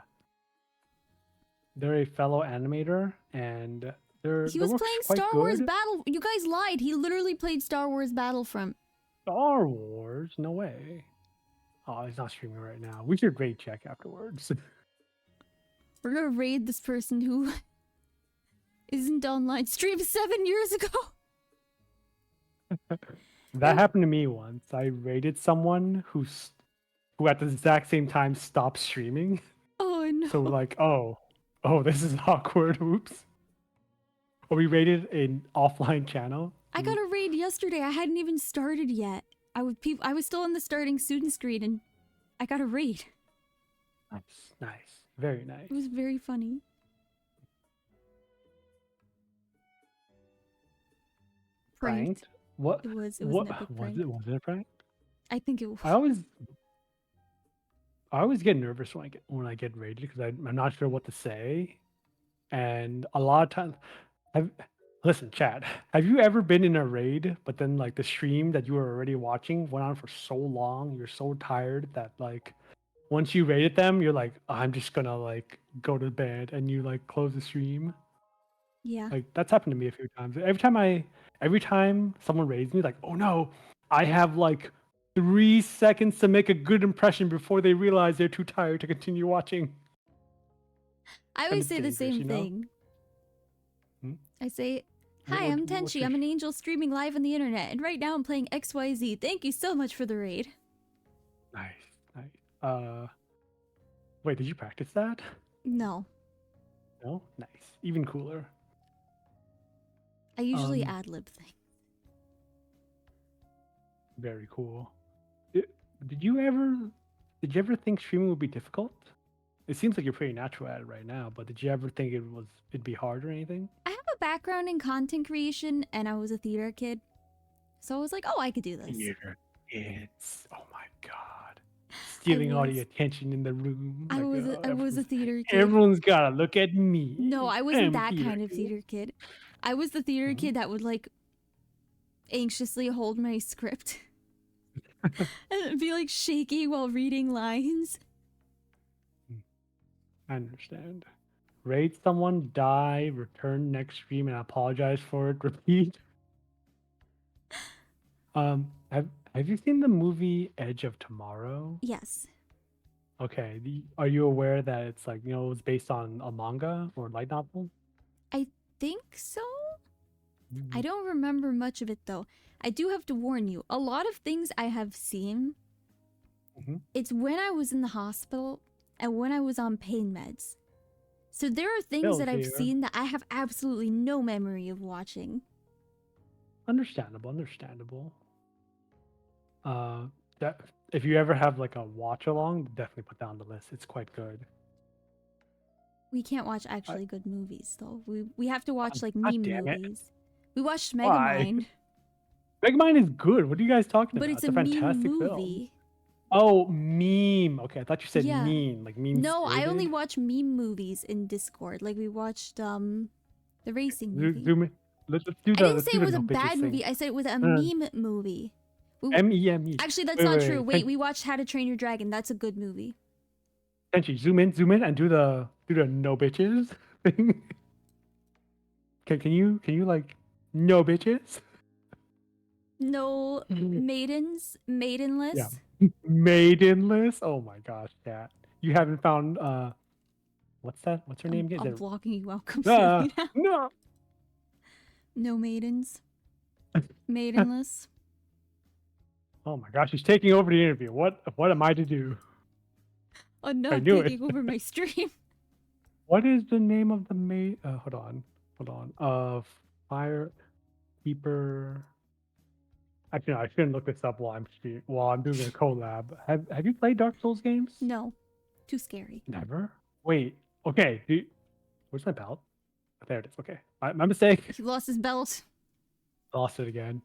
They're a fellow animator, and He was playing Star Wars Battle. You guys lied. He literally played Star Wars Battlefront. Star Wars? No way. Oh, he's not streaming right now. We should raid Jack afterwards. We're gonna raid this person who isn't online. Streamed 7 years ago. That happened to me once. I raided someone who at the exact same time stopped streaming. Oh no. So like, oh, this is awkward. Oops. Or we raided an offline channel. I got a raid yesterday. I hadn't even started yet. I was still on the starting student screen, and I got a raid. Nice. Very nice. It was very funny. Pranked. Pranked? What? It was an What epic was prank. it? Was it a prank? I think it was. I always get nervous when I get raided because I'm not sure what to say, and a lot of times, have listen, Chad. Have you ever been in a raid, but then like the stream that you were already watching went on for so long, you're so tired that like once you rated them, you're like, "Oh, I'm just gonna like go to bed, and you like close the stream. Yeah. Like that's happened to me a few times. Every time someone raids me, like, oh no, I have like 3 seconds to make a good impression before they realize they're too tired to continue watching. I And always it's say the dangerous, same you know? thing. Hmm? I say, What, "Hi, what, I'm what's Tenshi. your I'm an angel streaming live on the internet, and right now I'm playing XYZ. Thank you so much for the raid." nice, nice. Wait, did you practice that? No, No, nice. Even cooler. I usually Um, ad-lib things. very cool. Did, did you ever, did you ever think streaming would be difficult? It seems like you're pretty natural at it right now, but did you ever think it'd be hard or anything? I have a background in content creation, and I was a theater kid, so I was like, "Oh, I could do this." Theater kids. Oh my god. I Stealing all the was, attention in the room. I Like was, I was a theater kid. everyone's gotta look at me. No, I wasn't I'm that theater kind of kid. theater kid. I was the theater Mhm. kid that would like anxiously hold my script and be like shaking while reading lines. I understand. Raid someone, die, return next stream, and apologize for it. Repeat. Have you seen the movie Edge of Tomorrow? Yes, Okay. Are you aware that it's like, it was based on a manga or light novel? I think so. I Mhm. don't remember much of it though. I do have to warn you, a lot of things I have seen, Mhm. it's when I was in the hospital and when I was on pain meds. So there are things Still that I've here. seen that I have absolutely no memory of watching. Understandable, understandable. Uh, that if you ever have like a watch along, definitely put that on the list. It's quite good. We can't watch I, actually good movies though. We have to watch like God meme damn it! movies. We watched Why? Megamind, Megamind is good. What are you guys talking but about? it's It's a a meme fantastic film. movie. Oh, meme. Okay, I thought you said Yeah. mean, like mean No, I only spirited. watch meme movies in Discord. Like we watched the racing movie. Zoom in. Let's do I the didn't let's say do it the was a no bitches bad thing. movie. I said it was a Uh, meme movie. MEME. Actually, that's Wait, not wait, true. wait. Wait, we watched How to Train Your Dragon. That's a good movie. Tenchi, zoom in, and do the no bitches thing. Can you like no bitches? No maidens, Yeah. maidenless. Maidenless. Oh my gosh, Cat. You haven't found what's that? What's her name again? Is I'm it blocking you out completely now. no. No maidens, maidenless. Oh my gosh, she's taking over the interview. What am I to do? I Enough knew it. taking over my stream. What is the name of the maid? Hold on. Hold on. Fire Keeper. Actually, no, I shouldn't look this up while I'm doing a collab. Have you played Dark Souls games? No, too scary. Never. Wait. Okay. Where's my belt? There it is. Okay. My mistake. He lost his belt. Lost it again.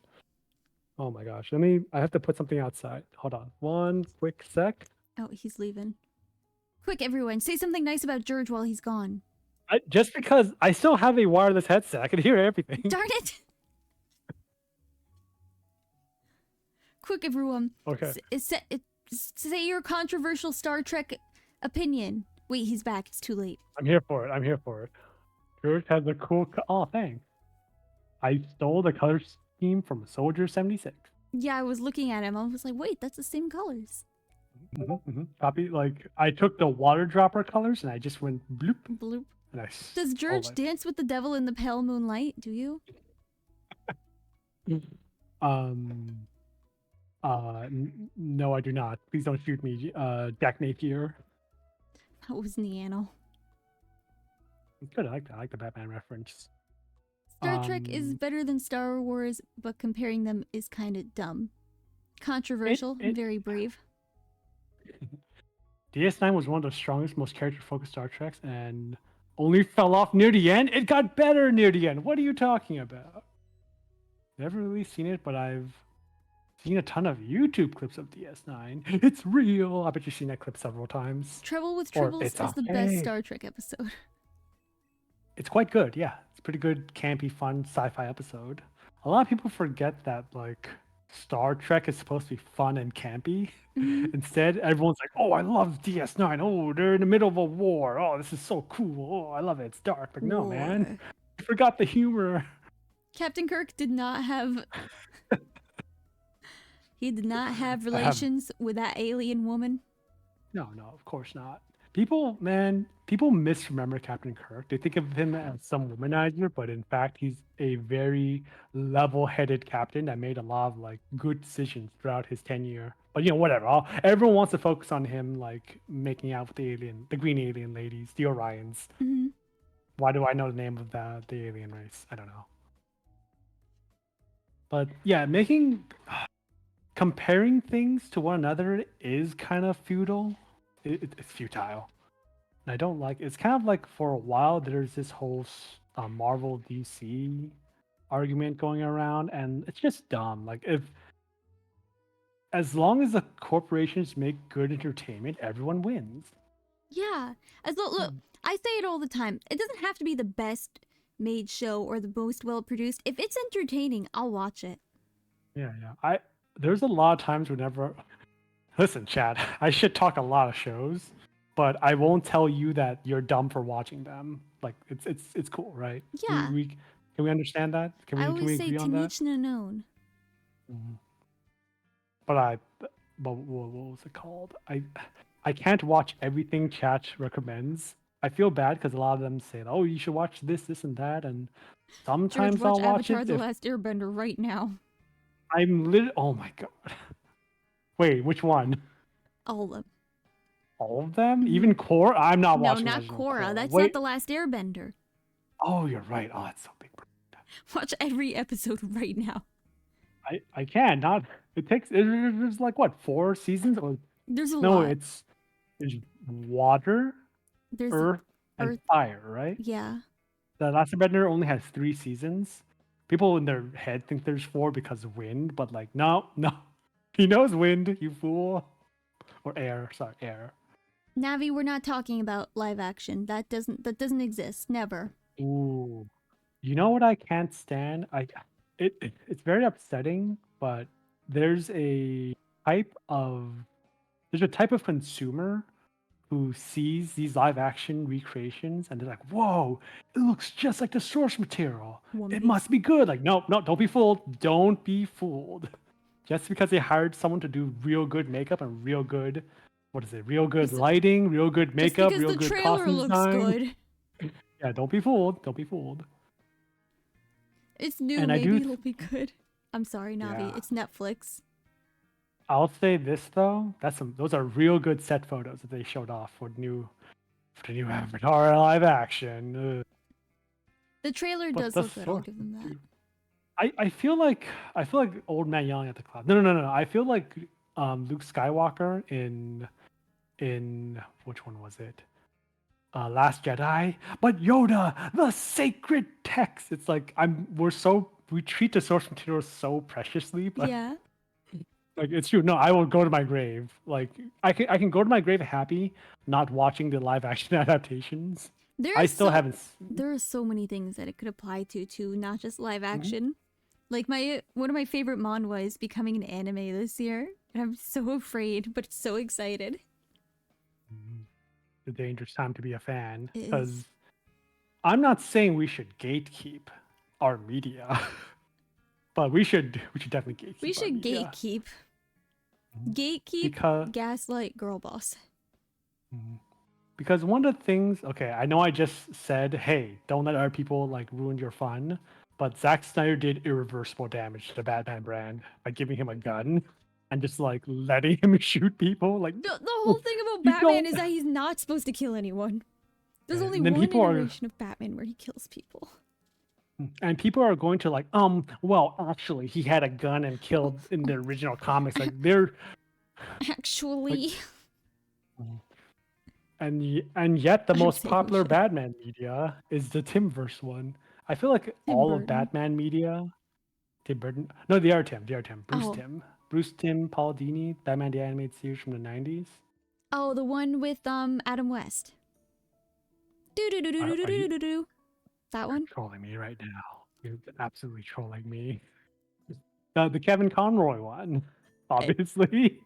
Oh my gosh. I have to put something outside. Hold on. One quick sec. Oh, he's leaving. Quick, everyone, say something nice about Jurj while he's gone. Just because I still have a wireless headset, I can hear everything. Darn it! Quick, everyone. Okay. Say your controversial Star Trek opinion. Wait, he's back. It's too late. I'm here for it. George has a cool. Oh, thanks. I stole the color scheme from Soldier 76. Yeah, I was looking at him. I was like, wait, that's the same colors. Copy. Like I took the water dropper colors and I just went bloop. Bloop. And I Does stole Jurj it. dance with the devil in the pale moonlight? Do you? No, I do not. Please don't shoot me, Jack Napier. That was Neano. It's good. I like that. I like the Batman reference. Star Trek is better than Star Wars, but comparing them is kind of dumb. Controversial and very brave. DS9 was one of the strongest, most character-focused Star Treks, and only fell off near the end. It got better near the end. What are you talking about? Never really seen it, but I've seen a ton of YouTube clips of DS9. It's real. I bet you've seen that clip several times. Trouble with Or Tribbles it's is the best okay. Star Trek episode. It's quite good, yeah. It's a pretty good, campy, fun sci-fi episode. A lot of people forget that like Star Trek is supposed to be fun and campy. Mhm. Instead, everyone's like, "Oh, I love DS9. Oh, they're in the middle of a war. Oh, this is so cool. Oh, I love it. It's dark." Like, no, man, War. you forgot the humor. Captain Kirk did not have he did not have I have relations with that alien woman. no, of course not. People, man, people misremember Captain Kirk. They think of him as some womanizer, but in fact, he's a very level-headed captain that made a lot of like good decisions throughout his tenure. But whatever. Everyone wants to focus on him, like making out with the green alien ladies, the Orions. Hmm. Why do I know the name of the alien race? I don't know. But yeah, comparing things to one another is kind of futile. It's futile. And I don't like it's kind of like for a while there's this whole Marvel DC argument going around, and it's just dumb. Like if as long as the corporations make good entertainment, everyone wins. Yeah. Look, I say it all the time. It doesn't have to be the best made show or the most well produced. If it's entertaining, I'll watch it. Yeah. There's a lot of times whenever listen, Chad, I should talk a lot of shows, but I won't tell you that you're dumb for watching them. Like it's cool, right? Yeah. We can we understand that? Can I we always say agree to on that? each known. Mhm. But what was it called? I can't watch everything chat recommends. I feel bad because a lot of them say, "Oh, you should watch this, and that," and George, sometimes watch I'll watch Avatar it The if Last Airbender right now. I'm lit. Oh my god! Wait, which one? All of them. All of them? Mhm. Even Korra? I'm not No, watching not original Korra. Korra. That's not Wait. The Last Airbender. Oh, you're right. Oh, it's so big. Watch every episode right now. I can not. It takes. There's like what 4 seasons? Or There's a no, lot. there's water, There's earth, and Earth. fire, right? Yeah. The Last Airbender only has 3 seasons. People in their head think there's 4 because of wind, but like no. He knows wind, you fool. Or air, sorry, air. Navi, we're not talking about live action. That doesn't exist. Never. Ooh. You know what I can't stand? It's very upsetting, but there's a type of there's a type of consumer who sees these live action recreations and they're like, "Whoa, it looks just like the source material. One It Piece. must be good." Like, no, don't be fooled. Don't be fooled. Just because they hired someone to do real good makeup and real good, what is it? Real good Just- lighting, real good Just makeup, because real the good trailer costume looks design. good. Yeah, don't be fooled. Don't be fooled. It's new. And I Maybe do, it'll be good. I'm sorry, Navi. yeah. It's Netflix. I'll say this though. Those are real good set photos that they showed off for the new Avatar live action. Ugh. The trailer But does the look good. I'll source give them that. I feel like old man yelling at the cloud. No. I feel like Luke Skywalker in which one was it? Last Jedi. But Yoda, the sacred text. It's like we treat the source material so preciously, but Yeah. like it's true. No, I will go to my grave. Like I can go to my grave happy not watching the live action adaptations. I still haven't. There are so many things that it could apply to not just live Mhm. action. Like one of my favorite manhwa is becoming an anime this year, and I'm so afraid but so excited. The dangerous time to be a fan It because is. I'm not saying we should gatekeep our media, but we should definitely gatekeep. We our should media. gatekeep. Mhm. Gatekeep, because gaslight, girl boss. Mhm. Because one of the things, okay, I know I just said, hey, don't let other people like ruin your fun, but Zack Snyder did irreversible damage to the Batman brand by giving him a gun and just like letting him shoot people. Like The whole thing about you Batman don't. is that he's not supposed to kill anyone. There's Yeah, only and then one people are iteration of Batman where he kills people. people are going to like, well, actually, he had a gun and killed in the original comics. Like they're like Actually. and yet the I'm most saying we popular should. Batman media is the Timverse one. I feel like Tim all of Burton. Batman media, Tim Burton, no, the other Tim, Oh, Bruce Tim, Paul Dini, Batman the Animated Series from the 90s. oh, the one with Adam West. Do do do do do Are do you do do. That one. trolling me right now? You're absolutely trolling me. The Kevin Conroy one, I, obviously.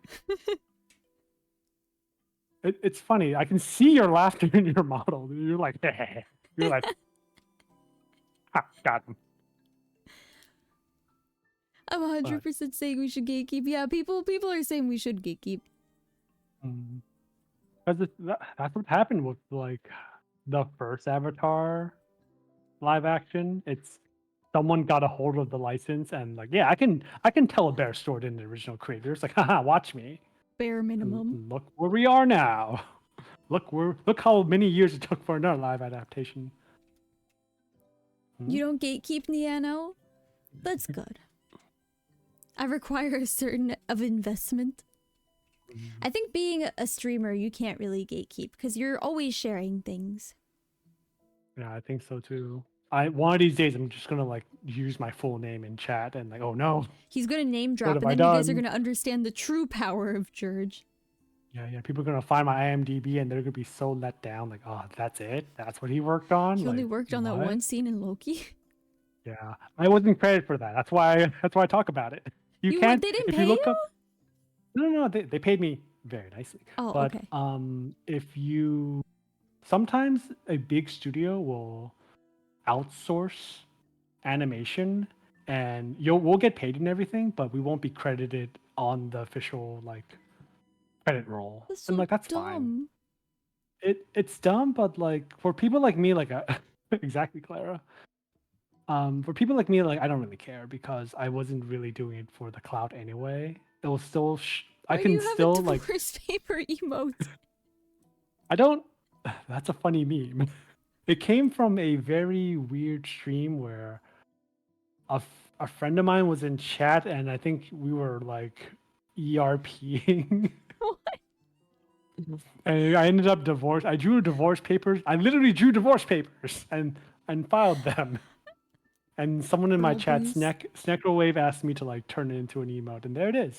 It's funny. I can see your laughter in your model. You're like, you're like, ha, got him. I'm But 100% saying we should gatekeep. Yeah, people are saying we should gatekeep. because that's what happened with like the first Avatar live action. It's someone got a hold of the license and like, yeah, I can tell a bear story than the original creator. It's like, haha, watch me. Bare And minimum. look where we are now. Look how many years it took for another live adaptation. You don't gatekeep Niano? That's good. I require a certain of investment. I think being a streamer, you can't really gatekeep because you're always sharing things. Yeah, I think so too. One of these days I'm just gonna like use my full name in chat and like, oh no, He's gonna name what drop have and I then you guys are done? gonna understand the true power of Jurj. Yeah, people are gonna find my IMDb and they're gonna be so let down. Like, oh, that's it? That's what he worked on? He only Like, worked on that what? one scene in Loki. Yeah, I wasn't credited for that. That's why I talk about it. You You were, can't they didn't if you pay look you? up. No, they paid me very nicely. Oh, But okay. if you sometimes a big studio will outsource animation and we'll get paid and everything, but we won't be credited on the official like credit roll. That's And so like that's fine. dumb. It's dumb, but like for people like me, like exactly, Clara. For people like me, like I don't really care because I wasn't really doing it for the clout anyway. It will still I Why do can you have a still like divorce paper emote? I don't that's a funny meme. It came from a very weird stream where a friend of mine was in chat and I think we were like ERPing. What? And I ended up divorced. I drew divorce papers. I literally drew divorce papers and filed them. And someone in my Girl chat, boost. Sneckrowave, asked me to like turn it into an emote, and there it is.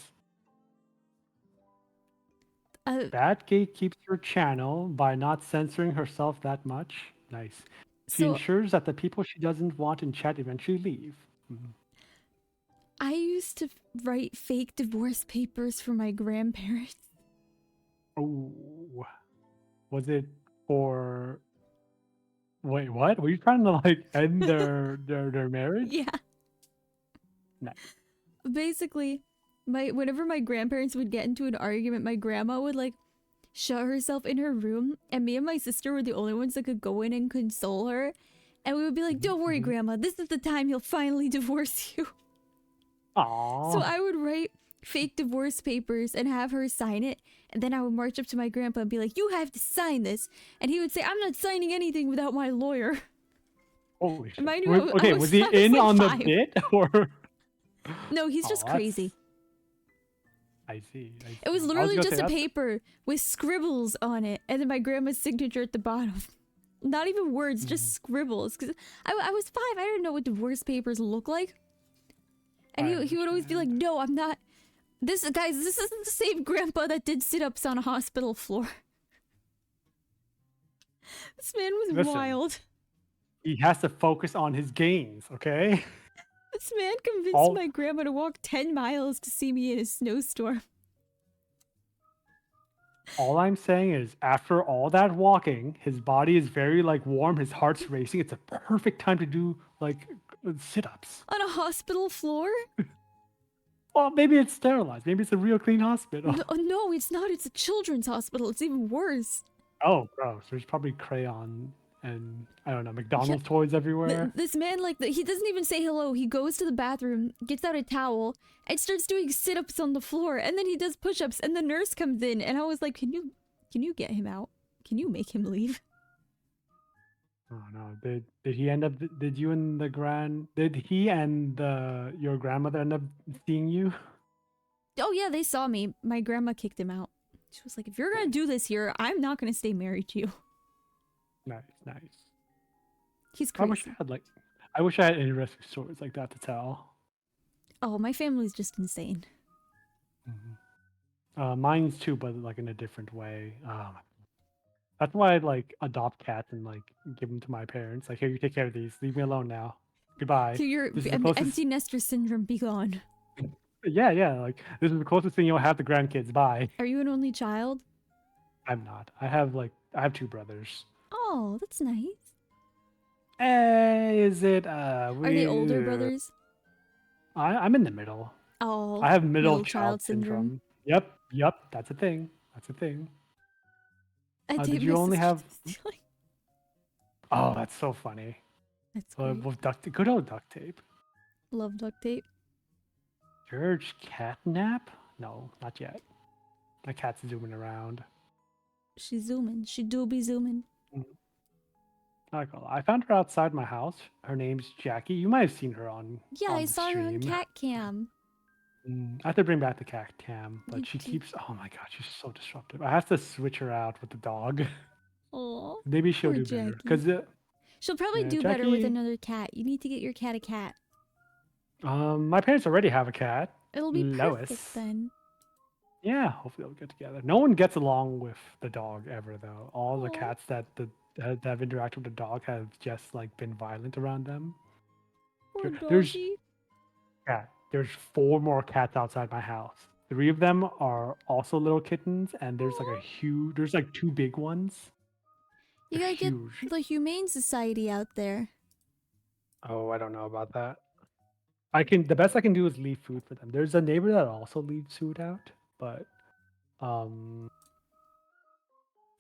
Bad Gate keeps her channel by not censoring herself that much. Nice. She So ensures that the people she doesn't want in chat eventually leave. I used to write fake divorce papers for my grandparents. Oh, was it for? Wait, what? Were you trying to like end their marriage? Yeah. Nice. Basically, whenever my grandparents would get into an argument, my grandma would like shut herself in her room, and me and my sister were the only ones that could go in and console her. And we would be like, "Don't worry, grandma, this is the time he'll finally divorce you." So Aww. I would write fake divorce papers and have her sign it, and then I would march up to my grandpa and be like, "You have to sign this," and he would say, "I'm not signing anything without my lawyer." Holy shit. Mind you, Okay, was he I was in like on the 5. bit or? No, he's Oh, just crazy. I see. It was I was literally gonna just say a that's paper with scribbles on it, and then my grandma's signature at the bottom. Not even words, just scribbles. Because I was 5, I didn't know what divorce papers look like. And he would always be like, "No, I'm not. This isn't the same grandpa that did sit-ups on a hospital floor." This man was Listen, wild. he has to focus on his gains, okay? This man convinced All my grandma to walk 10 miles to see me in a snowstorm. all I'm saying is after all that walking, his body is very like warm, his heart's racing. It's a perfect time to do like sit-ups. On a hospital floor? Well, maybe it's sterilized. Maybe it's a real clean hospital. No, it's not. It's a children's hospital. It's even worse. Oh, gross. There's probably crayon and I don't know, Yeah, McDonald's toys everywhere. this man, like, he doesn't even say hello. He goes to the bathroom, gets out a towel, and starts doing sit-ups on the floor. And then he does push-ups, and the nurse comes in, and I was like, can you get him out? Can you make him leave? Oh no! Did he end up? Did you and the Did he and your grandmother end up seeing you? Oh yeah, they saw me. My grandma kicked him out. She was like, if you're gonna do this here, I'm not gonna stay married to you. Nice. He's I wish crazy. I wish I had interesting stories like that to tell. Oh, my family's just insane. Mine's too, but like in a different way. That's why I like adopt cats and like give them to my parents. Like, here, you take care of these. Leave me alone now. Goodbye. Your This is the closest. empty nester syndrome, be gone. Yeah. Like, this is the closest thing you'll have to grandkids. Bye. Are you an only child? I'm not. I have two brothers. Oh, that's nice. Is it? Are they older brothers? I'm in the middle. Oh, I have middle child child syndrome. Yep. That's a thing. I Did date you my only sister have? stealing. Oh, that's so funny. That's great. With good old duct tape. Love duct tape. Jurj catnap? No, not yet. My cat's zooming around. She's zooming. She do be zooming. Not gonna lie. I found her outside my house. Her name's Jackie. You might have seen her on. Yeah, on I the saw her on stream. cat cam. I have to bring back the cat cam, but You she do. keeps. Oh my god, she's so disruptive. I have to switch her out with the dog. Oh, Maybe she'll poor do better. Jackie. Cause She'll probably do better with another cat. You need to get your cat a cat. my parents already have a cat. It'll be Lois. perfect then. Yeah, hopefully they'll get together. No one gets along with the dog ever, though. All the Aw. cats that have interacted with the dog have just like been violent around them. Poor There's doggy. there's 4 more cats outside my house. 3 of them are also little kittens, and there's like there's like 2 big ones. You They're gotta get huge. the Humane Society out there. Oh, I don't know about that. The best I can do is leave food for them. There's a neighbor that also leaves food out, but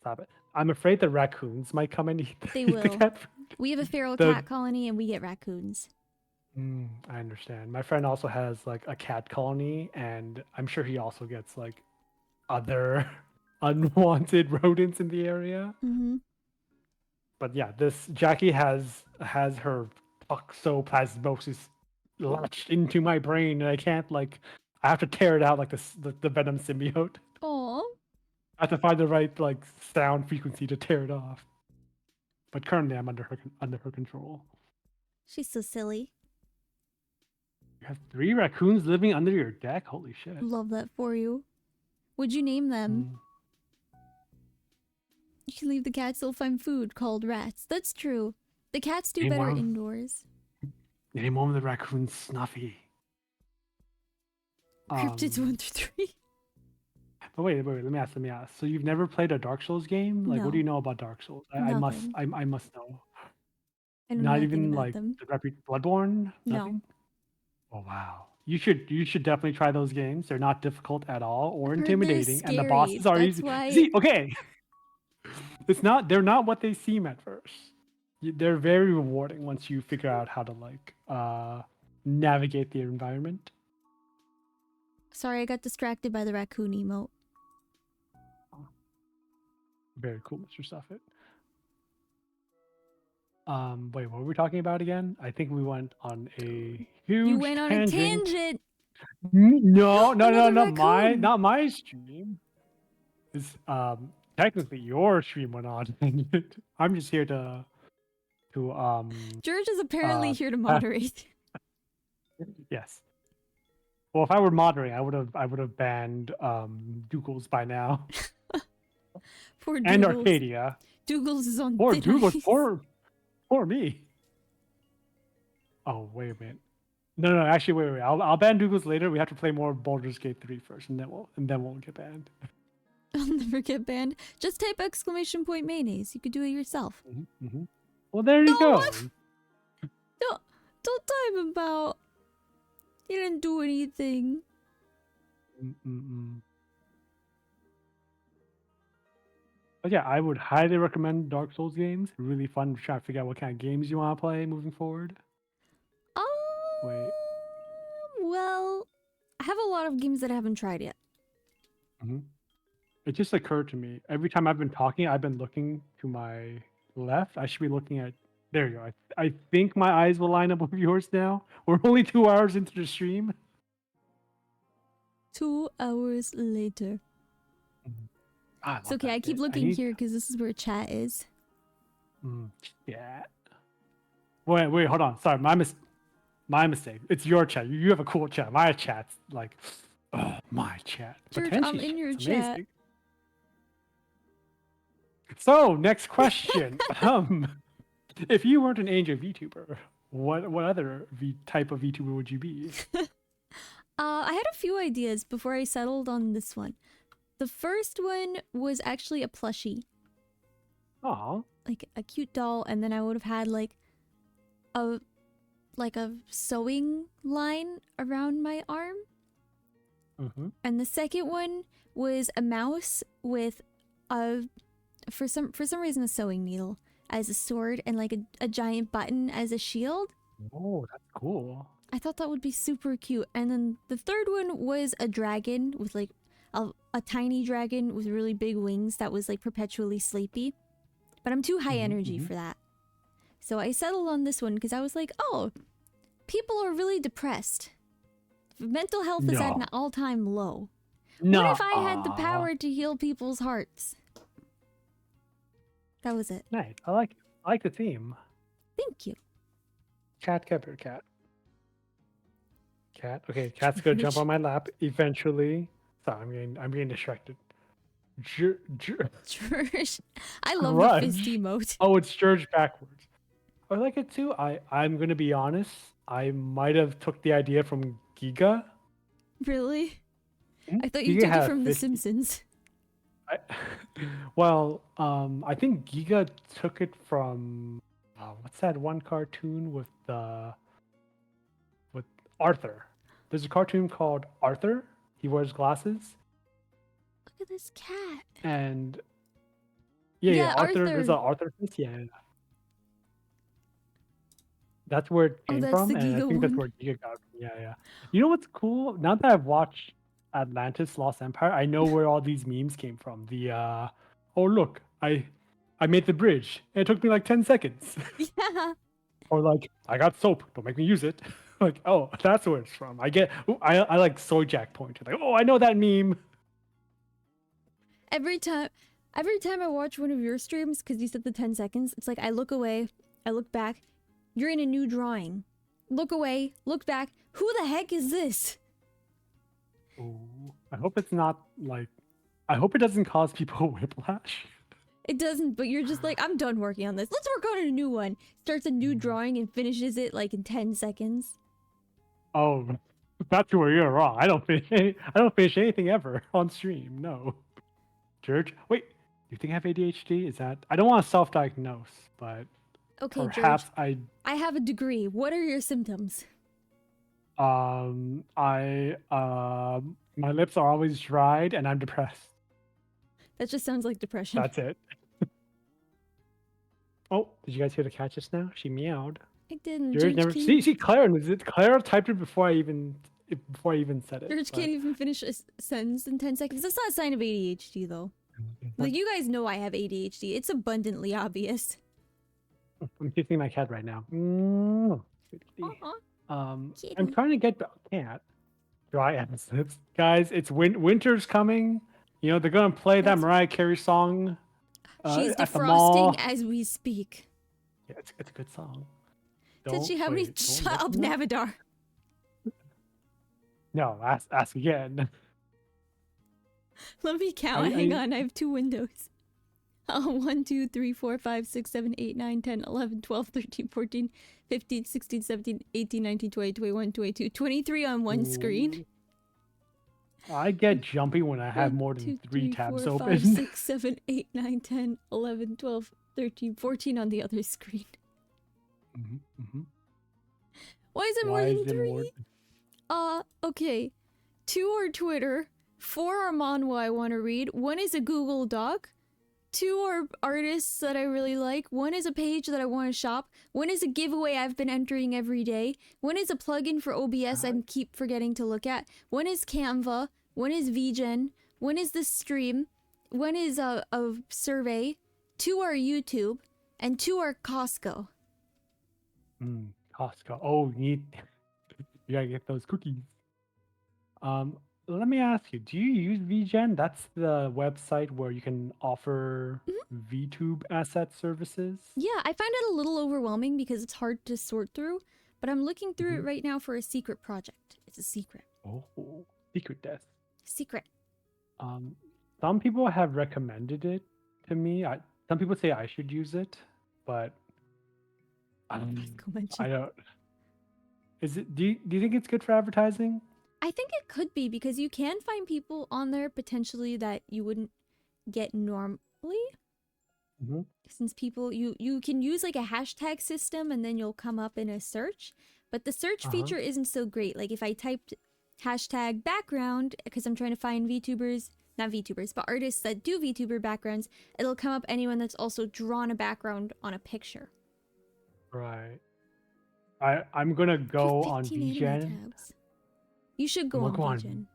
stop it. I'm afraid the raccoons might come and eat They the will. cat food. We have a feral The- cat colony and we get raccoons. I understand. My friend also has like a cat colony, and I'm sure he also gets like other unwanted rodents in the area. Mm-hmm. But yeah, this Jackie has her toxoplasmosis latched into my brain, and I can't I have to tear it out like the Venom symbiote. Aw. I have to find the right like sound frequency to tear it off. But currently, I'm under her control. She's so silly. You have 3 raccoons living under your deck. Holy shit! Love that for you. Would you name them? You can leave the cats, they'll find food called rats. That's true. The cats do better indoors. Name one of the raccoons Snuffy. Cryptids 1 through 3. But wait, let me ask. So you've never played a Dark Souls game? Like, what do No. you know about Dark Souls? I must know. I know Not nothing even about like them. the Bloodborne? No. Nothing? Oh wow. You should definitely try those games. They're not difficult at all or I've heard they're intimidating, and the scary. bosses are That's easy. why- See, okay. They're not what they seem at first. They're very rewarding once you figure out how to navigate the environment. Sorry, I got distracted by the raccoon emote. Very cool, Mr. Stuffit. Wait, what were we talking about again? I think we went on a huge You went on a tangent. No, Another not raccoon. my stream. It's technically your stream went on. I'm just here to George is apparently here to moderate. Yes. Well, if I were moderating, I would have banned Dougals by now. Poor And Dougals. Arcadia. Dougals is on Poor thin Dougals, ice. poor me. Oh, wait a minute. No, actually, wait. I'll ban Dougals later. We have to play more Baldur's Gate 3 first, and then we'll get banned. I'll never get banned. Just type ! mayonnaise. You could do it yourself. Mm-hmm. Well, there you go. Don't type about. You didn't do anything. But yeah, I would highly recommend Dark Souls games. Really fun to try to figure out what kind of games you want to play moving forward. Wait. Well, I have a lot of games that I haven't tried yet. It just occurred to me. Every time I've been talking, I've been looking to my left. I should be looking at... There you go. I think my eyes will line up with yours now. We're only 2 hours into the stream. 2 hours later. I It's love okay. that I keep bit. I looking need here because this is where chat is. chat. Wait, hold on. Sorry, my mistake. It's your chat. You have a cool chat. My chat's like, oh, my chat. But Jurj, I'm Tenshi's in your chat's chat. amazing. So, next question. If you weren't an angel VTuber, what other type of VTuber would you be? I had a few ideas before I settled on this one. The first one was actually a plushie, Aw. like a cute doll, and then I would have had a a sewing line around my arm. Mm-hmm. And the second one was a mouse with a for some reason a sewing needle as a sword and like a giant button as a shield. Oh, that's cool. I thought that would be super cute. And then the third one was a dragon with like a tiny dragon with really big wings that was like perpetually sleepy. But I'm too high energy for that. So I settled on this one because I was like, oh, people are really depressed. Mental health is at an all-time low. No. What if I had the power to heal people's hearts? That was it. Nice. I like the theme. Thank you. Cat, cat, cat. Cat. Okay, cat's gonna jump on my lap eventually. Sorry, I'm getting distracted. Jurj. I love the fist emote. Oh, it's Jurj backwards. I like it too. I'm gonna be honest. I might have took the idea from Giga. Really? Hmm? I thought you Giga took it had from The 50 Simpsons. I think Giga took it from what's that one cartoon with Arthur? There's a cartoon called Arthur. He wears glasses. Look at this cat. And yeah, Arthur. There's Arthur. a Arthur face. Yeah. That's where it came that's from, the and I Giga think that's one. where Giga got it from. Yeah. You know what's cool? Now that I've watched Atlantis Lost Empire, I know where all these memes came from. The oh look, I made the bridge. And it took me like 10 seconds. Yeah. Or like, I got soap. Don't make me use it. Like, oh, that's where it's from. I like soy jack pointer. Like, oh, I know that meme. Every time I watch one of your streams, because you said the 10 seconds, it's like I look away, I look back, you're in a new drawing. Look away, look back. Who the heck is this? Ooh, I hope it's not like, I hope it doesn't cause people whiplash. It doesn't, but you're just like, I'm done working on this. Let's work on a new one. Starts a new drawing and finishes it like in 10 seconds. Oh, that's where you're wrong. I don't finish anything ever on stream. No. Jurj, wait. Do you think I have ADHD? Is that I don't want to self-diagnose, but Okay, perhaps Jurj, I have a degree. What are your symptoms? my lips are always dried and I'm depressed. That just sounds like depression. That's it. Oh, did you guys hear the cat just now? She meowed. I didn't. Jurj never see Claire. Claire typed it before I even said it. Jurj can't even finish a sentence in 10 seconds. That's not a sign of ADHD though. Like, you guys know I have ADHD. It's abundantly obvious. I'm kissing my cat right now. I'm trying to get cat. Dry ass lips. Guys, it's winter's coming. You know, they're gonna play that Mariah Carey song. She's at the mall. defrosting as we speak. Yeah, it's a good song. Tenshi, how many? Shut up, Navidar. No, ask again. Let me count. Hang on, I have 2 windows. 1, 2, 3, 4, 5, 6, 7, 8, 9, 10, 11, 12, 13, 14, 15, 16, 17, 18, 19, 20, 21, 22, 23 on one screen. I get jumpy when I have more than 3 tabs 4, open. 5, 6, 7, 8, 9, 10, 11, 12, 13, 14 on the other screen. Why is it more than 3? Okay. 2 are Twitter. 4 are manhwa I want to read. 1 is a Google Doc. 2 are artists that I really like. 1 is a page that I want to shop. 1 is a giveaway I've been entering every day. 1 is a plugin for OBS I keep forgetting to look at. 1 is Canva. 1 is VGen. 1 is the stream. 1 is a survey. 2 are YouTube. And 2 are Costco. Costco. Oh, you gotta get those cookies. let me ask you, do you use VGen? That's the website where you can offer Mhm. VTube asset services. Yeah, I find it a little overwhelming because it's hard to sort through, but I'm looking through Hmm. it right now for a secret project. It's a secret. Oh, secret death. Secret. Um, some people have recommended it to me. Some people say I should use it, but Go mention. I don't. Is it? Do you think it's good for advertising? I think it could be because you can find people on there potentially that you wouldn't get normally. Hmm. Since people you can use like a hashtag system and then you'll come up in a search, but the search Uh-huh. feature isn't so great. Like if I typed hashtag background because I'm trying to find VTubers, not VTubers, but artists that do VTuber backgrounds, it'll come up anyone that's also drawn a background on a picture. Right. I'm gonna You have go on 15 anime VGen. tabs. You should I'm go gonna on go on. VGen.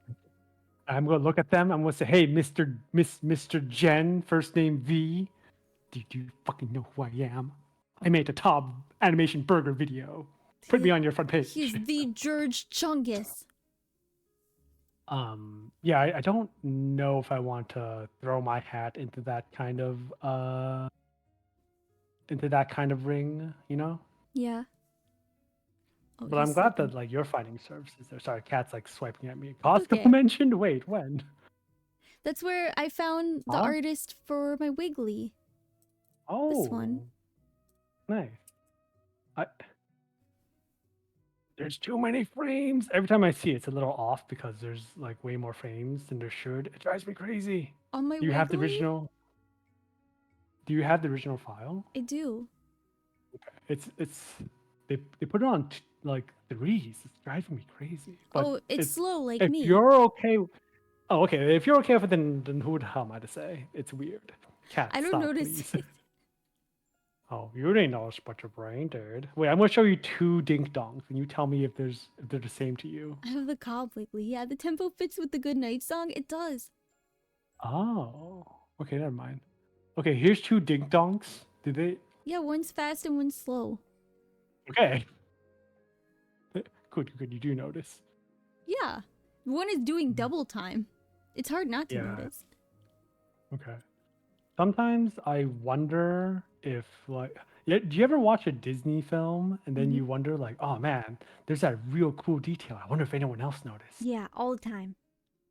I'm gonna look at them. I'm gonna say, "Hey, Mr. Jen, first name V. Do you fucking know who I am? I made a top animation burger video. Put me on your front He's page." the Jurj Chungus. Yeah, I don't know if I want to throw my hat into that kind of ring, you know? Yeah. Oh, But he's I'm glad sleeping. that like you're finding services there. Sorry, cat's like swiping at me. It's Costco okay. mentioned? Wait, when? That's where I found the Huh? artist for my Wiggly. This one. Oh, nice. I, there's too many frames. Every time I see it, it's a little off because there's like way more frames than there should. It drives me crazy. On my Do you have the Wiggly? original? Do you have the original file? I do. It's they put it on like threes. It's driving me crazy. But Oh, it's it's slow like if me. you're okay. Oh, okay. If you're okay with it, then who the hell am I to say? It's weird. Cat, I don't stop, notice please. it. Oh, you didn't know about your brain, dude. Wait, I'm gonna show you two dink dongs, and you tell me if they're the same to you. I have the cob Wiggly. Yeah, the tempo fits with the Good Night song. It does. Oh, okay, never mind. Okay, here's two dink donks. Did they? Yeah, one's fast and one's slow. Okay, good, good. You do notice. Yeah. One is doing Mhm. double time. It's hard not to Yeah. notice. Okay. Sometimes I wonder if like, yeah, do you ever watch a Disney film and then Hmm. you wonder like, oh man, there's that real cool detail. I wonder if anyone else noticed. Yeah, all the time.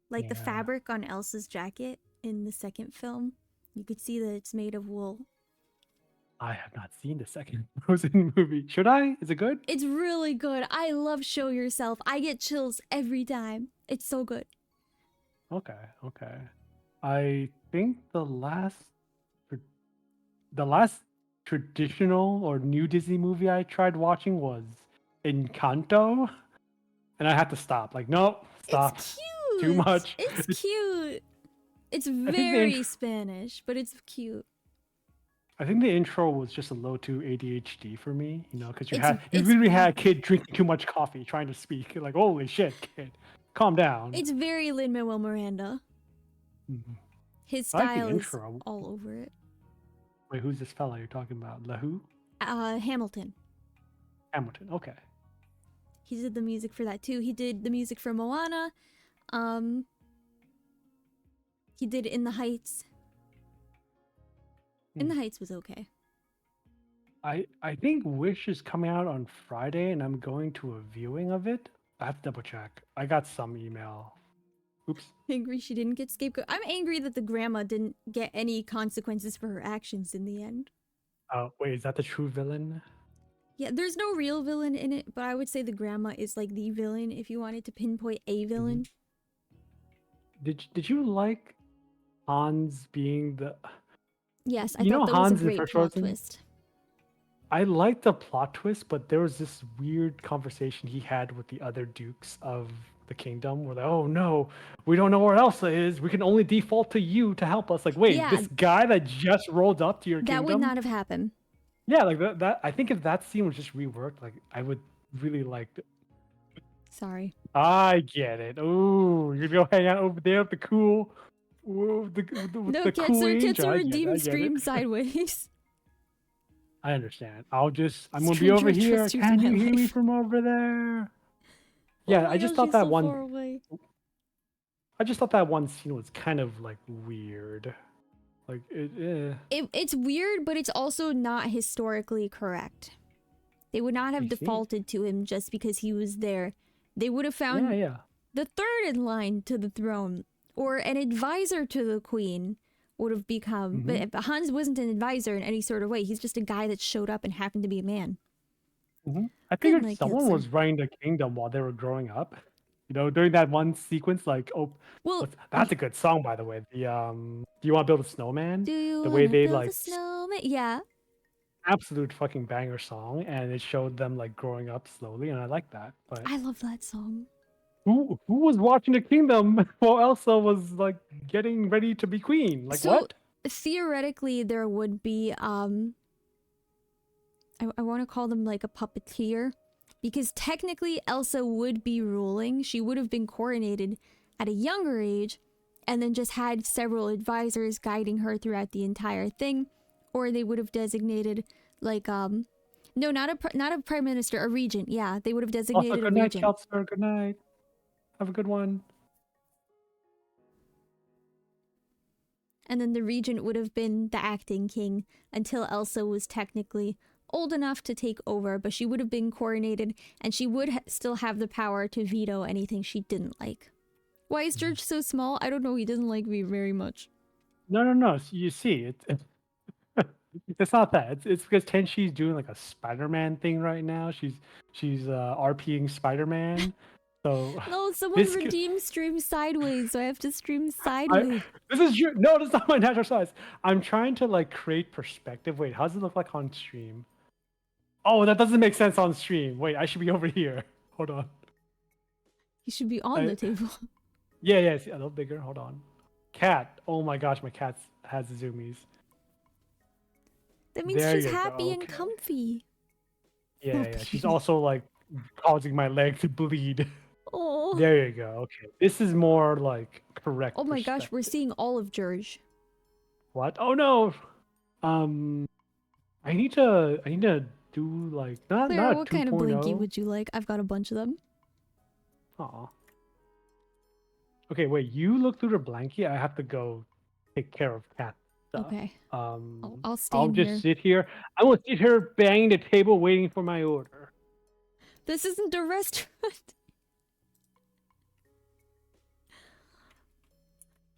Like the Yeah. fabric on Elsa's jacket in the second film. You could see that it's made of wool. I have not seen the second Frozen movie. Should I? Is it good? It's really good. I love Show Yourself. I get chills every time. It's so good. Okay, okay. I think tr- the last traditional or new Disney movie I tried watching was Encanto, and I had to stop. Like, nope, It's stop. Too cute. much. It's cute. It's I think the very intro, Spanish, but it's cute. I think the intro was just a little too ADHD for me, you know, because It's you it's literally had a kid drinking too much coffee trying to speak. You're like, holy shit, kid, calm down. it's very Lin-Manuel Miranda. Mhm. His I like the style is intro. all over it. Wait, who's this fella you're talking about? Lahu? Hamilton. Hamilton. Okay. He did the music for that too. He did the music for Moana. Um, he did In the Heights. In Hmm. the Heights was okay. I think Wish is coming out on Friday, and I'm going to a viewing of it. I have to double check. I got some email. Oops. Angry she didn't get scapegoat. I'm angry that the grandma didn't get any consequences for her actions in the end. Wait, is that the true villain? Yeah, there's no real villain in it, but I would say the grandma is like the villain if you wanted to pinpoint a Mhm. villain. Did you like Hans being the? Yes, I You know thought that was a Hans in great First plot Frozen? twist. I liked the plot twist, but there was this weird conversation he had with the other dukes of the kingdom where like, oh no, we don't know where Elsa is. We can only default to you to help us. Like, wait, Yeah, this guy that just rolled up to your that would kingdom? not have happened. Yeah, like that I think if that scene was just reworked, like I would really like it. Sorry. I get it. Ooh, you're gonna go hang out over there with the cool with No, the cool angel. Ketsu I get it, I redeemed get it. Scream sideways. I understand. I'm gonna be over Stranger here. twisters in Can my you hear me life. from over there? Oh Yeah, my I just gosh, thought she's that so one far away. I just thought that one scene was kind of like weird. Like It's weird, but it's also not historically correct. They would not I have see. defaulted to him just because he was there. They would have Yeah, found yeah. the third in line to the throne, or an advisor to the queen would have become. Hmm. But Hans wasn't an advisor in any sort of way. He's just a guy that showed up and happened to be a man. I Good figured night, someone Kelsey. was running the kingdom while they were growing up. During that one sequence, like, oh, Well, that's a good song, by the way. Do you want to build a snowman? do you The way wanna they build a like snowman? Yeah. absolute fucking banger song, and it showed them like growing up slowly, and I like that. But I love that song. who was watching the kingdom while Elsa was like getting ready to be queen? Like So what? theoretically there would be I want to call them like a puppeteer, because technically Elsa would be ruling. She would have been coronated at a younger age and then just had several advisors guiding her throughout the entire thing, or they would have designated like no, not a prime minister, a regent. Yeah, they would have Also, designated a good night, regent. Chelsea. Good night. Have a good one. And then the regent would have been the acting king until Elsa was technically old enough to take over, but she would have been coronated and she would still have the power to veto anything she didn't like. Why is Jurj so small? I don't know, he doesn't like me very much. No, no, no. You see, it's not that. It's because Tenshi's doing like a Spider-Man thing right now. She's RPing Spider-Man. So No, someone this redeem stream sideways, so I have to stream I sideways. this is your no, that's not my natural size. I'm trying to like create perspective. Wait, how does it look like on stream? Oh, that doesn't make sense on stream. Wait, I should be over here. Hold on. He should be on I, the table. yeah, yeah, see, a little bigger. Hold on. Cat. Oh my gosh, my cat has zoomies. That means There she's you go. happy and Okay. comfy. Yeah, Oh, yeah. She's beauty. also like causing my leg to bleed. Oh. There you go. Okay. This is more like Oh correct my gosh, we're perspective. seeing all of Jurj. What? Oh no. Um I need to do like Claire, not what kind of blinky 2.0. would you like? I've got a bunch of them. Aw. Okay, wait, you look through the blankie. I have to go take care of cat stuff. Okay. I'll I'll stand just here. sit here. I will sit here banging the table waiting for my order. This isn't a restaurant.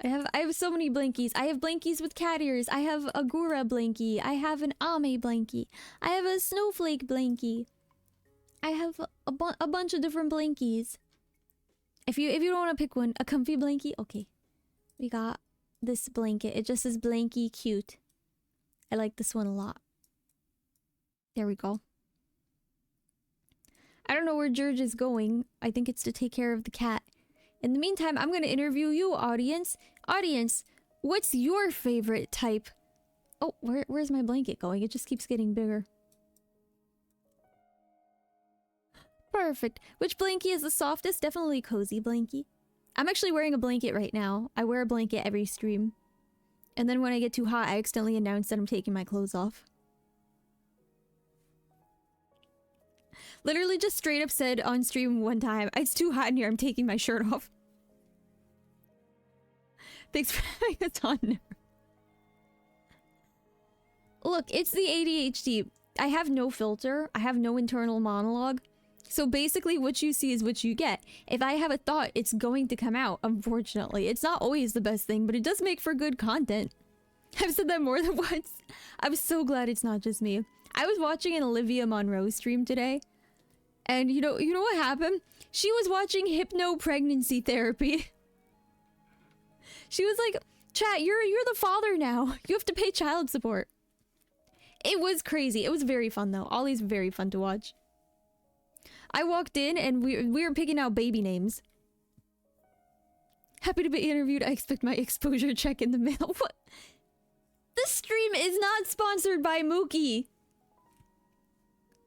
I have so many blankies. I have blankies with cat ears. I have a Gura blankie. I have an Ame blankie. I have a snowflake blankie. I have a bunch of different blankies. If you don't want to pick one, a comfy blankie, okay. We got this blanket. It just says blankie cute. I like this one a lot. There we go. I don't know where Jurj is going. I think it's to take care of the cat. In the meantime, I'm going to interview you, audience. Audience, what's your favorite type? Oh, where's my blanket going? It just keeps getting bigger. Perfect. Which blankie is the softest? Definitely cozy blankie. I'm actually wearing a blanket right now. I wear a blanket every stream. And then when I get too hot, I accidentally announce that I'm taking my clothes off. Literally just straight up said on stream one time, it's too hot in here, I'm taking my shirt off. Thanks for having us on there. Look, it's the ADHD. I have no filter. I have no internal monologue. So basically what you see is what you get. If I have a thought, it's going to come out, unfortunately. It's not always the best thing, but it does make for good content. I've said that more than once. I'm so glad it's not just me. I was watching an Olivia Monroe stream today. And you know what happened? She was watching hypno pregnancy therapy. She was like, "Chat, you're the father now. You have to pay child support." It was crazy. It was very fun though. Ollie's very fun to watch. I walked in and we were picking out baby names. Happy to be interviewed. I expect my exposure check in the mail. What? This stream is not sponsored by Mookie.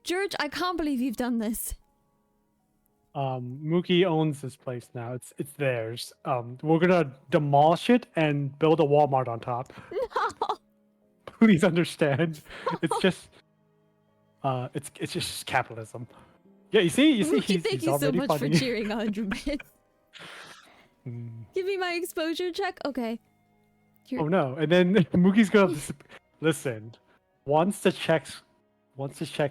Jurj, I can't believe you've done this. Mookie owns this place now. It's theirs. We're gonna demolish it and build a Walmart on top. No. Please understand. It's just it's just capitalism. Yeah, you see, Mookie, he's thank you so already much for funny. cheering 100 bits. Give me my exposure check. Okay. Here. Oh no! And then Mookie's gonna listen. Once the check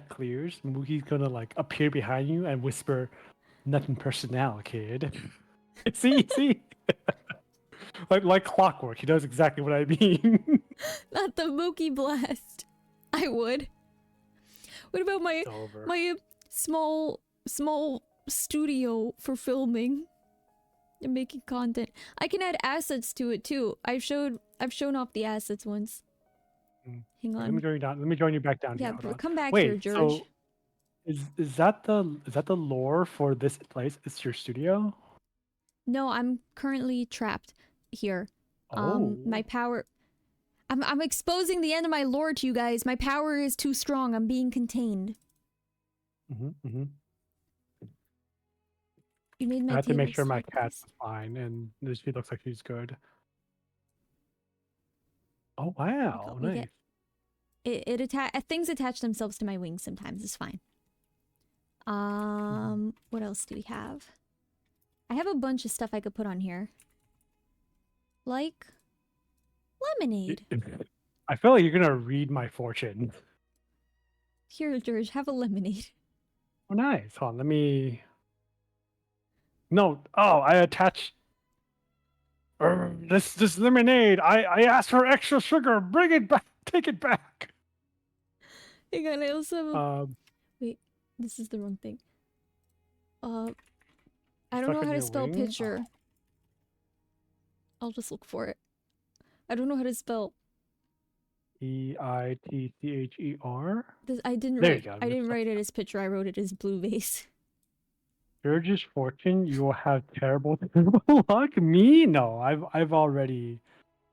clears, Mookie's gonna like appear behind you and whisper, "Nothing personal, kid." see, like clockwork. He knows exactly what I mean. Not the Mookie blast. I would. What about my small studio for filming and making content? I can add assets to it too. I've shown off the assets once. Hang on. Let me join you down. Let me join you back down. Yeah, here. come back Wait, here, George. So is that the lore for this place? It's your studio? No, I'm currently trapped here. Oh. My power. I'm exposing the end of my lore to you guys. My power is too strong. I'm being contained. You made my I have to make table sure my so cat's fine, and she looks like she's good. Oh wow, nice. Things attach themselves to my wings sometimes. It's fine. What else do we have? I have a bunch of stuff I could put on here. Like lemonade. I feel like you're gonna read my fortune. Here, George, have a lemonade. Oh nice. Hold on, let me. No. Oh, I attached. This lemonade. I asked for extra sugar. Bring it back. Take it back. Hang on, I also have a... Wait, this is the wrong thing. I don't know how to spell picture. Oh. I'll just look for it. I don't know how to spell. Eitcher. I didn't write it as picture. I wrote it as blue vase. Jurj's fortune. You will have terrible luck. Me? No, I've already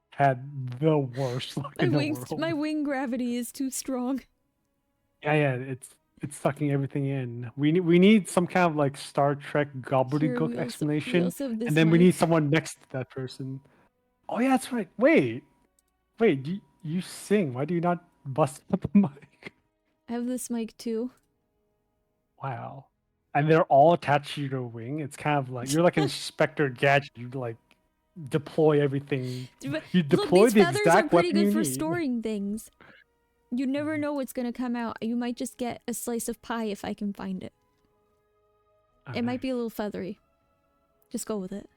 had the worst luck in the world. My wing gravity is too strong. Yeah, it's sucking everything in. We need some kind of like Star Trek gobbledygook explanation, and then we need someone next to that person. Oh yeah, that's right. Wait, you sing. Why do you not bust up the mic? I have this mic too. Wow. And they're all attached to your wing. It's kind of like you're like Inspector Gadget. You like deploy everything. You deploy the exact weapon you need. These feathers are pretty good for storing things. You never know what's gonna come out. You might just get a slice of pie if I can find it. It might be a little feathery. Just go with it.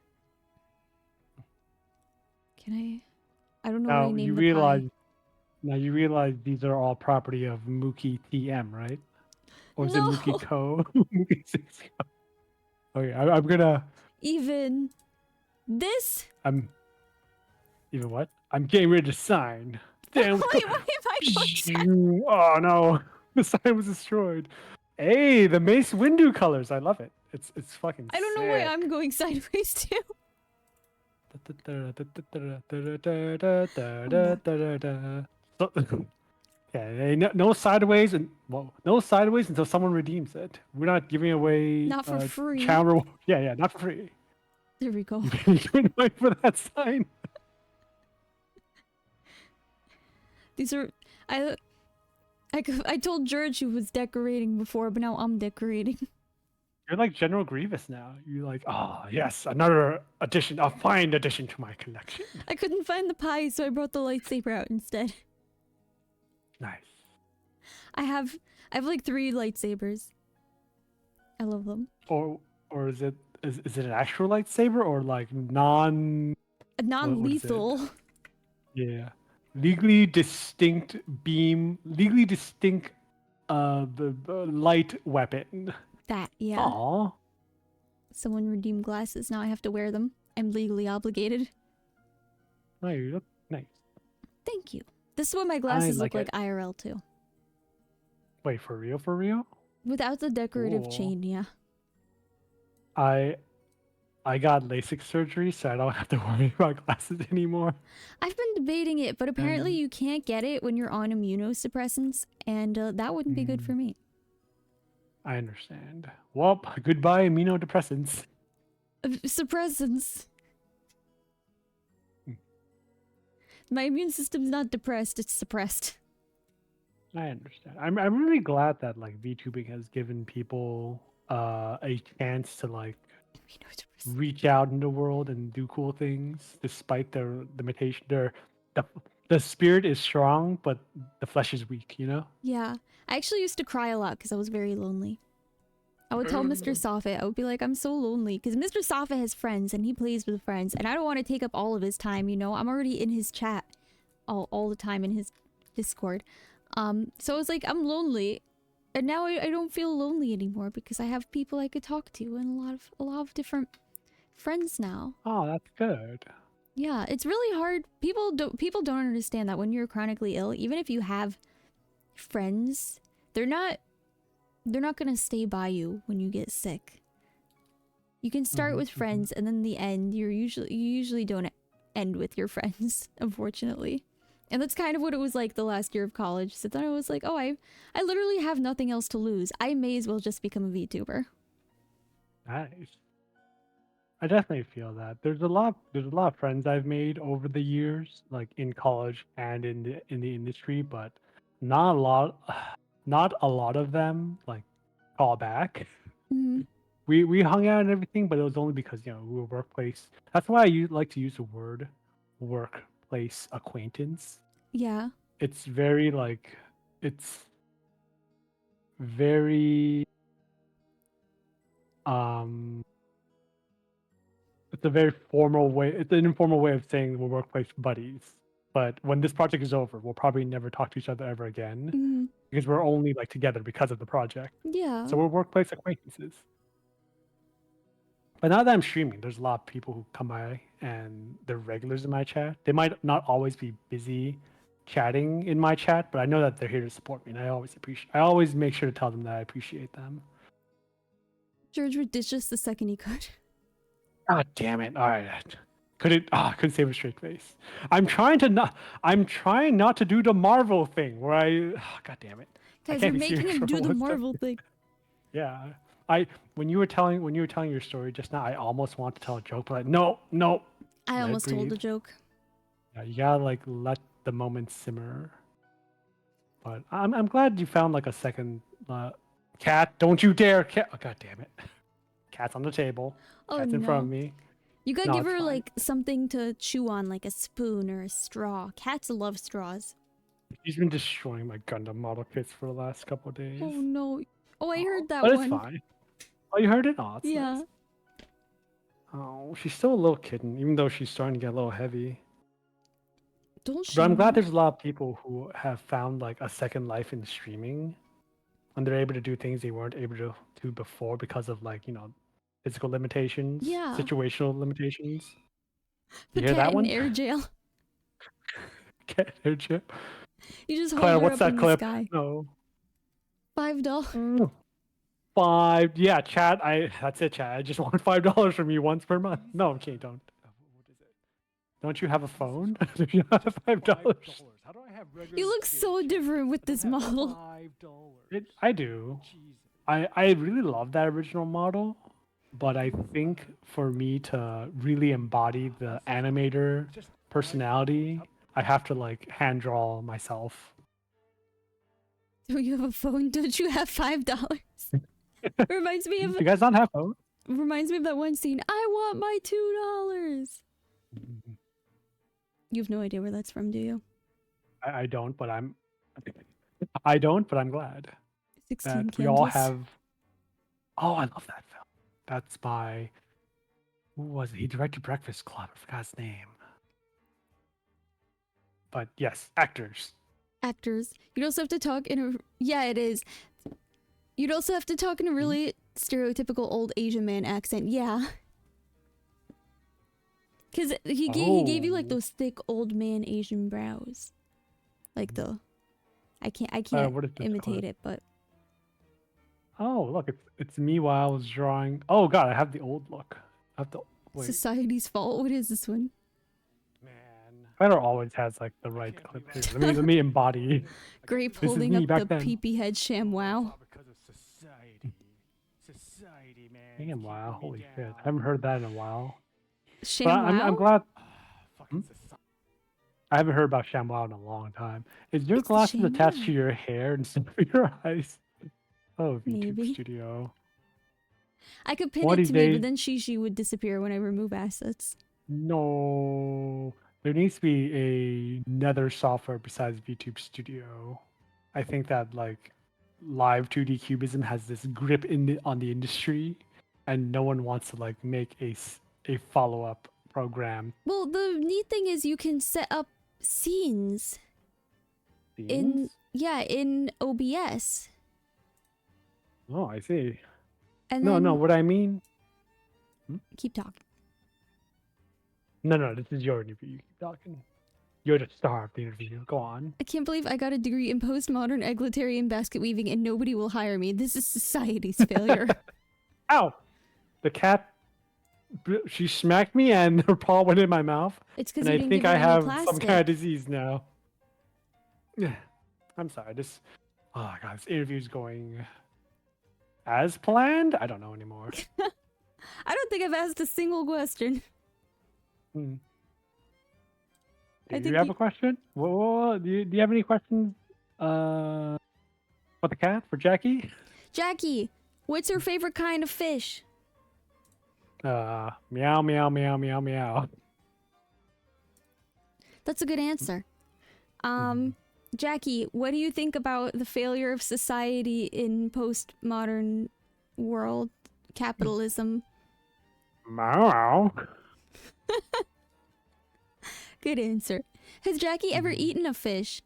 Can I? I don't know what I named the pie. Now you realize these are all property of Mookie TM, right? Or is it Mookie Co? Mookie 6 Co. Okay, I'm gonna... Even... This? Even what? I'm getting ready to sign. Damn. Wait, why am I Oh no. The sign was destroyed. Hey, the Mace Windu colors. I love it. It's fucking I don't know why I'm going sideways too. Yeah, no sideways no sideways until someone redeems it. We're not giving away not for free. Yeah, not for free. There we go. You're wait for that sign. These are I told Jurj who was decorating before, but now I'm decorating. You're like General Grievous now. You're like, oh yes, another addition, a fine addition to my collection. I couldn't find the pie, so I brought the lightsaber out instead. Nice. I have like 3 lightsabers. I love them. Or is it an actual lightsaber or like non-lethal? Yeah. Legally distinct beam, legally distinct the light weapon. That, yeah. Aww. Someone redeemed glasses. Now I have to wear them. I'm legally obligated. Oh, you look nice. Thank you. This is what my glasses look like IRL too. Wait, for real? For real? Without the decorative chain, yeah. I got LASIK surgery, so I don't have to worry about glasses anymore. I've been debating it, but apparently you can't get it when you're on immunosuppressants, and that wouldn't be good for me. I understand. Well, goodbye immunodepressants. Suppressants. My immune system's not depressed, it's suppressed. I understand. I'm really glad that like VTubing has given people a chance to like VTubers. reach out in the world and do cool things despite their limitation. The, the spirit is strong, but the flesh is weak, you know? Yeah. I actually used to cry a lot because I was very lonely. I would tell Mr. Soffit, I would be like, I'm so lonely. Because Mr. Soffit has friends and he plays with friends. And I don't want to take up all of his time, you know? I'm already in his chat all the time in his Discord. So it's like, I'm lonely. And now I don't feel lonely anymore because I have people I could talk to and a lot of different friends now. Oh, that's good. Yeah, it's really hard. People don't understand that when you're chronically ill, even if you have friends, they're not gonna stay by you when you get sick. You can start with friends, and then the end, you usually don't end with your friends, unfortunately. And that's kind of what it was like the last year of college. So then I was like, oh, I literally have nothing else to lose. I may as well just become a VTuber. Nice. I definitely feel that. There's a lot of friends I've made over the years, like in college and in the industry, but not a lot not a lot of them like call back. Mm-hmm. We hung out and everything, but it was only because, you know, we were workplace. That's why like to use the word workplace acquaintance. Yeah. It's very like it's very um it's a very formal way. It's an informal way of saying we're workplace buddies. But when this project is over, we'll probably never talk to each other ever again Mm-hmm. because we're only like together because of the project. Yeah. So we're workplace acquaintances. But now that I'm streaming, there's a lot of people who come by and they're regulars in my chat. They might not always be busy chatting in my chat, but I know that they're here to support me, and I always make sure to tell them that I appreciate them. Jurj would ditch us the second he could. Ah, damn it! All right, couldn't save a straight face. I'm trying not to do the Marvel thing where God damn it! Guys, you're making him do the Marvel thing. Yeah, when you were telling your story just now, I almost want to tell a joke, but like, no. I almost told a joke. Yeah, you gotta like let the moment simmer. But I'm glad you found like a second cat. Don't you dare, cat! Oh, God damn it! Cat's on the table. Oh, Cat's in front of me. You gotta No, give it's her fine. like something to chew on, like a spoon or a straw. Cats love straws. She's been destroying my Gundam model kits for the last couple of days. Oh no. Oh, I heard that but one. But it's fine. Oh, you heard it? Oh, it's yeah. nice. Oh, she's still a little kitten, even though she's starting to get a little heavy. But I'm glad there's a lot of people who have found like a second life in streaming, and they're able to do things they weren't able to do before because of like, you know, physical limitations, situational limitations. The you hear that one? Air jail. Cat in air jail. You just hold Claire, her what's up that in clip? The sky. No. $5. $5. Yeah, chat. That's it, chat. I just want $5 from you once per month. No, okay, don't. What is it? Don't you have a phone? Do you have $5? You look so different with this model. I do. I really love that original model, but I think for me to really embody the animator personality, I have to like hand draw myself. Do you have a phone? Don't you have $5? Reminds me of. Do you guys not have phone? Reminds me of that one scene. I want my $2. You have no idea where that's from, do you? I don't, but I don't, but I'm glad 16 that candles. we all have. Oh, I love that film. That's by. Who was it? He directed Breakfast Club. I forgot his name. But yes, actors. Actors. You'd also have to talk in a. Yeah, it is. You'd also have to talk in a really stereotypical old Asian man accent. Yeah. Because he gave you like those thick old man Asian brows. Like the. I can't imitate it, but. Oh, look, it's me while I was drawing. Oh god, I have the old look. I have to wait. Society's fault. What is this one? Man, Fighter always has like the right clip. Here, let me embody. Grape holding up the peepee head sham wow. Damn, wow, holy shit! I haven't heard that in a while. Sham wow. I'm glad. I haven't heard about ShamWow in a long time. Is your glasses attached to your hair instead of your eyes? Oh, VTube Studio. I could pin One it of to these me, but days, then Shishi would disappear when I remove assets. no, there needs to be another software besides VTube Studio. I think that like live 2D cubism has this grip on the industry, and no one wants to like make a follow up program. Well, the neat thing is you can set up scenes in Themes? in OBS, Oh, I see. and No, no. then What I mean. keep talking. No, no. This is your interview. You keep talking. You're the star of the interview. Go on. I can't believe I got a degree in postmodern egalitarian basket weaving and nobody will hire me. This is society's failure. Ow! The cat. She smacked me, and her paw went in my mouth. It's because And you I didn't think give her I any have some plastic. kind of disease now. Yeah. I'm sorry. This. Oh god, this interview's going as planned. I don't know anymore. I don't think I've asked a single question. Hmm. I Do you think have a question? Whoa, do you have any questions? For the cat, for Jackie? Jackie, what's her favorite kind of fish? Meow, meow, meow, meow, meow. That's a good answer. Jackie, what do you think about the failure of society in postmodern world capitalism? Meow. Good answer. Has Jackie ever eaten a fish?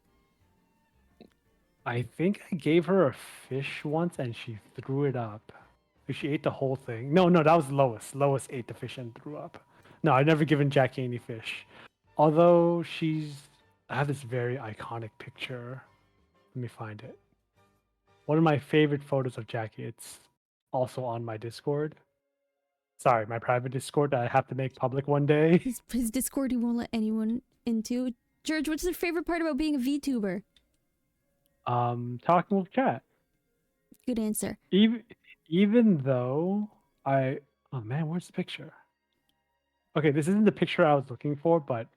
I think I gave her a fish once and she threw it up. Like, she ate the whole thing. No, no, that was Lois. Lois ate the fish and threw up. No, I've never given Jackie any fish. Although I have this very iconic picture. Let me find it. One of my favorite photos of Jackie. It's also on my Discord. Sorry, my private Discord that I have to make public one day. His Discord he won't let anyone into. Jurj, what's your favorite part about being a VTuber? Talking with chat. Good answer. Even though oh man, where's the picture? Okay, this isn't the picture I was looking for, but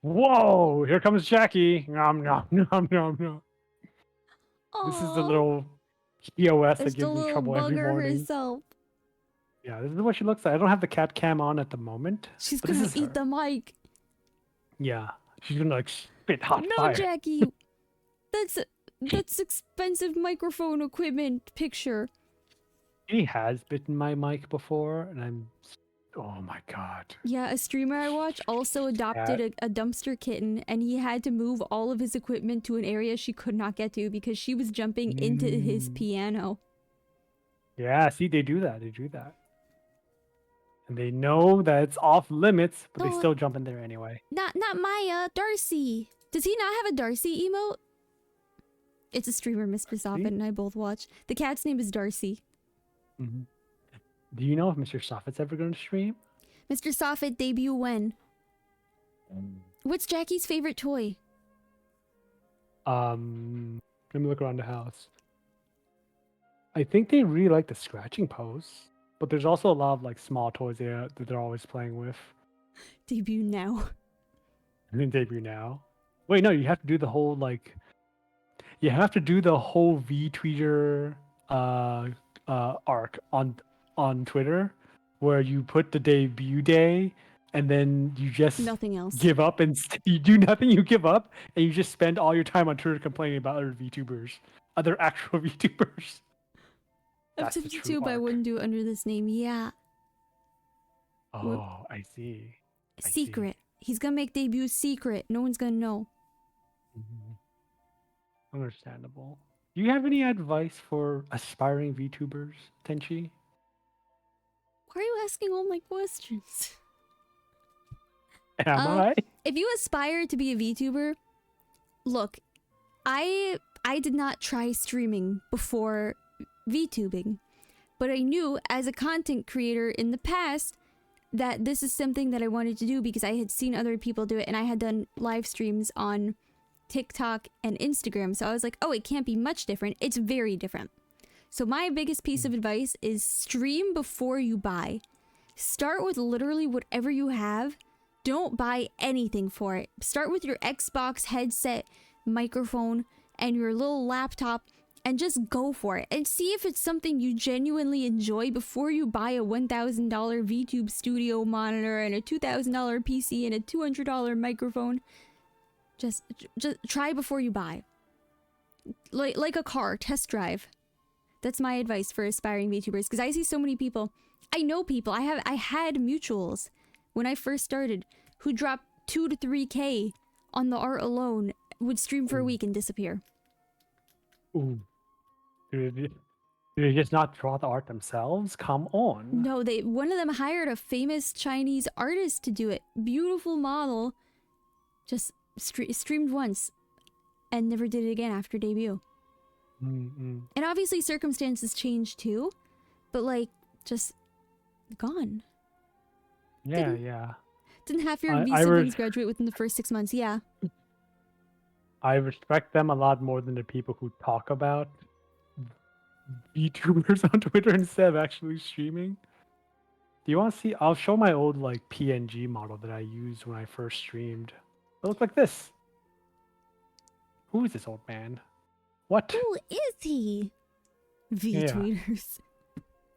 whoa, here comes Jackie. Nom nom nom nom nom. This is the Aww, little POS that it's the gives me little trouble every bugger morning. herself. Yeah, this is what she looks like. I don't have the cat cam on at the moment. She's but this gonna is eat her. the mic. Yeah, she's gonna like spit hot No, fire. Jackie. That's expensive microphone equipment picture. She has bitten my mic before, and oh my god. Yeah, a streamer I watch also adopted a dumpster kitten, and he had to move all of his equipment to an area she could not get to because she was jumping into his piano. Yeah, see, they do that. They do that. And they know that it's off limits, but they Oh, still jump in there anyway. Not Maya, Darcy. Does he not have a Darcy emote? It's a streamer Mr. Soffit and I both watch. The cat's name is Darcy. Mm-hmm. Do you know if Mr. Soffit's ever going to stream? Mr. Soffit debut when? What's Jackie's favorite toy? Let me look around the house. I think they really like the scratching pose, but there's also a lot of like small toys that they're always playing with. Debut now. And then debut now. Wait, no, you have to do the whole like. You have to do the whole VTweeter arc on Twitter, where you put the debut day, and then you just Nothing else. give up and you do nothing. You give up, and you just spend all your time on Twitter complaining about other VTubers, other actual VTubers. I've tipped YouTube, I wouldn't do it under this name. Yeah. Oh, I see. Secret. He's gonna make debut secret. No one's gonna know. Mm-hmm. Understandable. Do you have any advice for aspiring VTubers, Tenshi? Why are you asking all my questions? Am I? If you aspire to be a VTuber, look, I did not try streaming before VTubing, but I knew as a content creator in the past that this is something that I wanted to do because I had seen other people do it and I had done live streams on TikTok and Instagram. So I was like, oh, it can't be much different. It's very different. So my biggest piece of advice is stream before you buy. Start with literally whatever you have. Don't buy anything for it. Start with your Xbox headset, microphone, and your little laptop and just go for it and see if it's something you genuinely enjoy before you buy a $1,000 VTube studio monitor and a $2,000 PC and a $200 microphone. Just try before you buy. Like a car, test drive. That's my advice for aspiring VTubers, because I see so many people. I know people. I had mutuals when I first started who dropped 2 to 3K on the art alone, would stream for a week and disappear. Ooh. Do they just not draw the art themselves? Come on. No, one of them hired a famous Chinese artist to do it. Beautiful model. Just streamed once and never did it again after debut. Mm-mm. And obviously circumstances change too, but like just gone. Yeah. Didn't half your V siblings graduate within the first 6 months? Yeah. I respect them a lot more than the people who talk about VTubers on Twitter instead of actually streaming. Do you want to see? I'll show my old like PNG model that I used when I first streamed. It looked like this. Who is this old man? What? Who is he? V-tweeters.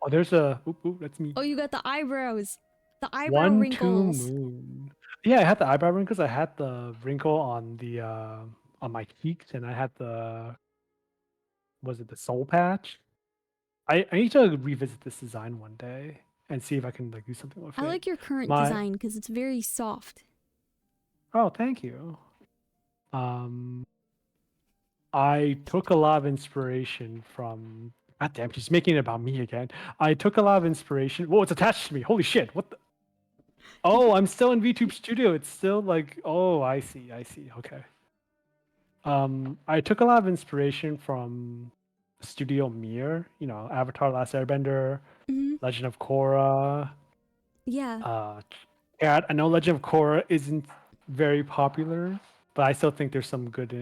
Oh, there's a... Oop, that's me. Oh, you got the eyebrows. The eyebrow wrinkles. Moon. Yeah, I had the eyebrow wrinkles. I had the wrinkle on the on my cheeks, and I had the... Was it the soul patch? I need to revisit this design one day and see if I can like do something with it. I like your current design because it's very soft. Oh, thank you. I took a lot of inspiration from... God damn, she's making it about me again. I took a lot of inspiration... Whoa, it's attached to me. Holy shit, what the... Oh, I'm still in VTube Studio. It's still like... Oh, I see. Okay. I took a lot of inspiration from Studio Mir. You know, Avatar Last Airbender, Legend of Korra. Yeah. Yeah, I know Legend of Korra isn't very popular, but I still think there's some good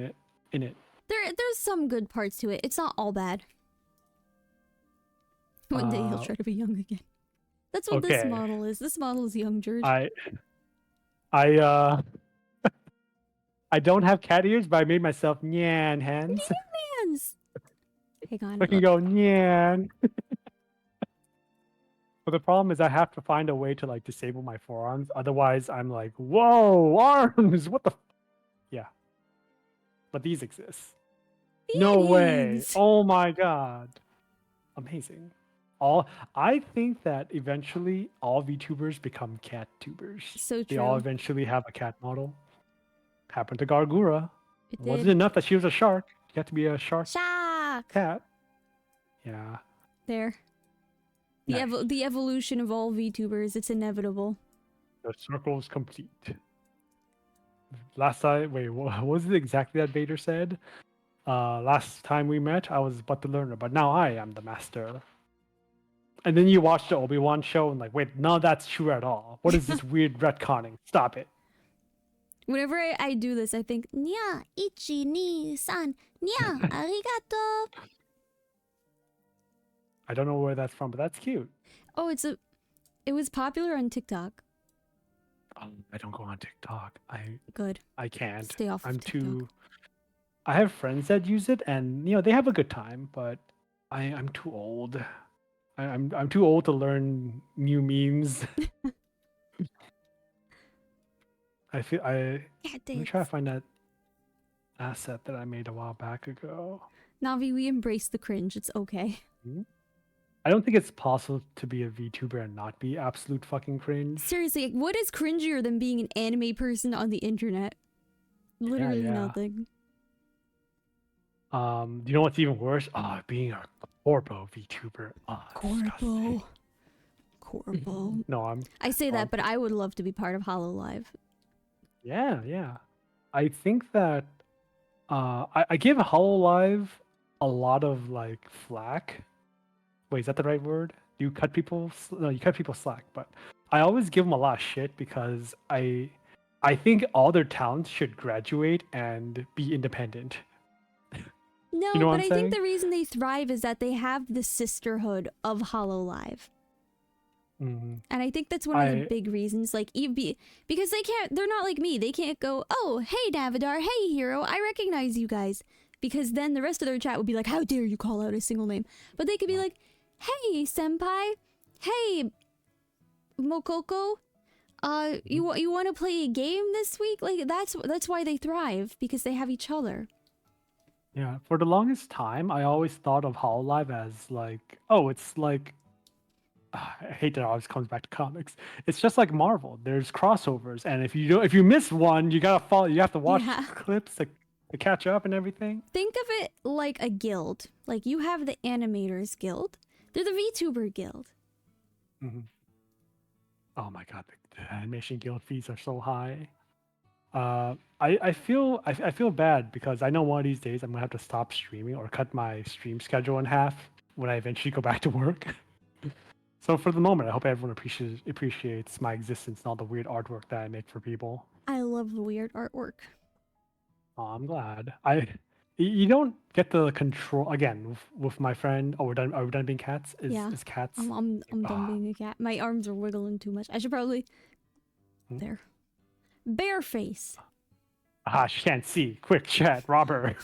in it. There's some good parts to it. It's not all bad. One day he'll try to be young again. That's what this model is. This model is young, Jurj. I don't have cat ears, but I made myself nyan hands. Nyan! Hang on. I can go nyan. But the problem is I have to find a way to like disable my forearms. Otherwise, I'm like, whoa, arms! What the? Yeah. But these exist. No way! Oh my god! Amazing. I think that eventually all VTubers become cat tubers. So true. They all eventually have a cat model. Happened to Gargura. It wasn't enough that she was a shark. You have to be a shark. Cat. Yeah. There. The evolution of all VTubers, it's inevitable. The circle is complete. Last time, wait, what was it exactly that Vader said? Last time we met, I was but the learner, but now I am the master. And then you watch the Obi-Wan show and like, wait, none of that's true at all. What is this weird retconning? Stop it. Whenever I do this, I think, Nya, ichi, ni, san, nya, arigato. I don't know where that's from, but that's cute. Oh, it was popular on TikTok. I don't go on TikTok. I can't. Stay off of TikTok. I have friends that use it, and you know they have a good time, but I'm too old. I'm too old to learn new memes. Let me try to find that asset that I made a while back ago. Navi, we embrace the cringe. It's okay. I don't think it's possible to be a VTuber and not be absolute fucking cringe. Seriously, what is cringier than being an anime person on the internet? Literally nothing. Do you know what's even worse? Being a Corpo VTuber. Corpo. No, I say that, but I would love to be part of HoloLive. Yeah. I think that I give HoloLive a lot of like flack. Wait, is that the right word? You cut people? No, you cut people slack. But I always give them a lot of shit because I think all their talents should graduate and be independent. No, you know but I saying? think the reason they thrive is that they have the sisterhood of HoloLive. And I think that's one of the big reasons, like, because they're not like me. They can't go, oh, hey, Davidar, hey, Hero, I recognize you guys. because then the rest of their chat would be like, how dare you call out a single name? But they could be like, hey, senpai, hey, Mokoko, you want to play a game this week? Like that's why they thrive, because they have each other. Yeah, for the longest time, I always thought of Hololive as like, oh, it's like, I hate that it always comes back to comics. It's just like Marvel. There's crossovers, and if you miss one, you gotta follow. You have to watch Yeah. clips to catch up and everything. Think of it like a guild. Like you have the animators guild. They're the VTuber guild. Hmm. Oh my god, the animation guild fees are so high. I feel bad because I know one of these days I'm gonna have to stop streaming or cut my stream schedule in half when I eventually go back to work. So for the moment, I hope everyone appreciates my existence and all the weird artwork that I make for people. I love the weird artwork. Oh, I'm glad. You don't get the control again with my friend. Oh, we're done. Are we done being cats? Yeah. Is cats? I'm done Ah, being a cat. My arms are wiggling too much. I should probably hmm? there. Bear face. She can't see. Quick chat, Robert.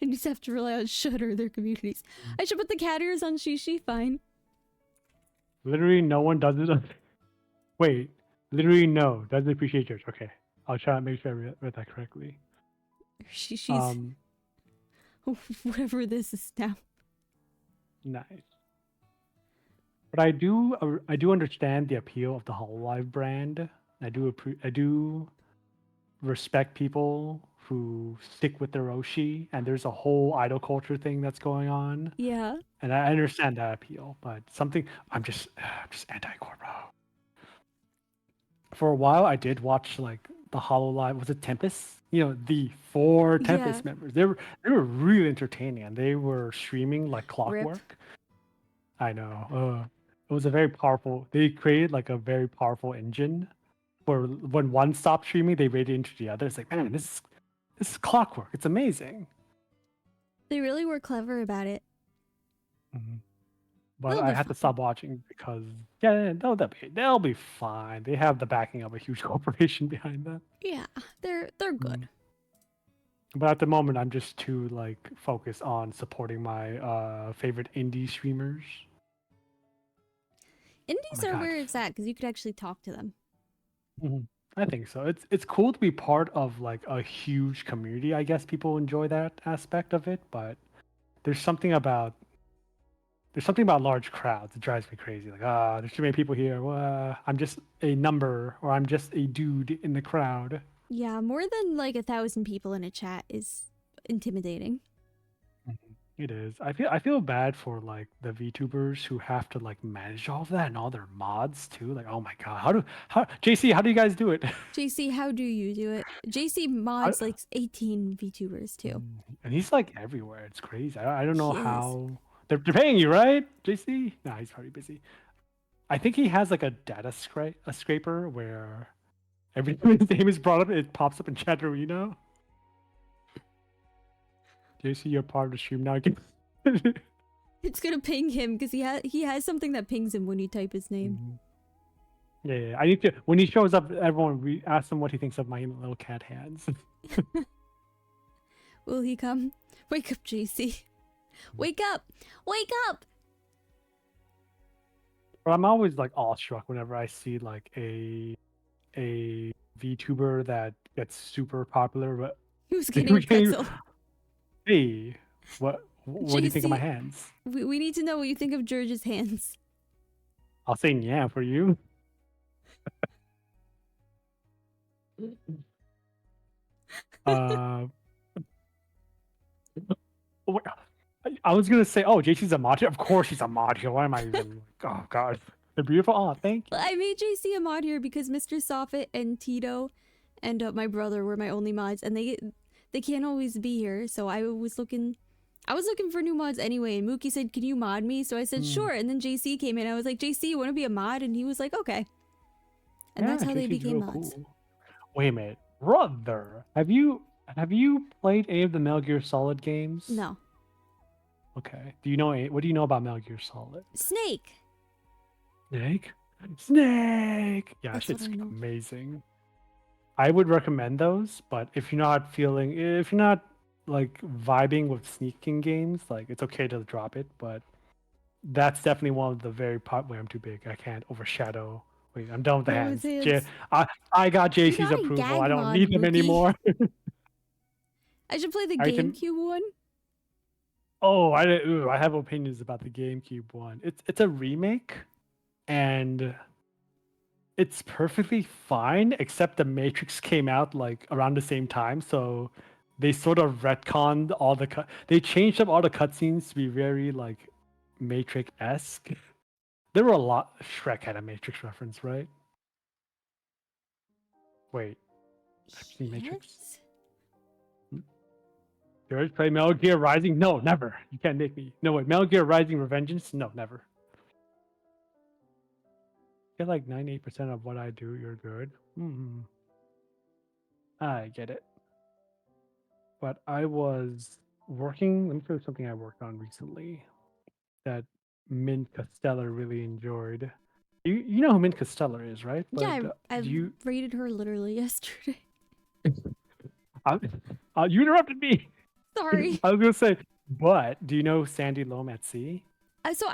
And you just have to rely on Shutter, their communities. I should put the cat ears on Shishi. Fine. Literally, no one does it. Wait, literally, no doesn't appreciate yours. Okay, I'll try to make sure I read that correctly. She's Um, whatever this is now. nice. But I do understand the appeal of the Hololive brand. I do respect people who stick with their Oshi, and there's a whole idol culture thing that's going on, Yeah. and I understand that appeal. But I'm just anti-corpo. For a while, I did watch like the Hololive. Was it Tempest? You know, the four Tempest Yeah. members. They were really entertaining, and they were streaming like Rip. clockwork. I know. It was a very powerful. They created like a very powerful engine where when one stopped streaming, they raided into the other. It's like, man, this is clockwork. It's amazing. They really were clever about it. Mhm. But They'll I be had to fine. stop watching because yeah, they'll be fine. They have the backing of a huge corporation behind them. Yeah, they're good. Mhm. But at the moment, I'm just too like focused on supporting my favorite indie streamers. Oh Indies my are god. where it's at because you could actually talk to them. Mhm. I think so. It's cool to be part of like a huge community. I guess people enjoy that aspect of it, but there's something about large crowds that drives me crazy. Like, there's too many people here. I'm just a number, or I'm just a dude in the crowd. Yeah, more than like 1,000 people in a chat is intimidating. Mhm. It is. I feel bad for like the VTubers who have to like manage all of that and all their mods too. Like, oh my god, how JC, how do you guys do it? JC, how do you do it? JC How, mods like 18 VTubers too. and he's like everywhere. It's crazy. I don't know He is. how they're paying you, right, JC? Nah, he's probably busy. I think he has like a a scraper where every time his name is brought up, it pops up in Chatterino. JC, you're part of the stream now. It's gonna ping him because he has something that pings him when you type his name. Mhm. Yeah. I need to. When he shows up, everyone we ask him what he thinks of my little cat hands. Will he come? Wake up, JC. Wake up! Wake up! But I'm always like awestruck whenever I see like a VTuber that gets super popular. But Who's getting a pretzel? Hey, what do you think of my JC, hands? we need to know what you think of Jurj's hands. I'll say yeah for you. uh, wh- I was gonna say, oh, JC's a mod here. Of course she's a mod here. Why am I even? Oh God, they're beautiful. Oh, thank you. I made JC a mod here because Mr. Soffit and Tito and my brother were my only mods, and they can't always be here. So I was looking for new mods anyway. And Mookie said, "Can you mod me?" So I said, "Sure." And then JC came in. I was like, "JC, you want to be a mod?" And he was like, "Okay." And that's how they JC's became real mods. cool. Wait a minute, brother. Have you played any of the Metal Gear Solid games? No. Okay. Do you know what do you know about Metal Gear Solid? Snake. Snake? Snake! Yeah, That's what shit's I know. amazing. I would recommend those, but if you're not like vibing with sneaking games, like it's okay to drop it, but that's definitely one of the very part where I'm too big. I can't overshadow. Wait, I'm done with the No, his hands. hands. I got You JC's got a approval. I gag don't mod, need them Mookie. anymore. I should play the I can. GameCube one. Oh, I have opinions about the GameCube one. It's a remake, and it's perfectly fine, except the Matrix came out like around the same time, so they sort of retconned all the they changed up all the cutscenes to be very like Matrix-esque. There were a lot. Shrek had a Matrix reference, right? Wait, I've seen Matrix. Yes. George play Metal Gear Rising? No, never. You can't make me. No, wait, Metal Gear Rising Revengeance? No, never. Get like 98% of what I do, you're good. I get it. But I was working. Let me show you something I worked on recently that Mint Costello really enjoyed. You know who Mint Costello is, right? Yeah, But I do you? rated her literally yesterday. Uh, you interrupted me. Sorry. I was gonna say, but do you know Sandy Loam at Sea? So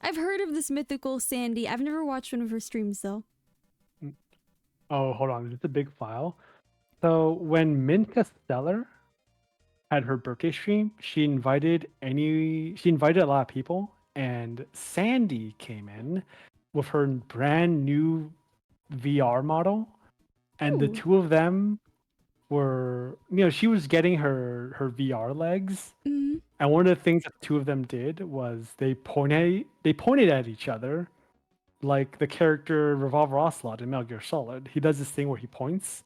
I've heard of this mythical Sandy. I've never watched one of her streams though. Mm, Oh, hold on. It's a big file. So when Mint Costello had her birthday stream, she invited a lot of people, and Sandy came in with her brand new VR model, and the Ooh. two of them were, she was getting her VR legs, Mm-hmm. and one of the things that the two of them did was they pointed at each other like the character Revolver Ocelot in Metal Gear Solid. He does this thing where he points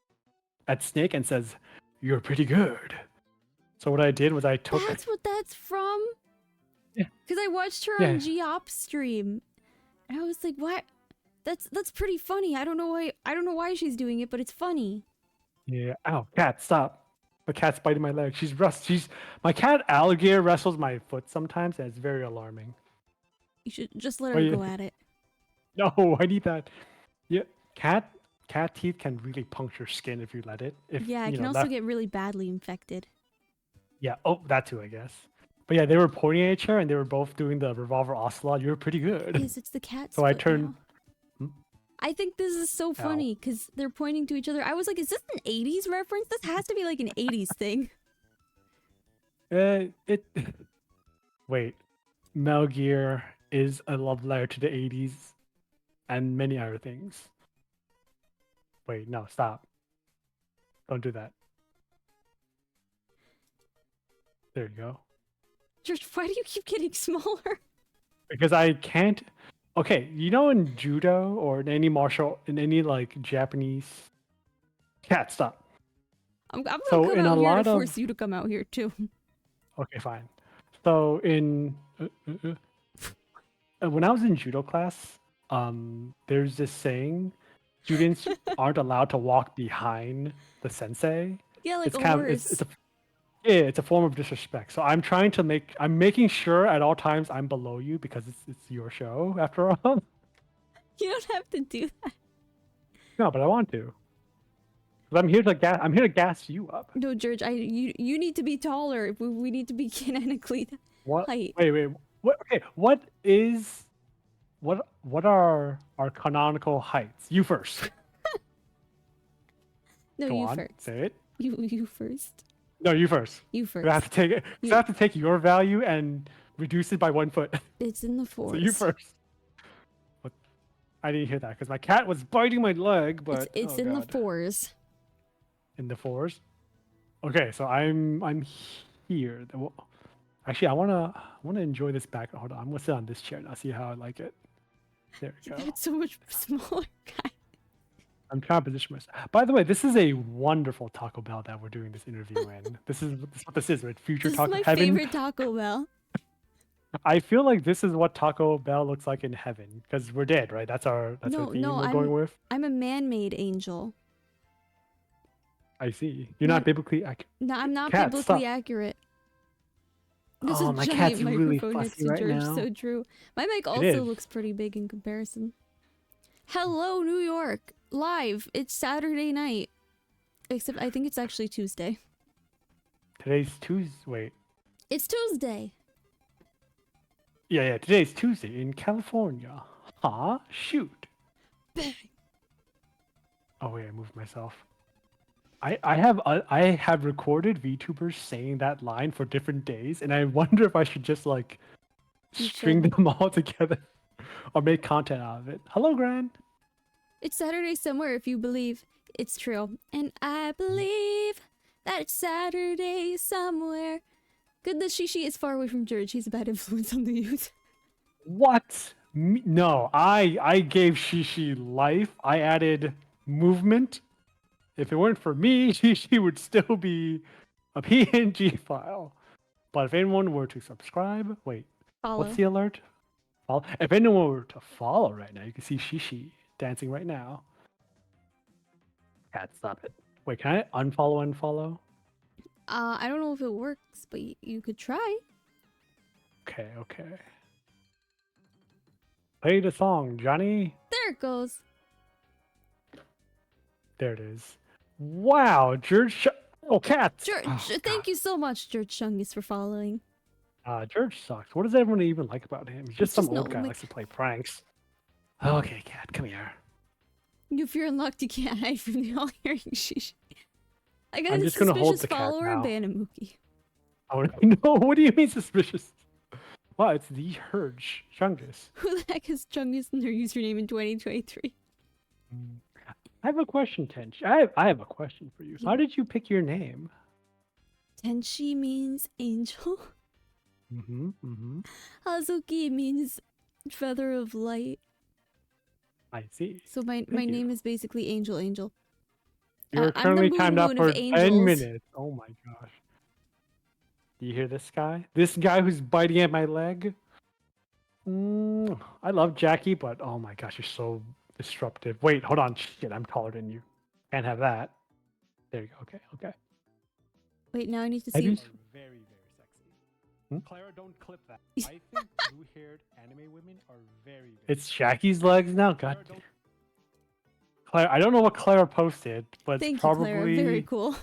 at Snake and says, "You're pretty good." So what I did was I took That's what that's from? yeah, Because I watched her on yeah, G-Op stream. And I was like, what? That's pretty funny. I don't know why she's doing it, but it's funny. yeah. Ow, cat, stop. The cat's biting my leg. She's my cat alligator wrestles my foot sometimes, and it's very alarming. You should just let Oh her yeah. go at it. No, I need that. Yeah, cat teeth can really puncture skin if you let it. If Yeah, it you can know also left. get really badly infected. Yeah. Oh, that too, I guess. But yeah, they were pointing at each other, and they were both doing the Revolver Ocelot. You're pretty It good. is. It's the cat's So I foot turned. now. Hmm? I think this is so Ow. funny because they're pointing to each other. I was like, is this an 80s reference? This has to be like an 80s thing. It. Wait. Metal Gear is a love letter to the 80s and many other things. Wait, no, stop. Don't do that. There you go. George, why do you keep getting smaller? Because I can't. Okay, in judo or in any like Japanese. Cat, stop. I'm gonna So come in a out here to lot force of. you to come out here too. Okay, fine. So when I was in judo class, there's this saying, students aren't allowed to walk behind the sensei. Yeah, like It's a kind of it's horse. a Yeah, it's a form of disrespect. So I'm making sure at all times I'm below you because it's your show after all. You don't have to do that. No, but I want to. 'Cause I'm here to gas you up. No, George, you need to be taller. We need to be canonically What? height. Wait. What? Okay. What are our canonical heights? You first. No, Go you on. first. Say it. You first. No, you first. You 'Cause I have first. to take it. 'Cause I You. have to take your value and reduce it by 1 foot. It's in the So you force. first. What? I didn't hear that because my cat was biting my leg. It's But it's oh in the god, fours. in the fours. Okay, so I'm here. Actually, I wanna enjoy this back. Hold on, I'm gonna sit on this chair now. See how I like it. There we go. That's so much smaller, guy. I'm trying to position myself. By the way, this is a wonderful Taco Bell that we're doing this interview in. This is what this is, right? Future This is Taco my Heaven. favorite Taco Bell. I feel like this is what Taco Bell looks like in heaven because we're dead, right? That's our No, theme no, we're going with. I'm a man-made angel. I see. You're not Not biblically accurate. No, I'm not Cat, biblically stop. accurate. There's a Oh, my giant cat's really microphone next fussy to right George. now. So true. My mic It also is. looks pretty big in comparison. Hello, New York. Live. It's Saturday night. Except I think it's actually Tuesday. Today's Tuesday. Wait. It's Tuesday. Yeah. Today's Tuesday in California. Huh? Shoot. Bang. Oh wait, I moved myself. I have recorded VTubers saying that line for different days, and I wonder if I should just like You string should. them all together or make content out of it. Hello, Gran. It's Saturday somewhere if you believe it's true. And I believe that it's Saturday somewhere. Good that Shishi is far away from Jurj. He's a bad influence on the youth. What? No, I gave Shishi life. I added movement. If it weren't for me, Shishi would still be a PNG file. But if anyone were to subscribe, wait, Follow. what's the alert? Follow. If anyone were to follow right now, you can see Shishi dancing right now. Cat, stop it. Wait, can I unfollow? I don't know if it works, but you could try. Okay. Play the song, Johnny. There it goes. There it is. Wow, Jurj. Oh, cats. Jurj, thank you so much, Jurj Chungus, for following. Jurj sucks. What does everyone even like about him? He's just some just old no, guy who like- likes to play pranks. Okay, cat, come here. If you're unlocked, you can't hide from the all hearing Shishi. I got I'm a just gonna hold suspicious the cat follower now. and ban a Mookie. Oh no! What do you mean suspicious? Wow, it's the Jurj Chungus. Who the heck is Chungus in their username in 2023? I have a question, Tenshi. I have a question for you. How did you pick your name? Tenshi means angel. Hazuki means feather of light. I see. So my you. name is basically Angel. You're I'm the currently moon timed out moon for of 10 angels. minutes. Oh my gosh. Do you hear this guy? This guy who's biting at my leg? I love Jackie, but oh my gosh, you're so disruptive. Wait, hold on. Shit, I'm taller than you. Can't have that. There you go. Okay. Wait, now I need to Have see. you- Very sexy. Clara, don't clip that. I think blue-haired anime women are very. It's Jackie's legs now. God. Clara, I don't know what Clara posted, but Thank it's probably. you, Clara. Very cool.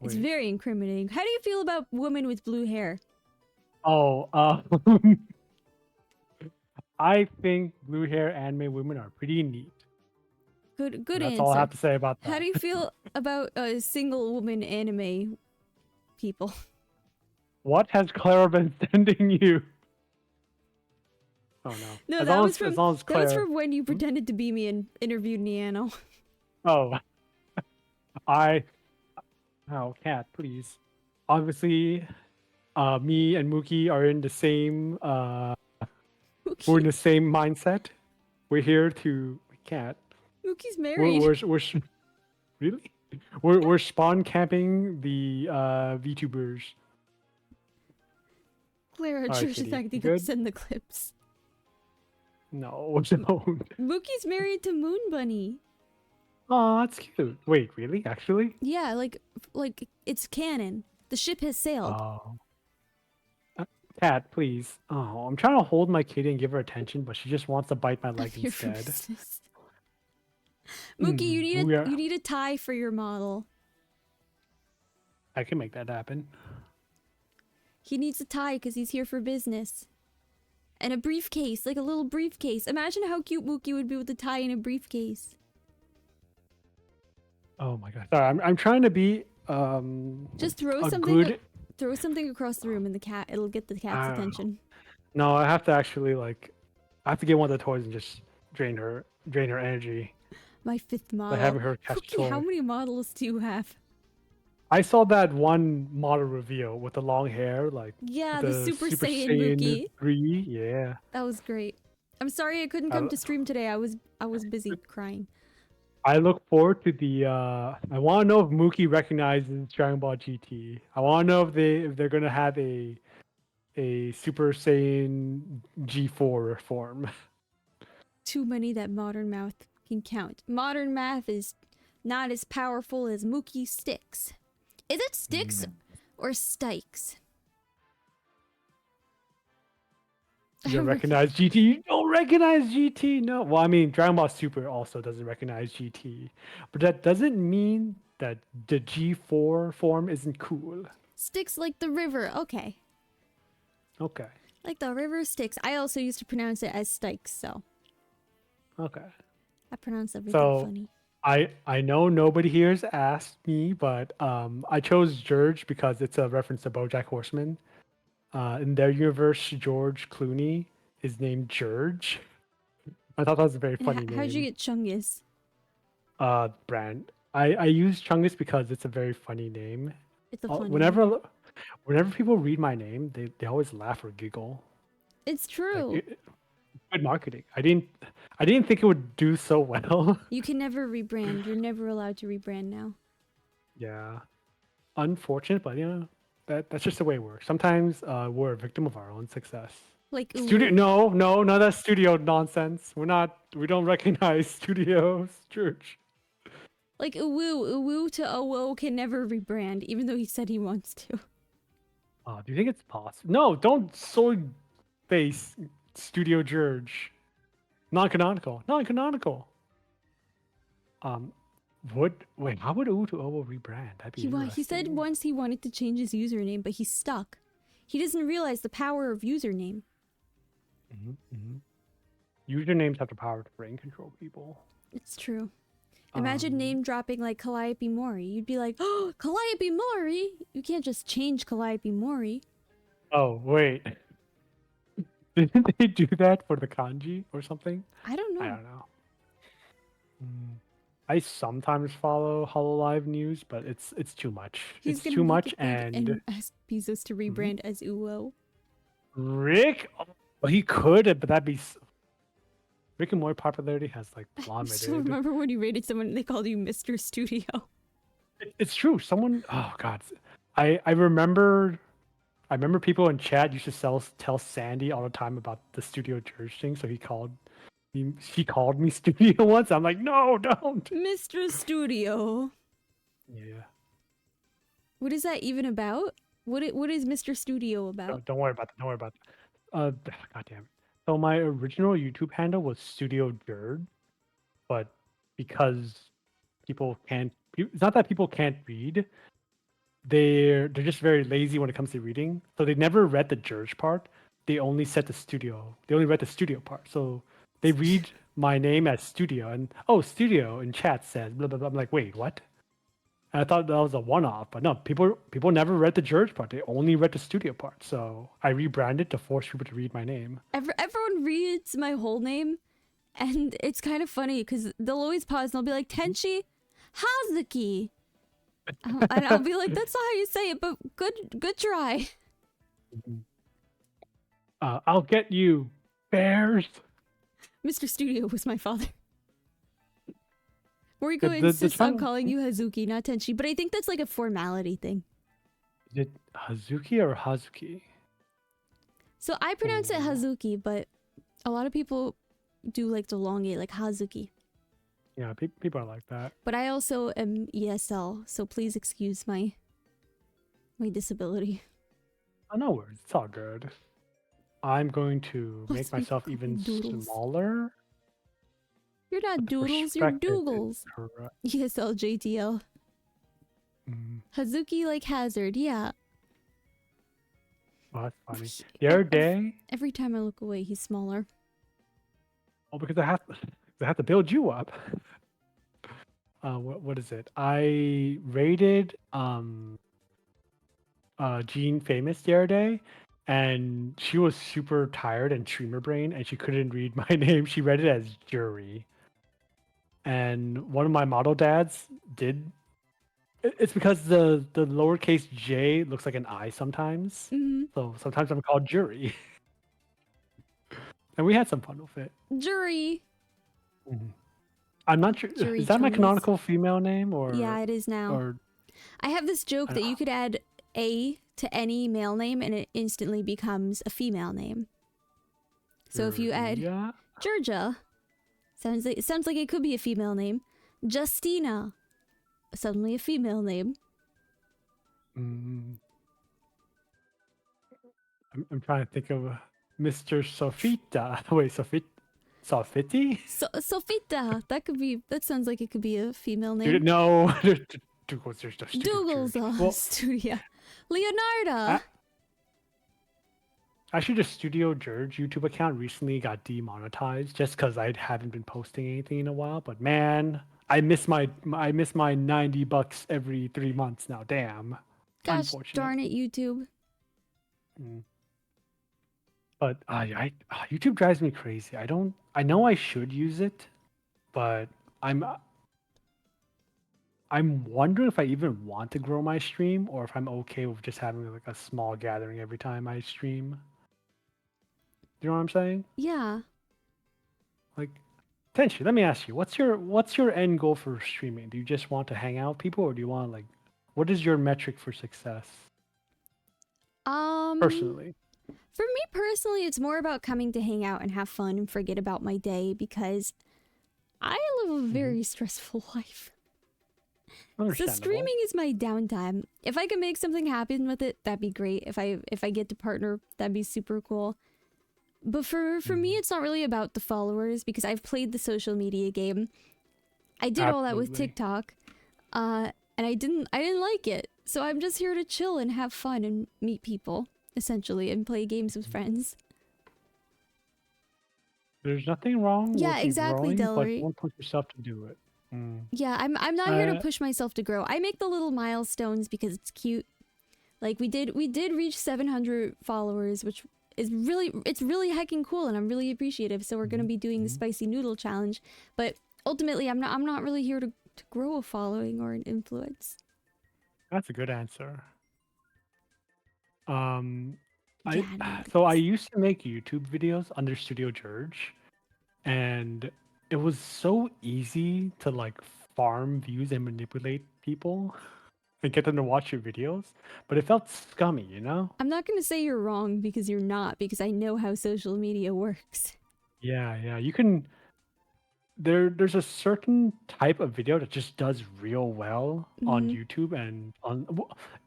It's Wait. very incriminating. How do you feel about women with blue hair? Oh, I think blue hair anime women are pretty neat. Good That's answer. all I have to say about that. How do you feel about single woman anime people? What has Clara been sending you? Oh no. No, As that long was as- from as long as that was Clara- from when you pretended to be me and interviewed Niano. Oh. Oh, cat, please. Obviously, me and Mookie are in the same. We're in the same mindset. We're here to cat. Mookie's married. We're really. We're spawn camping the VTubers. Clara, Alright, Trish is kitty, acting you up. good? Send the clips. No, don't. Mookie's married to Moon Bunny. Oh, that's cute. Wait, really? Actually? Yeah, like it's canon. The ship has sailed. Oh. Cat, please. Oh, I'm trying to hold my kitty and give her attention, but she just wants to bite my leg I'm here for instead. business. Mookie, you we are- need a tie for your model. I can make that happen. He needs a tie because he's here for business. And a briefcase, like a little briefcase. Imagine how cute Mookie would be with a tie and a briefcase. Oh my god. Sorry, I'm trying to be Just throw a something good. throw something across the room and it'll get the cat's attention. No, I have to actually I have to get one of the toys and just drain her energy My fifth by model. having her catch a Mookie, how toy. many models do you have? I saw that one model reveal with the long hair, Yeah, the Super Saiyan Mookie. 3. Yeah. That was great. I'm sorry I couldn't come to stream today. I was busy crying. I look forward to the. I want to know if Mookie recognizes Dragon Ball GT. I want to know if they're gonna have a Super Saiyan G4 form. Too many that modern math can count. Modern math is not as powerful as Mookie sticks. Is it sticks or stikes? You don't recognize GT. You don't recognize GT. No. Well, I mean, Dragon Ball Super also doesn't recognize GT, but that doesn't mean that the G4 form isn't cool. Styx like the river. Okay. Okay. Like the river Styx. I also used to pronounce it as Styx, so Okay. I pronounce everything So funny. I know nobody here has asked me, but I chose Jurj because it's a reference to BoJack Horseman. In their universe, George Clooney is named Jurj. I thought that was a very And funny how'd you name. get Chungus? Brand. I use Chungus because it's a very funny name. It's a funny name. Whenever people read my name, they always laugh or giggle. It's Like true. good marketing. I didn't think it would do so well. You can never rebrand. You're never allowed to rebrand now. Yeah, unfortunate, but that's just the way it works. Sometimes we're a victim of our own success. Like Studio? uwu. No, no, none of that studio nonsense. We're not. We don't recognize studios. Church. Like uwu to owo can never rebrand, even though he said he wants to. Oh, do you think it's possible? No, don't soy face Studio George. Non-canonical. Non-canonical. Um, how would U to Owo rebrand? That'd be He said interesting. once he wanted to change his username, but he's stuck. He doesn't realize the power of username. Usernames have the power to brain control people. It's true. Imagine Um, name dropping like Calliope Mori. You'd be like, oh, Calliope Mori! You can't just change Calliope Mori. Oh wait, didn't they do that for the kanji or something? I don't I know. don't know. I sometimes follow Hololive news, but it's too much. He's It's gonna too make much, it big and and ask Bezos to rebrand as Uwo. Rick. Well, he could, but that'd be Rick and Morty popularity has like I still plummeted. remember when you rated someone and they called you Mr. Studio. It's true. Someone. Oh God. I remember. I remember people in chat used to tell Sandy all the time about the Studio Church thing. So he called me Studio once. I'm like, no, don't. Mr. Studio. Yeah. What is that even about? What is Mr. Studio about? Don't worry about that. Don't worry about that. God damn it. So my original YouTube handle was Studio Jurd, but because people can't, it's not that people can't read. They're just very lazy when it comes to reading. So they never read the Jurge part. They only set the studio. They only read the studio part. So they read my name as studio and studio in chat says blah blah blah. I'm like, wait, what? And I thought that was a one-off, but no, people never read the Jurge part. They only read the studio part. So I rebranded to force people to read my name. Everyone reads my whole name, and it's kind of funny because they'll always pause and they'll be like, Tenshi Hazuki. And I'll be like, that's not how you say it, but good try. I'll get you, bears. Mr. Studio was my father. We're going The to insist on channel- calling you Hazuki, not Tenshi, but I think that's like a formality thing. Is it Hazuki or Hazuki? So I pronounce it Hazuki, but a lot of people do like to elongate like Hazuki. Yeah, people are like that. But I also am ESL, so please excuse my disability. Oh, no worries. It's all good. I'm going to Let's make myself even doodles. smaller. You're not doodles, you're Perspective is doogles. correct. ESL JTL. Hazuki like hazard, yeah. Oh, that's funny. The other day, Every time I look away, he's smaller. because I have to build you up. What is it? I rated Jean Famous the other day, and she was super tired and streamer brain, and she couldn't read my name. She read it as Jury. And one of my model dads did. It's because the lowercase j looks like an I sometimes. So sometimes I'm called Jury. And we had some fun with it. Jury. I'm not sure. Jurj Is that my Chungus. canonical female name or? Yeah, it is now. Or I have this joke that you could add A to any male name and it instantly becomes a female name. So if you add yeah. Georgia, sounds like it could be a female name. Justina, suddenly a female name. I'm trying to think of Mr. Sofita. Wait, Sofiti? Sofita, that sounds like it could be a female name. Dude, no, Douglas, there's the studio. Dougal's Well, studio. Leonardo. actually, the Studio Jurj YouTube account recently got demonetized just because I haven't been posting anything in a while. But man, I miss my $90 every 3 months now. Damn, Gosh unfortunate. darn it, YouTube. But YouTube drives me crazy. I know I should use it, but I'm wondering if I even want to grow my stream or if I'm okay with just having like a small gathering every time I stream. You know what I'm saying? Yeah. Like, Tenshi, let me ask you, what's your end goal for streaming? Do you just want to hang out with people, or do you want like, what is your metric for success personally? For me personally, it's more about coming to hang out and have fun and forget about my day because I live a very stressful life. So Understandable. streaming is my downtime. If I can make something happen with it, that'd be great. If I get to partner, that'd be super cool. But for me, it's not really about the followers because I've played the social media game. I did all that with Absolutely. TikTok, and I didn't like it. So I'm just here to chill and have fun and meet people, essentially, and play games with friends. There's nothing wrong Yeah, with you exactly, growing, but Delary. don't push yourself to do it. Yeah, I'm not here to Uh, push myself to grow. I make the little milestones because it's cute. Like we did reach 700 followers, which is really hecking cool, and I'm really appreciative. So we're gonna be doing the spicy noodle challenge, but ultimately I'm not really here to grow a following or an influence. That's a good answer. Yeah, So I noodles. used to make YouTube videos under Studio Jurj, and it was so easy to like farm views and manipulate people and get them to watch your videos, but it felt scummy, you know? I'm not gonna say you're wrong because you're not, because I know how social media works. Yeah. You can there's a certain type of video that just does real well on Mhm. YouTube and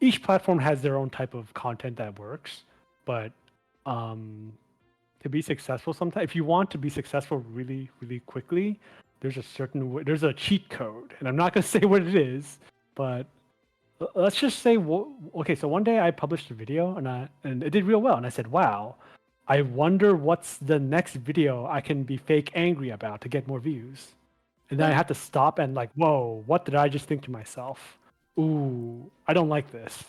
each platform has their own type of content that works, but um to be successful sometimes if you want to be successful really really quickly, there's a cheat code, and I'm not going to say what it is, but let's just say okay, so one day I published a video and it did real well, and I said, wow, I wonder what's the next video I can be fake angry about to get more views. And then I Like, had to stop and like, whoa, what did I just think to myself? Ooh, I don't like this.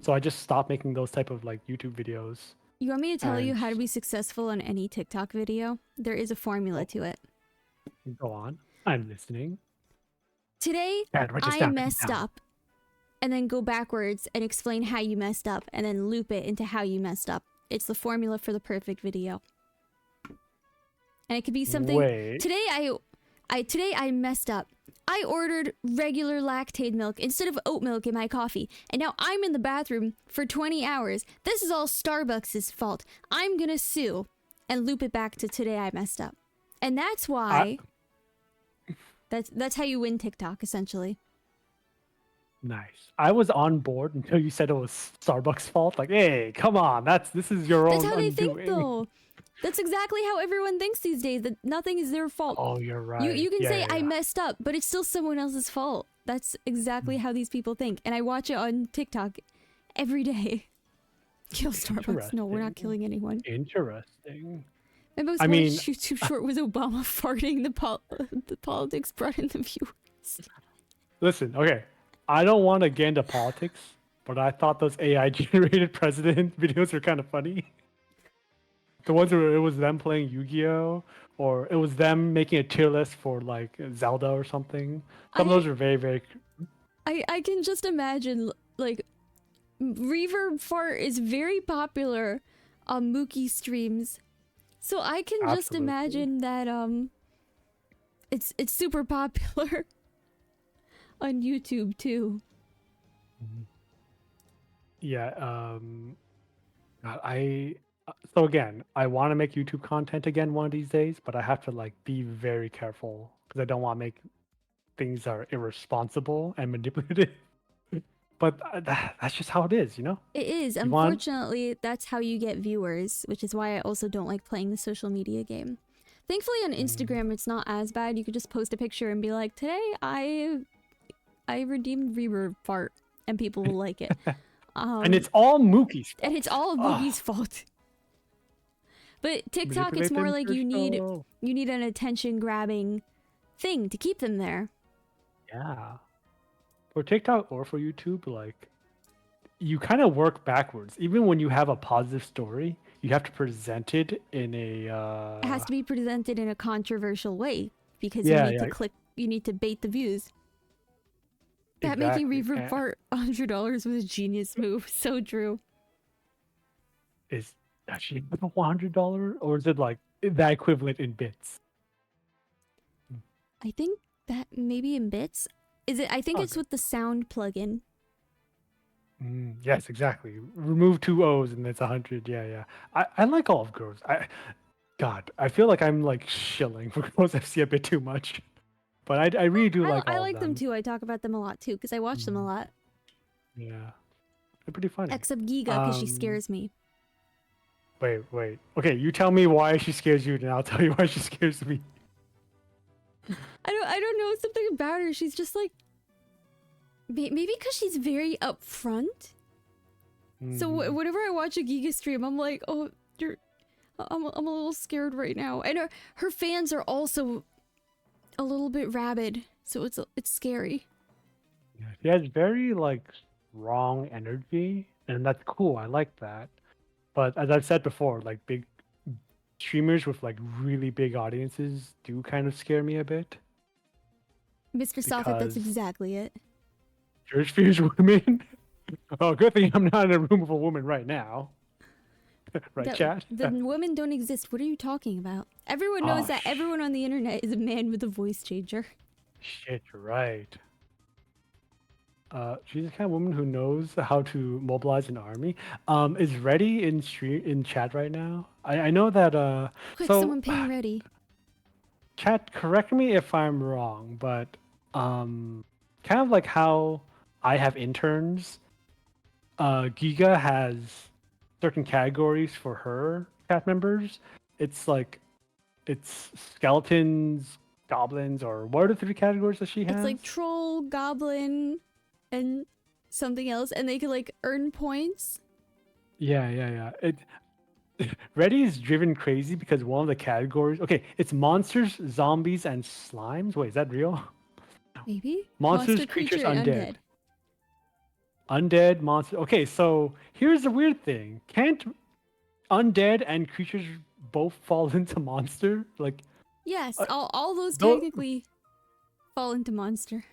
So I just stopped making those type of like YouTube videos. you want me to tell you And how to be successful on any TikTok video? There is a formula oh, to it. go on. I'm listening. Today, Dad, write this I down. Write this messed down. up. And then go backwards and explain how you messed up and then loop it into how you messed up. It's the formula for the perfect video. And it could be something. Wait. Today I messed up. I ordered regular lactate milk instead of oat milk in my coffee, and now I'm in the bathroom for 20 hours. This is all Starbucks' fault. I'm gonna sue and loop it back to today I messed up. And that's why that's how you win TikTok, essentially. Nice. I was on board until you said it was Starbucks' fault. Like, hey, come on, this is your That's own how they think, undoing. though. That's exactly how everyone thinks these days, that nothing is their fault. Oh, you're right. You can say, I yeah. messed up, but it's still someone else's fault. That's exactly how these people think. And I watch it on TikTok every day. Kill Starbucks. No, we're not killing anyone. Interesting. My most watched YouTube short was Obama farting the politics brought in the viewers. Listen, okay. I don't want to get into politics, but I thought those AI generated president videos were kind of funny. The ones where it was them playing Yu-Gi-Oh! Or it was them making a tier list for like Zelda or something. Some of those are very, very. I can just imagine, like, reverb fart is very popular on Mookie streams. So I can just imagine that it's super popular on YouTube too. Yeah, so again, I want to make YouTube content again one of these days, but I have to like be very careful because I don't want to make things that are irresponsible and manipulative. But that's just how it is, you know? It is. Unfortunately, that's how you get viewers, which is why I also don't like playing the social media game. Thankfully on Instagram, it's not as bad. You could just post a picture and be like, today I I redeemed reverb fart, and people will like it. And it's all Mookie's fault. And it's all Mookie's fault. But TikTok, it's more like you need an attention grabbing thing to keep them there. Yeah. For TikTok or for YouTube, like you kind of work backwards. Even when you have a positive story, you have to present it in a It has to be presented in a controversial way because Yeah, you need to click, you need to bait the views. That exactly. making reverb fart $100 was a genius move. So true. Is actually $100, or is it like that equivalent in bits? I think that maybe in bits. Is it? I think it's with the sound plugin. Yes, exactly. Remove 2 O's and it's 100. Yeah, yeah. I like all of Grows. God, I feel like I'm like shilling for Grows FC a bit too much, but I really do like all I of like them too. I talk about them a lot too because I watch them a lot. Yeah, they're pretty funny. Except Giga because she scares me. Wait. Okay, you tell me why she scares you, and I'll tell you why she scares me. I don't know, something about her. She's just like, maybe because she's very upfront. So whenever I watch a Giga stream, I'm like, oh, I'm a little scared right now. And her fans are also a little bit rabid, so it's scary. Yeah, she has very like strong energy, and that's cool. I like that. But as I've said before, like big streamers with like really big audiences do kind of scare me a bit. Mr. Soffit, that's exactly it. Jurj fears women. Oh, good thing I'm not in a room with a woman right now. Right, chat? The women don't exist. What are you talking about? Everyone knows that everyone on the internet is a man with a voice changer. Shit, you're right. She's the kind of woman who knows how to mobilize an army. Is Ready in chat right now? I know that Quick, someone ping Ready. Chat, correct me if I'm wrong, but kind of like how I have interns, Giga has certain categories for her chat members. It's like it's skeletons, goblins, or what are the 3 categories that she has? It's like troll, goblin, and something else, and they can like earn points. Yeah. Ready is driven crazy because one of the categories. Okay, it's monsters, zombies, and slimes. Wait, is that real? Maybe Monsters, monster, creatures, creature, and undead. Undead, monster. Okay, so here's the weird thing: can't undead and creatures both fall into monster? Like, yes, all those technically fall into monster.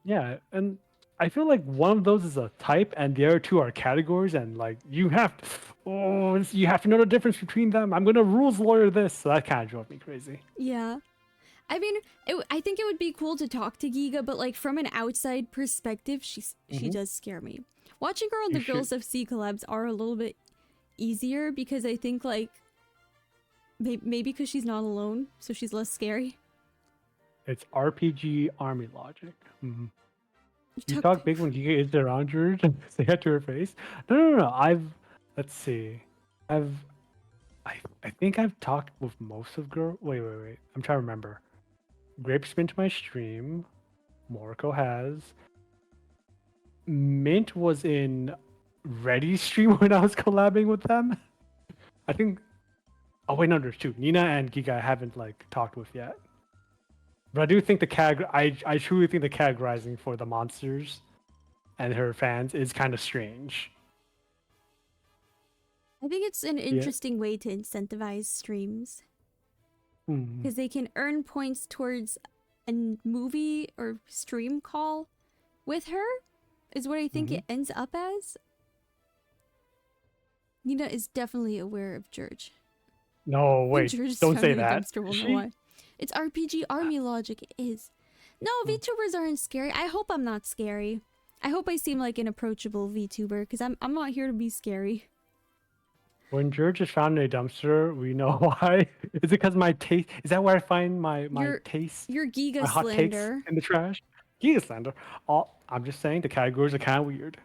Yeah, and I feel like one of those is a type, and the other 2 are categories, and like you have to know the difference between them. I'm gonna rules lawyer this, so that kind of drove me crazy. Yeah. I mean, I think it would be cool to talk to Giga, but like from an outside perspective, she does scare me. Watching her on the Girls FC collabs are a little bit easier because I think like maybe because she's not alone, so she's less scary. It's RPG army logic. You talk big when Giga is around her. Say that to her face. No. Let's see. I think I've talked with most of girl. Wait. I'm trying to remember. Grape's been to my stream. Morco has. Mint was in Ready's stream when I was collabing with them. I think. Oh wait, no, there's 2. Nina and Giga I haven't like talked with yet. But I do think I truly think the categorizing for the monsters and her fans is kind of strange. I think it's an interesting way to incentivize streams. Because they can earn points towards a movie or stream call with her, is what I think it ends up as. Nina is definitely aware of Jurj. No, wait, don't say that. Will know why. It's RPG army logic, it is. No, VTubers aren't scary. I hope I'm not scary. I hope I seem like an approachable VTuber, because I'm not here to be scary. When Jurj is found in a dumpster, we know why. Is it because my taste? Is that where I find my taste? Your Giga my hot takes slander. in the trash? Giga slander. I'm just saying the categories are kind of weird.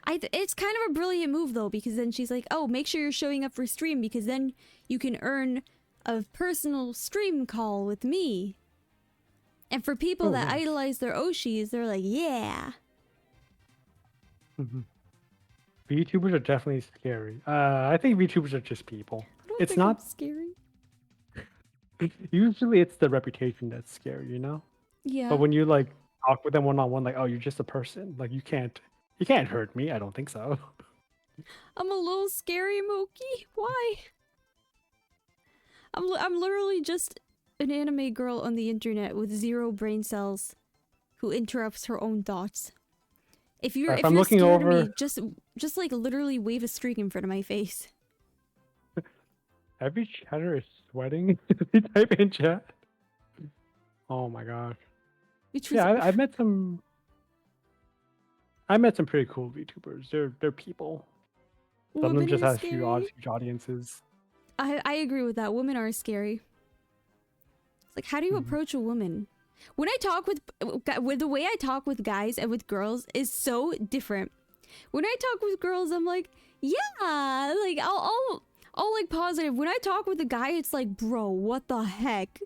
It's kind of a brilliant move though, because then she's like, oh, make sure you're showing up for stream, because then you can earn a personal stream call with me. And for people Oh, that nice. idolize their Oshis, they're like, yeah. Mhm. VTubers are definitely scary. I think VTubers are just people. I don't It's think I'm not. scary. Usually, it's the reputation that's scary, you know. But Yeah. when you like talk with them one on one, like, oh, you're just a person. Like, you can't hurt me. I don't think so. I'm a little scary, Moki. Why? I'm literally just an anime girl on the internet with 0 brain cells who interrupts her own thoughts. If you're If I'm looking scared of over, me, just like literally wave a streak in front of my face. every chatter is sweating. If you type in chat. Oh my gosh. Which was Yeah, I've met some. I met some pretty cool VTubers. They're people. Some of them women just are have scary. huge audiences. I agree with that. Women are scary. It's like, how do you Mhm. approach a woman? When I talk with the way I talk with guys and with girls is so different. When I talk with girls, I'm like, yeah, like I'll like positive. When I talk with a guy, it's like, bro, what the heck?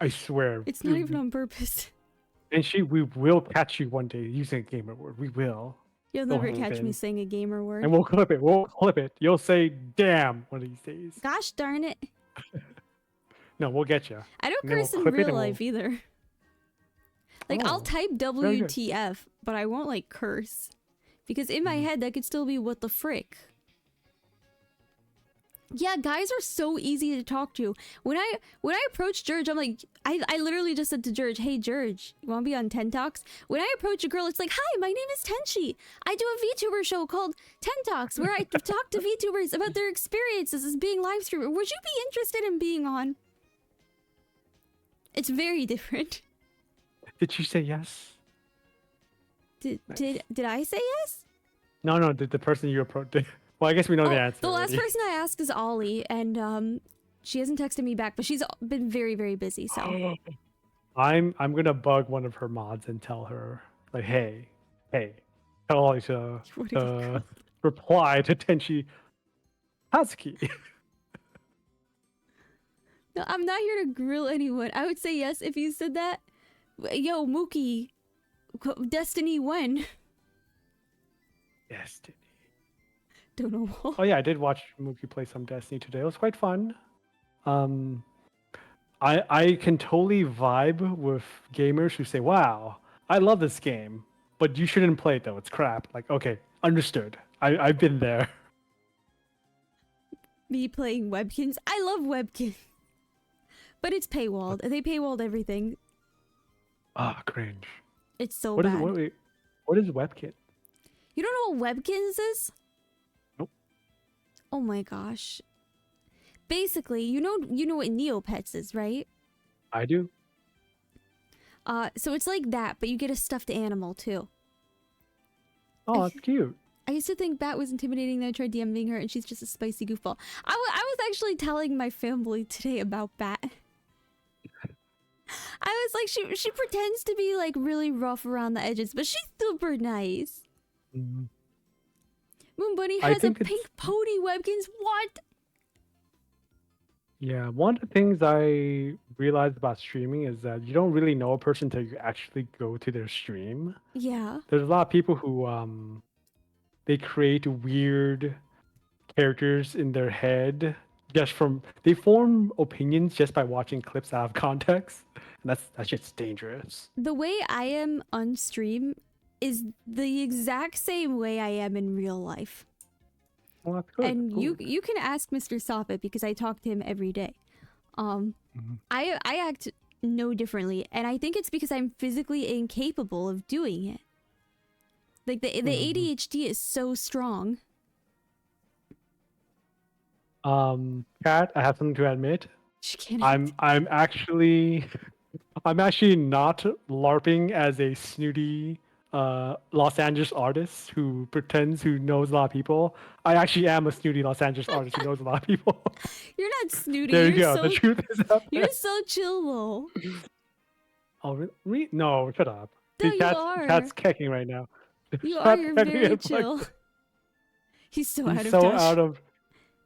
I swear. It's not even on purpose. And we will catch you one day using a gamer word. We will. You'll Go never home, catch me Ben. saying a gamer word. And we'll clip it. We'll clip it. You'll say "damn" one of these days. Gosh darn it. No, we'll get you. I don't And then curse we'll in clip it real and life either. Like, I'll Oh, type very good. WTF, but I won't like curse. Because in my head, that could still be what the frick. Yeah, guys are so easy to talk to. When I approach Jurj, I'm like, I literally just said to Jurj, hey Jurj, you wanna be on Ten Talks? When I approach a girl, it's like, hi, my name is Tenshi. I do a VTuber show called Ten Talks, where I talk to VTubers about their experiences as being live streamer. Would you be interested in being on? It's very different. Did you say yes? Did Nice. did I say yes? No. The person you approached. Well, I guess we know the Oh, answer the last already. person I asked is Ollie, and she hasn't texted me back, but she's been very, very busy, so. I'm gonna bug one of her mods and tell her like, hey, tell Ollie to What did he uh, reply to Tenshi Hazuki. No, I'm not here to grill anyone. I would say yes if you said that. Yo, Mookie, Destiny when? Destiny. Don't know. Oh yeah, I did watch Mookie play some Destiny today. It was quite fun. I can totally vibe with gamers who say, "Wow, I love this game, but you shouldn't play it though. It's crap." Like, okay, understood. I've been there. Me playing Webkins. I love Webkins. But it's paywalled. They paywalled everything. Ah, cringe. It's so What is bad. what is WebKit? You don't know what Webkins is? Nope. Oh my gosh. Basically, you know what Neopets is, right? I do. So it's like that, but you get a stuffed animal too. Oh, that's cute. I used to think Bat was intimidating, then I tried DMing her, and she's just a spicy goofball. I was actually telling my family today about Bat. I was like, she pretends to be like really rough around the edges, but she's super nice. Mhm. Moon Bunny I has a think it's pink pony Webkins. What? yeah. One of the things I realized about streaming is that you don't really know a person until you actually go to their stream. Yeah. There's a lot of people who they create weird characters in their head just from they form opinions just by watching clips out of context, and that's just dangerous. The way I am on stream is the exact same way I am in real life. Well, that's good. And Good. you can ask Mr. Soffit because I talk to him every day. Mhm. I act no differently, and I think it's because I'm physically incapable of doing it. Like the Mhm. ADHD is so strong. Kat, I have something to admit. She can't. I'm actually I'm actually not LARPing as a snooty Los Angeles artist who pretends who knows a lot of people. I actually am a snooty Los Angeles artist who knows a lot of people. You're not snooty. There you You're go. The so truth is out you're there. so chill though. Oh, no, shut up. No, See, you are. Cat's kicking right now. You are. Cat's You're having very a chill. breakfast. He's so He's out of so touch. out of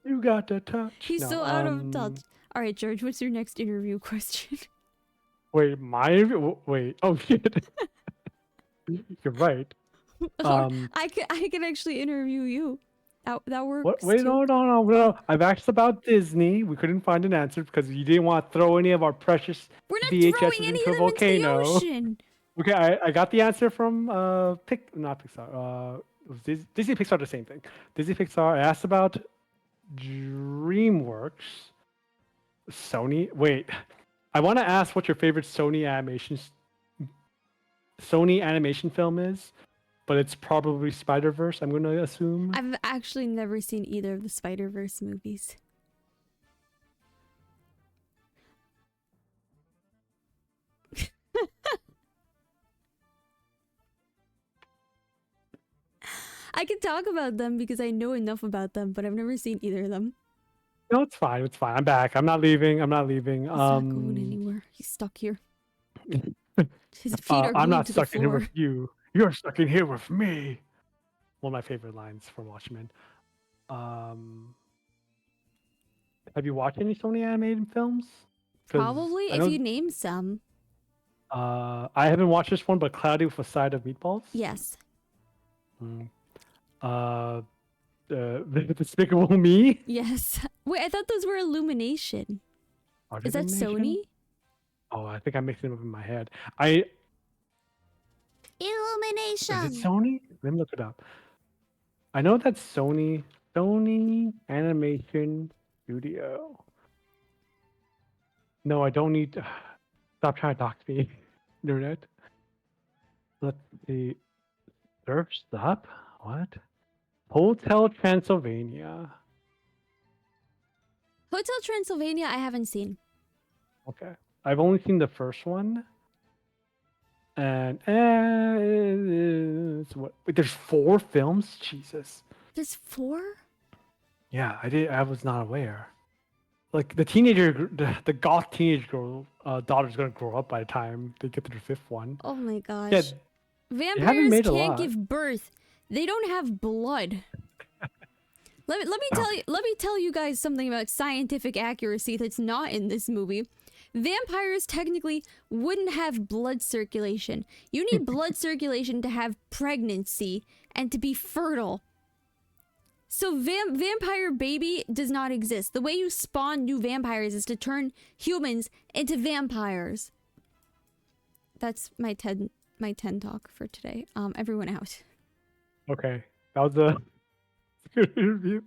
You got the touch. He's No, so out of touch. All right, George, what's your next interview question? wait, my interview. Wait, oh shit, you're right. Or Um, I can actually interview you. That what? works Wait, too. no. I've asked about Disney. We couldn't find an answer because you didn't want to throw any of our precious We're not throwing VHSs any into of a them into the volcano. ocean. Okay, I got the answer from not Pixar. It was Disney Pixar, the same thing. Disney Pixar. I asked about DreamWorks, Sony. Wait, I want to ask what your favorite Sony animation film is, but it's probably Spider Verse. I'm going to assume. I've actually never seen either of the Spider-Verse movies. I can talk about them because I know enough about them, but I've never seen either of them. No, it's fine. It's fine. I'm back. I'm not leaving. I'm not leaving. He's not going anywhere. He's stuck here. His feet are I'm glued not to the stuck in here with floor. you. You're stuck in here with me. One of my favorite lines from Watchmen. Um, have you watched any Sony animated films? 'Cause Probably I if know you name some. I haven't watched this one, but Cloudy with a Side of Meatballs. Yes. Mm. Uh, the Despicable Me. Yes. Wait, I thought those were Illumination. Are Is they that animation? Sony? Oh, I think I'm mixing them up in my head. Is it Illumination. Sony? Let me look it up. I know that's Sony. Sony Animation Studio. No, I don't need. Stop trying to dox me, internet. Let's see. Surf's Up? What? Hotel Transylvania. Hotel Transylvania, I haven't seen. Okay. I've only seen the first one. And it's what? Wait, there's 4 films? Jesus. There's 4? Yeah, I was not aware. Like the the goth teenage girl daughter's gonna grow up by the time they get to the 5th one. Oh my Yeah, gosh. they haven't Vampires made a can't lot. give birth. They don't have blood. Let me tell you guys something about scientific accuracy that's not in this movie. Vampires technically wouldn't have blood circulation. You need blood circulation to have pregnancy and to be fertile. So vampire baby does not exist. The way you spawn new vampires is to turn humans into vampires. That's my TED talk for today. Everyone out. Okay, that was a good interview.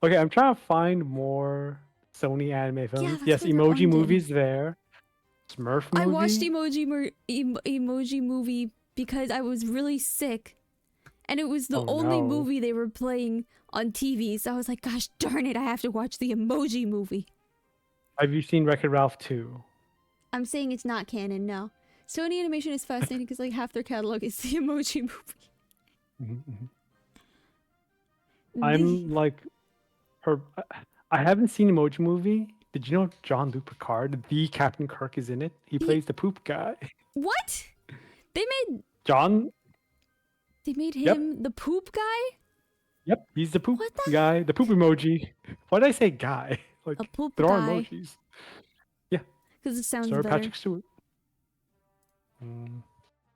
Okay, I'm trying to find more Sony anime films. that's Yes, why they're Emoji undone. Movie's there. Smurf movie. I watched Emoji Movie because I was really sick. And it was the only movie they were playing on TV. So I was like, gosh darn it, I have to watch the Emoji Movie. Have you seen Wreck-It Ralph 2? I'm saying it's not canon, no. Sony Animation is fascinating because like half their catalog is the Emoji Movie. Mm-hmm. I'm like, I haven't seen Emoji Movie. Did you know Jean-Luc Picard, the Captain Kirk, is in it? He plays the poop guy. What? They made him the poop guy? Yep, he's the poop guy, the poop emoji. Why did I say guy? Like, A poop there are guy. emojis. Yeah. Because it sounds Sir better. Patrick Stewart.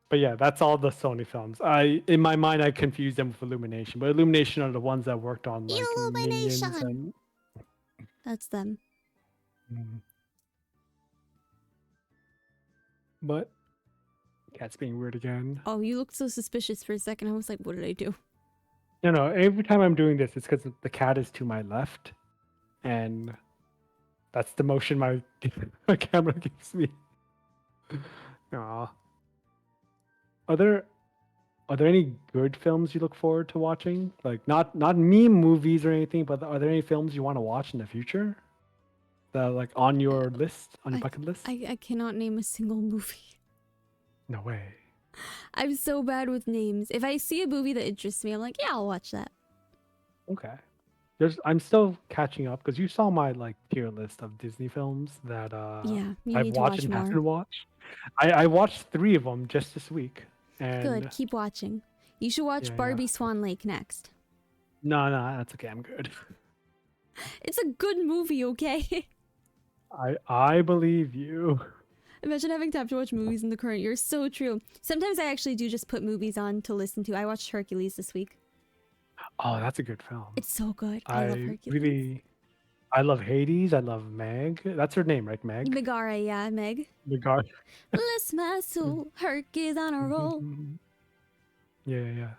But yeah, that's all the Sony films. In my mind, I confused them with Illumination, but Illumination are the ones that worked on like Minions and. That's them. But cat's being weird again. Oh, you looked so suspicious for a second. I was like, what did I do? No. Every time I'm doing this, it's because the cat is to my left, and that's the motion my camera gives me. Aw. Are there any good films you look forward to watching? Like not meme movies or anything, but are there any films you want to watch in the future? That are like on your list, on your bucket list? I cannot name a single movie. No way. I'm so bad with names. If I see a movie that interests me, I'm like, yeah, I'll watch that. Okay. I'm still catching up because you saw my like tier list of Disney films that Yeah, you I've need to watched watch and more. haven't watched. I watched 3 of them just this week. And Good, keep watching. You should watch Yeah, Barbie Swan Lake next. No, that's okay. I'm good. It's a good movie, okay? I believe you. Imagine having time to watch movies in the current year. So true. Sometimes I actually do just put movies on to listen to. I watched Hercules this week. Oh, that's a good film. It's so good. I love Hercules. I love Hades. I love Meg. That's her name, right? Meg. Megara, yeah, Meg. Megara. Bless my soul, Hercules on a roll. Yeah.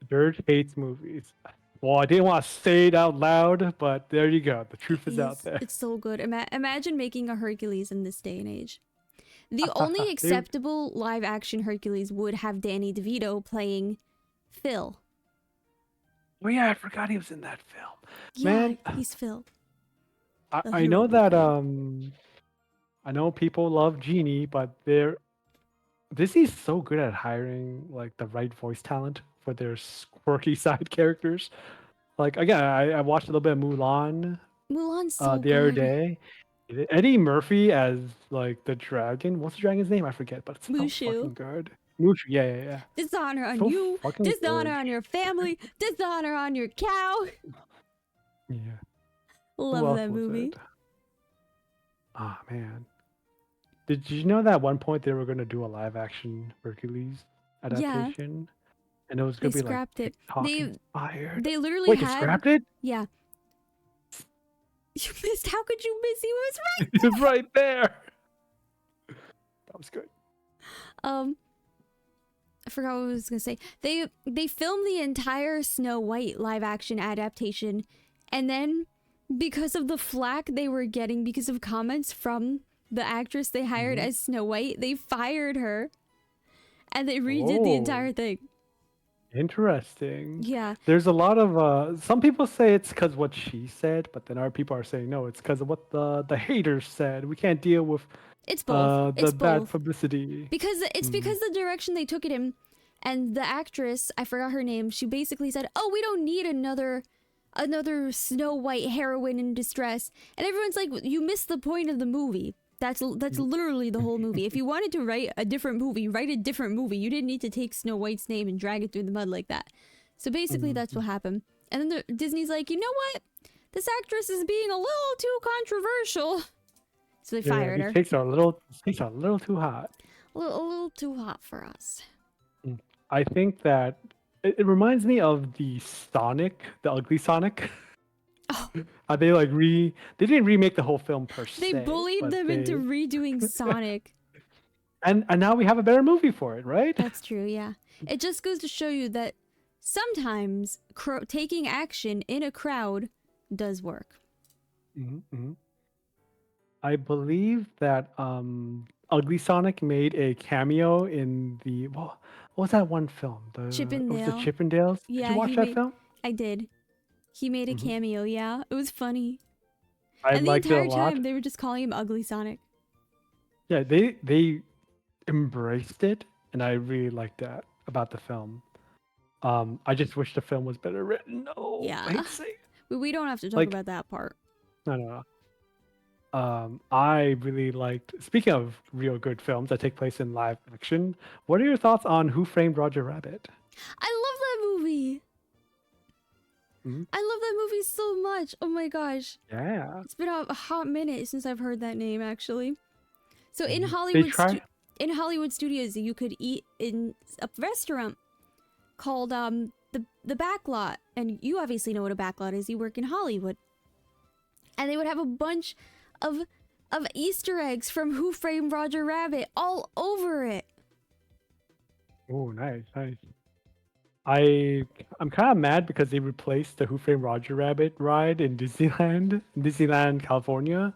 Jurj hates movies. Well, I didn't want to say it out loud, but there you go. The truth is out there. It's so good. Imagine making a Hercules in this day and age. The only acceptable live action Hercules would have Danny DeVito playing Phil. Oh yeah, I forgot he was in that film. Yeah, Man, he's Phil. I know that I know people love Genie, but Disney's so good at hiring like the right voice talent for their quirky side characters. Like again, I watched a little bit of Mulan Mulan's so the other good. day. Eddie Murphy as like the dragon. What's the dragon's name? I forget, but it's so Mushu. fucking good. Mushu, yeah. Dishonor on So you. fucking Dishonor good. on your family. Dishonor on your cow. Yeah. Who Love else that was movie. it? Ah man. Did you know that at one point they were gonna do a live action Hercules adaptation? And it was They gonna be like scrapped it. TikTok inspired. They literally Wait, had. they scrapped it? Yeah. You missed. How could you miss? He was right. It was right there. That was good. I forgot what I was gonna say. They filmed the entire Snow White live action adaptation, and then because of the flack they were getting because of comments from the actress they hired as Snow White, they fired her, and they redid the entire thing. Interesting. Yeah. There's a lot of some people say it's because what she said, but then other people are saying no, it's because of what the haters said. We can't deal with It's both. the bad publicity. Because because the direction they took it in, and the actress, I forgot her name, she basically said, "Oh, we don't need another Snow White heroine in distress." And everyone's like, "You missed the point of the movie. That's literally the whole movie. If you wanted to write a different movie, write a different movie. You didn't need to take Snow White's name and drag it through the mud like that." So basically, that's what happened. And then Disney's like, "You know what? This actress is being a little too controversial." So they fired her. Takes are a little too hot. A little too hot for us. I think that it reminds me of the Sonic, the ugly Sonic. Oh. They didn't remake the whole film per se. They bullied them into redoing Sonic. And now we have a better movie for it, right? That's true, yeah. It just goes to show you that sometimes taking action in a crowd does work. I believe that Ugly Sonic made a cameo in the what was that one film? Chippendale. It was the Chippendales. Yeah, did you watch that film? I did. He made a cameo, yeah. It was funny. I and the liked entire it a lot. time they were just calling him Ugly Sonic. Yeah, they embraced it, and I really liked that about the film. I just wish the film was better written. No, Yeah. I hate to say it. We don't have to talk about that part. No. I really liked. Speaking of real good films that take place in live action, what are your thoughts on Who Framed Roger Rabbit? I love that movie. I love that movie so much. Oh my gosh. Yeah. It's been a hot minute since I've heard that name, actually. So in Hollywood studios, you could eat in a restaurant called the Backlot, and you obviously know what a backlot is. You work in Hollywood, and they would have a bunch of Easter eggs from Who Framed Roger Rabbit all over it. Oh, nice. I'm kind of mad because they replaced the Who Framed Roger Rabbit ride in Disneyland, California.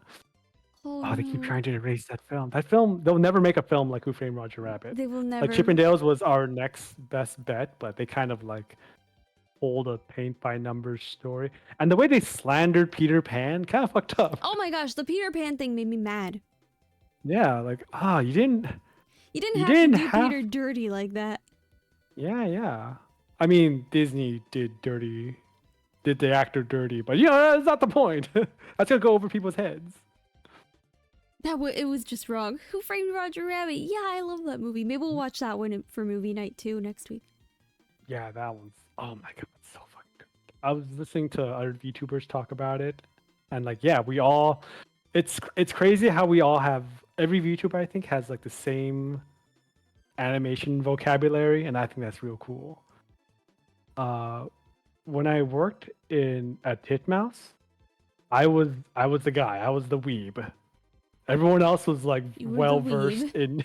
Oh, they keep trying to erase that film. They'll never make a film like Who Framed Roger Rabbit. They will never. Like Chippendales was our next best bet, but they kind of like hold a paint by numbers story. And the way they slandered Peter Pan, kind of fucked up. Oh my gosh, the Peter Pan thing made me mad. Yeah, like you didn't have to do Peter dirty like that. Yeah. I mean, Disney did the actor dirty, but that's not the point. That's gonna go over people's heads. It was just wrong. Who Framed Roger Rabbit? Yeah, I love that movie. Maybe we'll watch that one for movie night too next week. Yeah, that one's. Oh my god, it's so fucking good. I was listening to other VTubers talk about it, And like, yeah, we all. It's crazy how we all have every VTuber I think has like the same animation vocabulary, and I think that's real cool. When I worked in at Titmouse, I was the guy. I was the weeb. Everyone else was like You were the well versed weeb. in.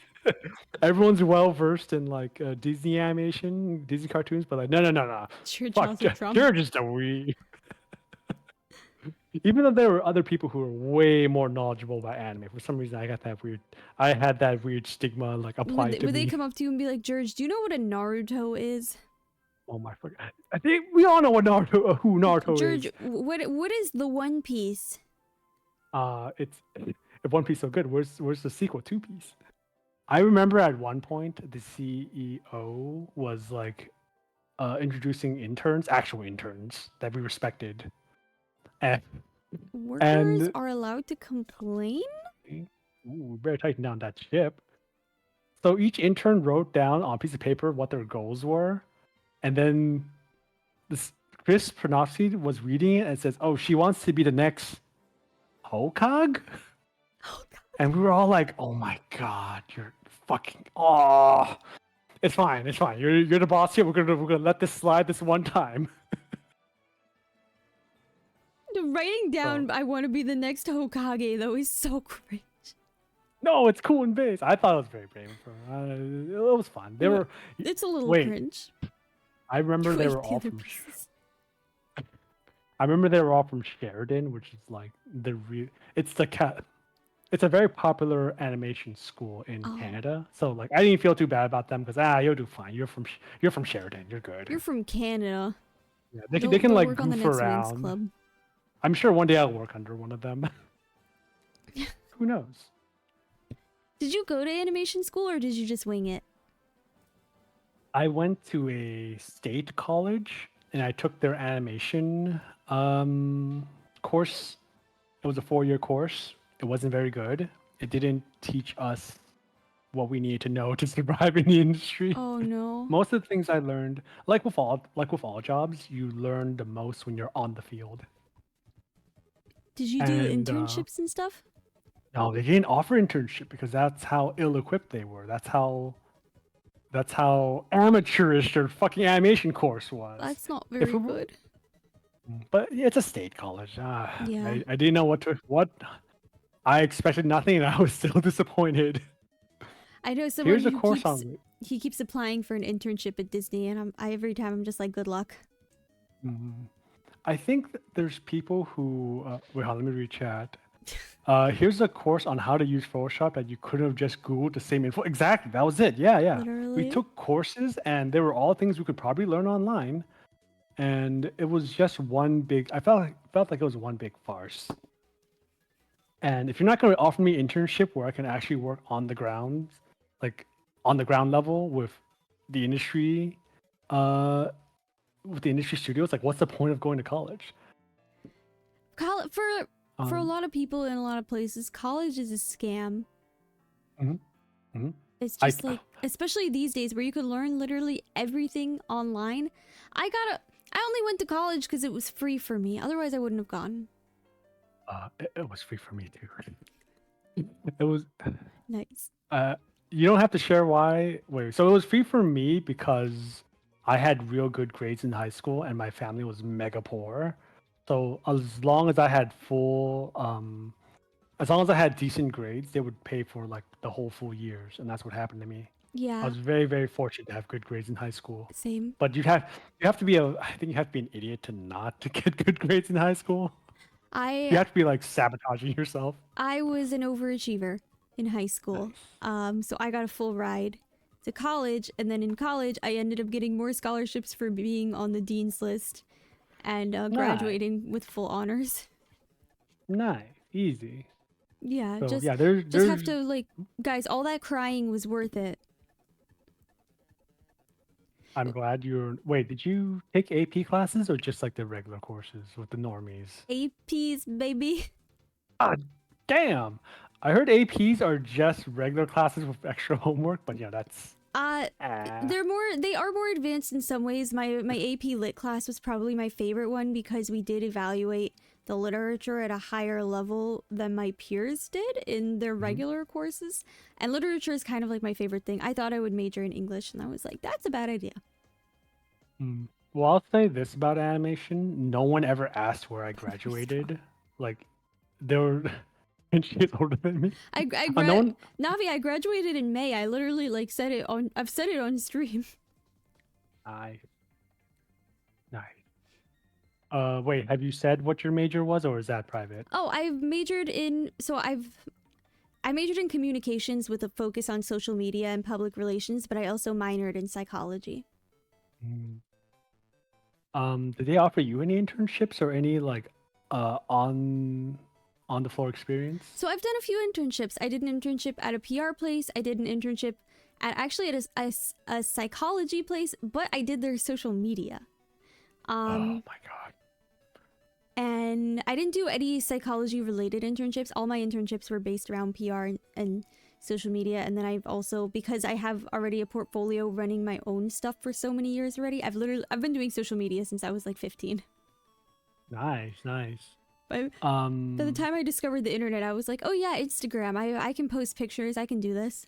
Everyone's well versed in like Disney animation, Disney cartoons, but like no. Church Fuck, House of Trauma. George is the weeb. Even though there were other people who were way more knowledgeable about anime, for some reason I got that weird. I had that weird stigma like Would applied they, to would they me. come up to you and be like, George, do you know what a Naruto is? Oh my fuck! I think we all know what Naruto, who Naruto George, is. what is the One Piece? It's if One Piece so good, where's the sequel, Two Piece? I remember at one point the CEO was like introducing interns, actual interns that we respected, and Workers and are allowed to complain? ooh, we better tighten down that ship. So each intern wrote down on a piece of paper what their goals were, and then this Chris Pronofsky was reading it and says, "Oh, she wants to be the next Hokage," Oh, God. and we were all like, "Oh my god, you're fucking oh." It's fine. It's fine. You're the boss here. We're gonna let this slide this one time. Writing down, So, I want to be the next Hokage, though, is so cringe. no, it's cool and base. I thought it was very brave of her. It was fun. They were. It's a little Wait, cringe. I remember they Wait, were the all other from. pieces. I remember they were all from Sheridan, which is like the real. It's the cat. It's a very popular animation school in Oh. Canada. So like, I didn't feel too bad about them because you'll do fine. You're from Sheridan. You're good. You're from Canada. Yeah, they They'll can like work on the goof next Wings around. Club. I'm sure one day I'll work under one of them. Who knows? Did you go to animation school or did you just wing it? I went to a state college and I took their animation course. It was a 4-year course. It wasn't very good. It didn't teach us what we needed to know to survive in the industry. Oh no. Most of the things I learned, like with all jobs, you learn the most when you're on the field. Did you do And internships and stuff? no, they didn't offer internship because that's how ill-equipped they were. That's how amateurish their fucking animation course was. That's not If very it were- good. But it's a state college. Yeah. I didn't know what. I expected nothing, and I was still disappointed. I know someone Here's a who course keeps, on. he keeps applying for an internship at Disney, and every time I'm just like, good luck. I think there's people who. Wait, hold on, let me read chat. Here's a course on how to use Photoshop that you couldn't have just Googled the same info. Exactly, that was it. Yeah. Literally. We took courses, and they were all things we could probably learn online, and it was just one big. I felt like it was one big farce. And if you're not going to offer me internship where I can actually work on the ground, like on the ground level with the industry, studios, like what's the point of going to college? For a lot of people in a lot of places, college is a scam. It's just like, especially these days where you could learn literally everything online. I only went to college because it was free for me. Otherwise, I wouldn't have gone. It was free for me too. It was Nice. You don't have to share why. Wait, so it was free for me because I had real good grades in high school and my family was mega poor. So as long as I had as long as I had decent grades, they would pay for like the whole full years, and that's what happened to me. Yeah. I was very, very fortunate to have good grades in high school. Same. But you have to be I think you have to be an idiot to not to get good grades in high school. You have to be like sabotaging yourself. I was an overachiever in high school. Nice. So I got a full ride to college, and then in college I ended up getting more scholarships for being on the dean's list and graduating with full honors. Nice. Easy. Yeah, So, just there's have to like, guys, all that crying was worth it. I'm glad you're. Wait, did you take AP classes or just like the regular courses with the normies? APs, baby. Ah, damn. I heard APs are just regular classes with extra homework, but yeah, that's. They are more advanced in some ways. My AP Lit class was probably my favorite one because we did evaluate the literature at a higher level than my peers did in their Mhm. regular courses. And literature is kind of like my favorite thing. I thought I would major in English, and I was like, that's a bad idea. Well, I'll say this about animation: no one ever asked where I graduated. Like, they were, and she's older than me. No one. Navi, I graduated in May. I literally like said it on. I've said it on stream. Nice, nice. Wait, have you said what your major was, or is that private? Oh, I've majored in. I majored in communications with a focus on social media and public relations, but I also minored in psychology. Mm. Did they offer you any internships or any like on the floor experience? So I've done a few internships. I did an internship at a PR place. I did an internship at a psychology place, but I did their social media. Oh my god. And I didn't do any psychology related internships. All my internships were based around PR and social media. And then I've also, because I have already a portfolio running my own stuff for so many years already, I've been doing social media since I was like 15. Nice, nice. By the time I discovered the internet, I was like, oh yeah, Instagram. I can post pictures. I can do this.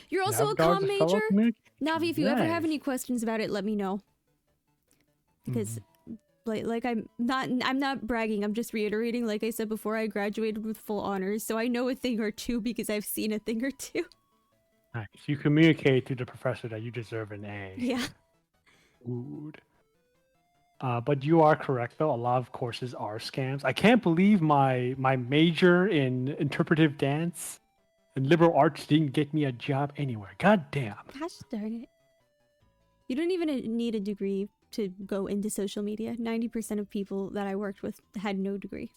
You're also a comm major? Navi, if you ever have any questions about it, let me know. Because like I'm not bragging, I'm just reiterating, like I said before, I graduated with full honors, so I know a thing or two because I've seen a thing or two. Nice. You communicate to the professor that you deserve an A. Yeah. Good. But you are correct though. A lot of courses are scams. I can't believe my major in interpretive dance and liberal arts didn't get me a job anywhere. God damn. Gosh darn it. You don't even need a degree to go into social media. 90% of people that I worked with had no degree.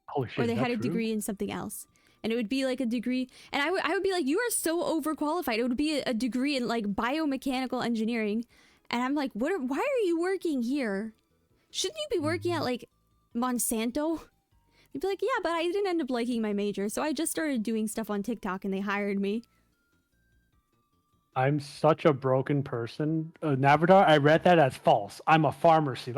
Holy shit. Or they had a degree in something else. And it would be like a degree, and I would be like, you are so overqualified. It would be a degree in like biomechanical engineering. And I'm like, why are you working here? Shouldn't you be working at like Monsanto? They'd be like, yeah, but I didn't end up liking my major, so I just started doing stuff on TikTok and they hired me. I'm such a broken person. Navadar, I read that as false. I'm a pharmacy.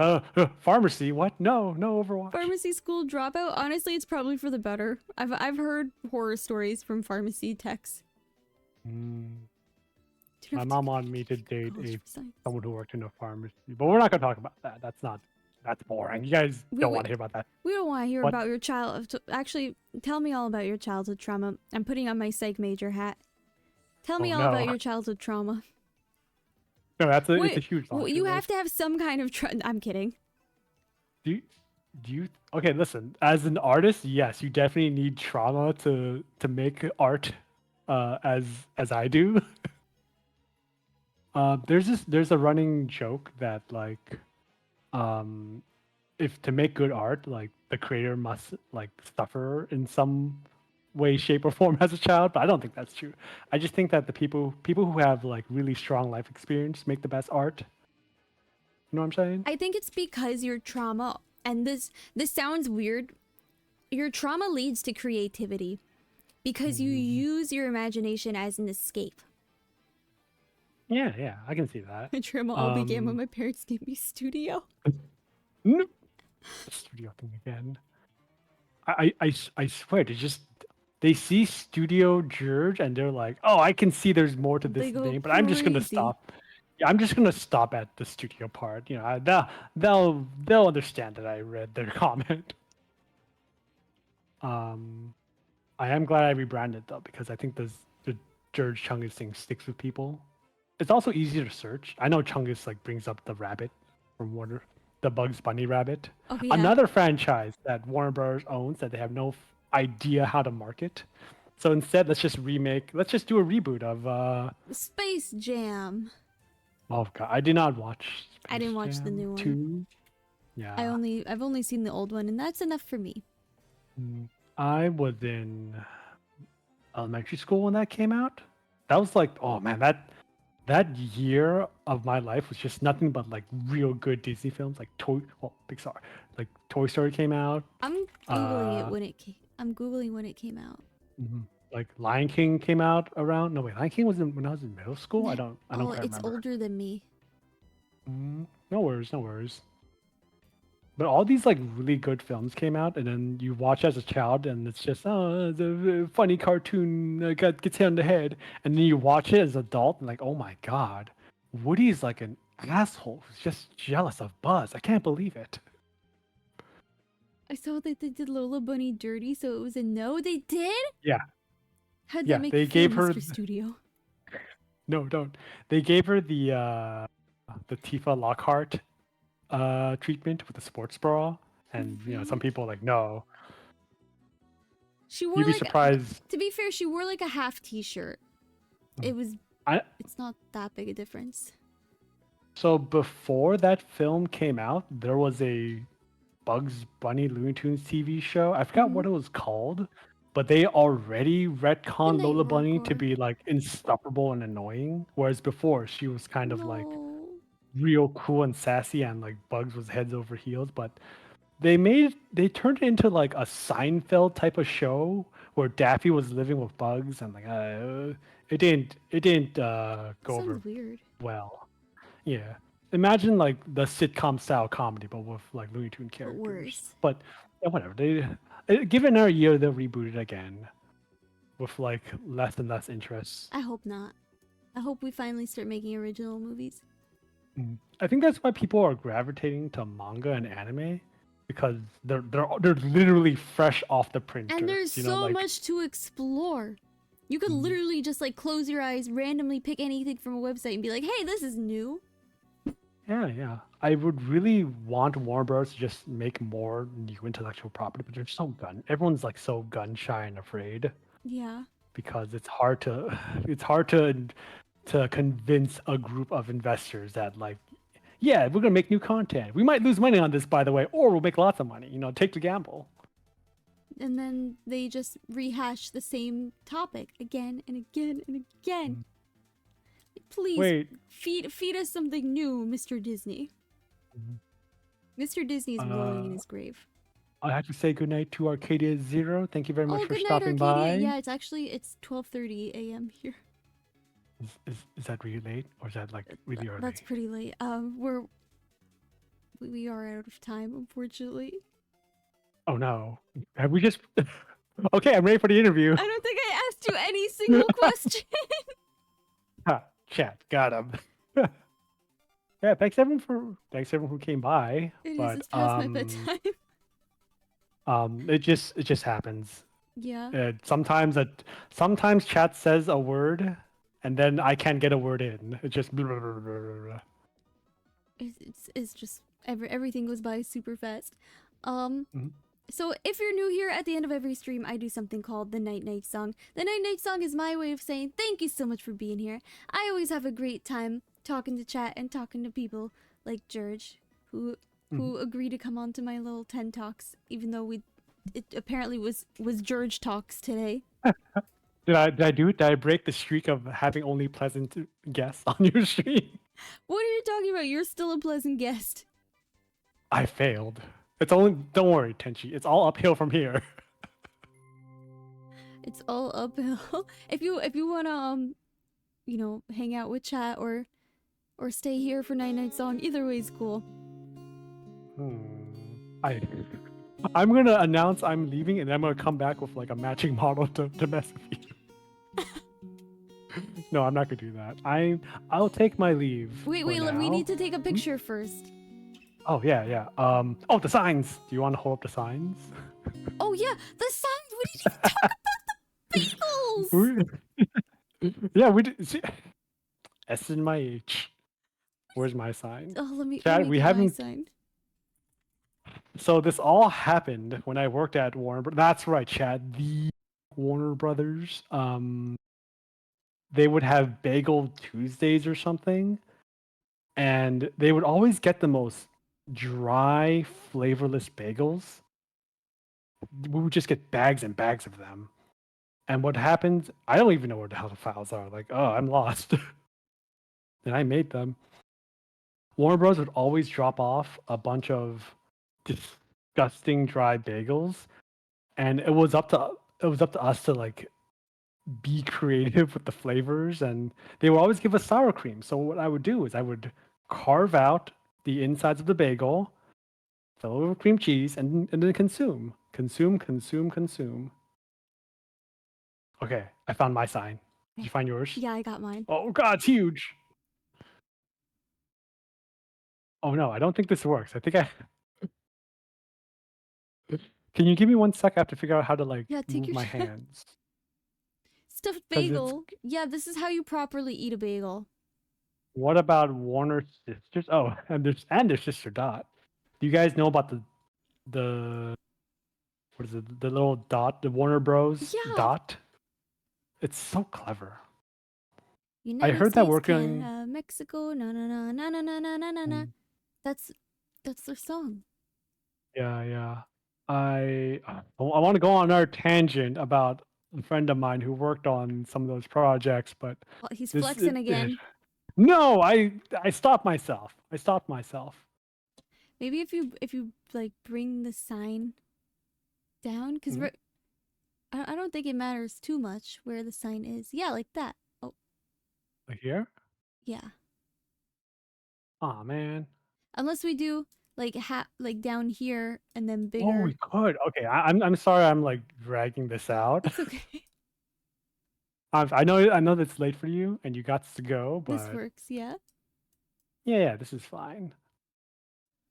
Pharmacy? What? No Overwatch. Pharmacy school dropout? Honestly, it's probably for the better. I've heard horror stories from pharmacy techs. My mom wanted me to date someone who worked in a pharmacy, but we're not going to talk about that. That's boring. You guys don't want to hear about that. We don't want to hear about your child. Actually, tell me all about your childhood trauma. I'm putting on my psych major hat. Tell me all about your childhood trauma. No, it's a huge Well, you have to have some kind of I'm kidding. Do you okay, listen, as an artist, yes, you definitely need trauma to make art as I do. There's a running joke that like if to make good art, like the creator must like suffer in some way, shape, or form as a child, but I don't think that's true. I just think that the people who have like really strong life experience make the best art. You know what I'm saying? I think it's because your trauma, and this sounds weird, your trauma leads to creativity because you use your imagination as an escape. Yeah, I can see that. My trauma all began when my parents gave me studio. No. Studio thing again. I swear they see Studio Jurj and they're like, oh, I can see there's more to this thing, but I'm just gonna stop. Yeah, I'm just gonna stop at the studio part. You know, they'll understand that I read their comment. I am glad I rebranded though because I think the Jurj Chungus thing sticks with people. It's also easier to search. I know Chungus like brings up the rabbit from Warner, the Bugs Bunny rabbit. Oh, yeah. Another franchise that Warner Bros. Owns that they have no idea how to market. So instead, let's just do a reboot of Space Jam. Oh god, I did not watch I didn't watch the new one. 2. Yeah. I've only seen the old one, and that's enough for me. I was in elementary school when that came out. That was like, oh man, that year of my life was just nothing but like real good Disney films, like Pixar, like Toy Story came out. I'm googling it when it came. I'm googling when it came out. Like Lion King came out around. No wait, Lion King was when I was in middle school. I don't quite it's remember. older than me. No worries. But all these like really good films came out, and then you watch as a child, and it's just the funny cartoon gets hit on the head, and then you watch it as an adult, and like, oh my god, Woody's like an asshole who's just jealous of Buzz. I can't believe it. I saw that they did Lola Bunny dirty, so it was a no. They did? Yeah, How'd that yeah, make you they feel, gave her Mr. Studio? no, don't. They gave her the Tifa Lockhart treatment with the sports bra, and some Really? people are like no. She wore You'd be like, surprised. to be fair, she wore like a half t-shirt. Mm. It was, I it's not that big a difference. So before that film came out, there was a Bugs Bunny Looney Tunes TV show. I forgot Mm-hmm. what it was called, but they already The retconned Night Lola Bunny to Roar. be like insufferable and annoying, whereas before she was kind of like No. real cool and sassy, and like Bugs was heads over heels. But they turned it into like a Seinfeld type of show where Daffy was living with Bugs, and like it didn't That go over sounds weird. well. Yeah. Imagine like the sitcom style comedy, but with like Looney Tune But characters. worse. But yeah, whatever. Give it another year, they'll reboot it again with like less and less interest. I hope not. I hope we finally start making original movies. I think that's why people are gravitating to manga and anime because they're literally fresh off the And printer. there's You know, so like much to explore. You could mm, literally just like close your eyes, randomly pick anything from a website and be like, hey, this is new. yeah. I would really want Warner Bros. To just make more new intellectual property, but they're so gun. Everyone's like so gun shy and afraid. Yeah. Because it's hard to convince a group of investors that like yeah, we're gonna make new content. We might lose money on this, by the way, or we'll make lots of money. Take the gamble. And then they just rehash the same topic again and again and again. Mm. Please Wait, feed us something new, Mr. Disney. Mhm. Mr. Disney is rolling in uh, his grave. I have to say goodnight to Arcadia Zero. Thank you very much Oh, for good night, stopping Arcadia. by. Yeah, it's 12:30 a.m. here. Is that really late, or is that like really That's early? pretty late. We are out of time, unfortunately. Oh no, have we just? Okay, I'm ready for the interview. I don't think I asked you any single question. Ha, chat, got him. Yeah, thanks everyone who came by. It is. But It's past my bedtime. it just happens. Yeah. Sometimes chat says a word, and then I can't get a word in. It just blah, blah, blah, blah, blah. It's just everything goes by super fast. Um. Mhm. So if you're new here, at the end of every stream, I do something called the Night Night Song. The Night Night Song is my way of saying thank you so much for being here. I always have a great time talking to chat and talking to people like Jurj, who agreed to come on to my little 10 talks, even though it apparently was Jurj talks today. Did I break the streak of having only pleasant guests on your stream? What are you talking about? You're still a pleasant guest. I failed. Don't worry, Tenshi. It's all uphill from here. It's all uphill. If you wanna hang out with chat or stay here for Night Night Song, either way is cool. I I'm gonna announce I'm leaving, and I'm gonna come back with like a matching model to mess with you. No, I'm not gonna do that. I'll take my leave. Wait, for we now. need to take a picture first. Oh yeah. Oh, the signs. Do you want to hold up the signs? Oh yeah, the signs. We didn't even talk about the bagels. Yeah, we did. See, S in my H. Where's my sign? Oh, let me Chad, we get my haven't. sign. So this all happened when I worked at Warner. That's right, Chad. The Warner Brothers. They would have Bagel Tuesdays or something, and they would always get the most dry, flavorless bagels. We would just get bags and bags of them. And what happens? I don't even know where the hell the files are. Like, oh, I'm lost. And I made them. Warner Bros. Would always drop off a bunch of disgusting dry bagels, and it was up to us to like be creative with the flavors, and they would always give us sour cream. So what I would do is I would carve out the insides of the bagel, Fill it with cream cheese and then consume. Consume, consume, consume. Okay, I found my sign. Did you find yours? Yeah, I got mine. Oh god, it's huge. Oh no, I don't think this works. I think I Can you give me 1 sec? I have to figure out how to like Yeah, take move your my time. hands. Stuffed 'Cause it's bagel. Yeah, this is how you properly eat a bagel. what about Warner Sisters? Oh, and their sister Dot. Do you guys know about the what is it? The little dot, the Warner Bros. Yeah. Dot. It's so clever. I United heard that States, working. Canada, Mexico, na na na na na na na na na na. Mm, That's their song. yeah, yeah. I want to go on our tangent about a friend of mine who worked on some of those projects, but Well, he's this flexing again. no, I stopped myself. I stopped myself. Maybe if you like bring the sign down, because Mhm. I don't think it matters too much where the sign is. Yeah, like that. Oh, Like here? yeah. Oh man. Unless we do like like down here and then Oh, bigger. we could. Okay, I'm sorry. I'm like dragging this out. It's okay. I know that's late for you, and you got to go, This but works. Yeah. yeah, this is fine.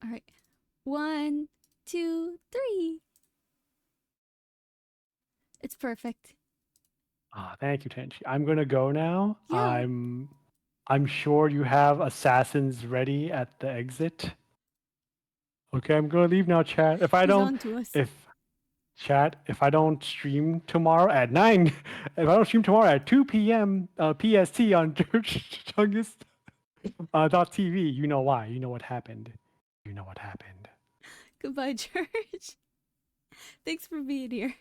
All right. 1, 2, 3. It's perfect. Ah, thank you, Tenshi. I'm gonna go now. Yeah. I'm sure you have assassins ready at the exit. Okay, I'm gonna leave now, chat. He's on to us. If if I don't stream tomorrow at 9, if I don't stream tomorrow at 2 p.m. PST on Jurj Chungus .tv, you know why. You know what happened. You know what happened. Goodbye, George. Thanks for being here.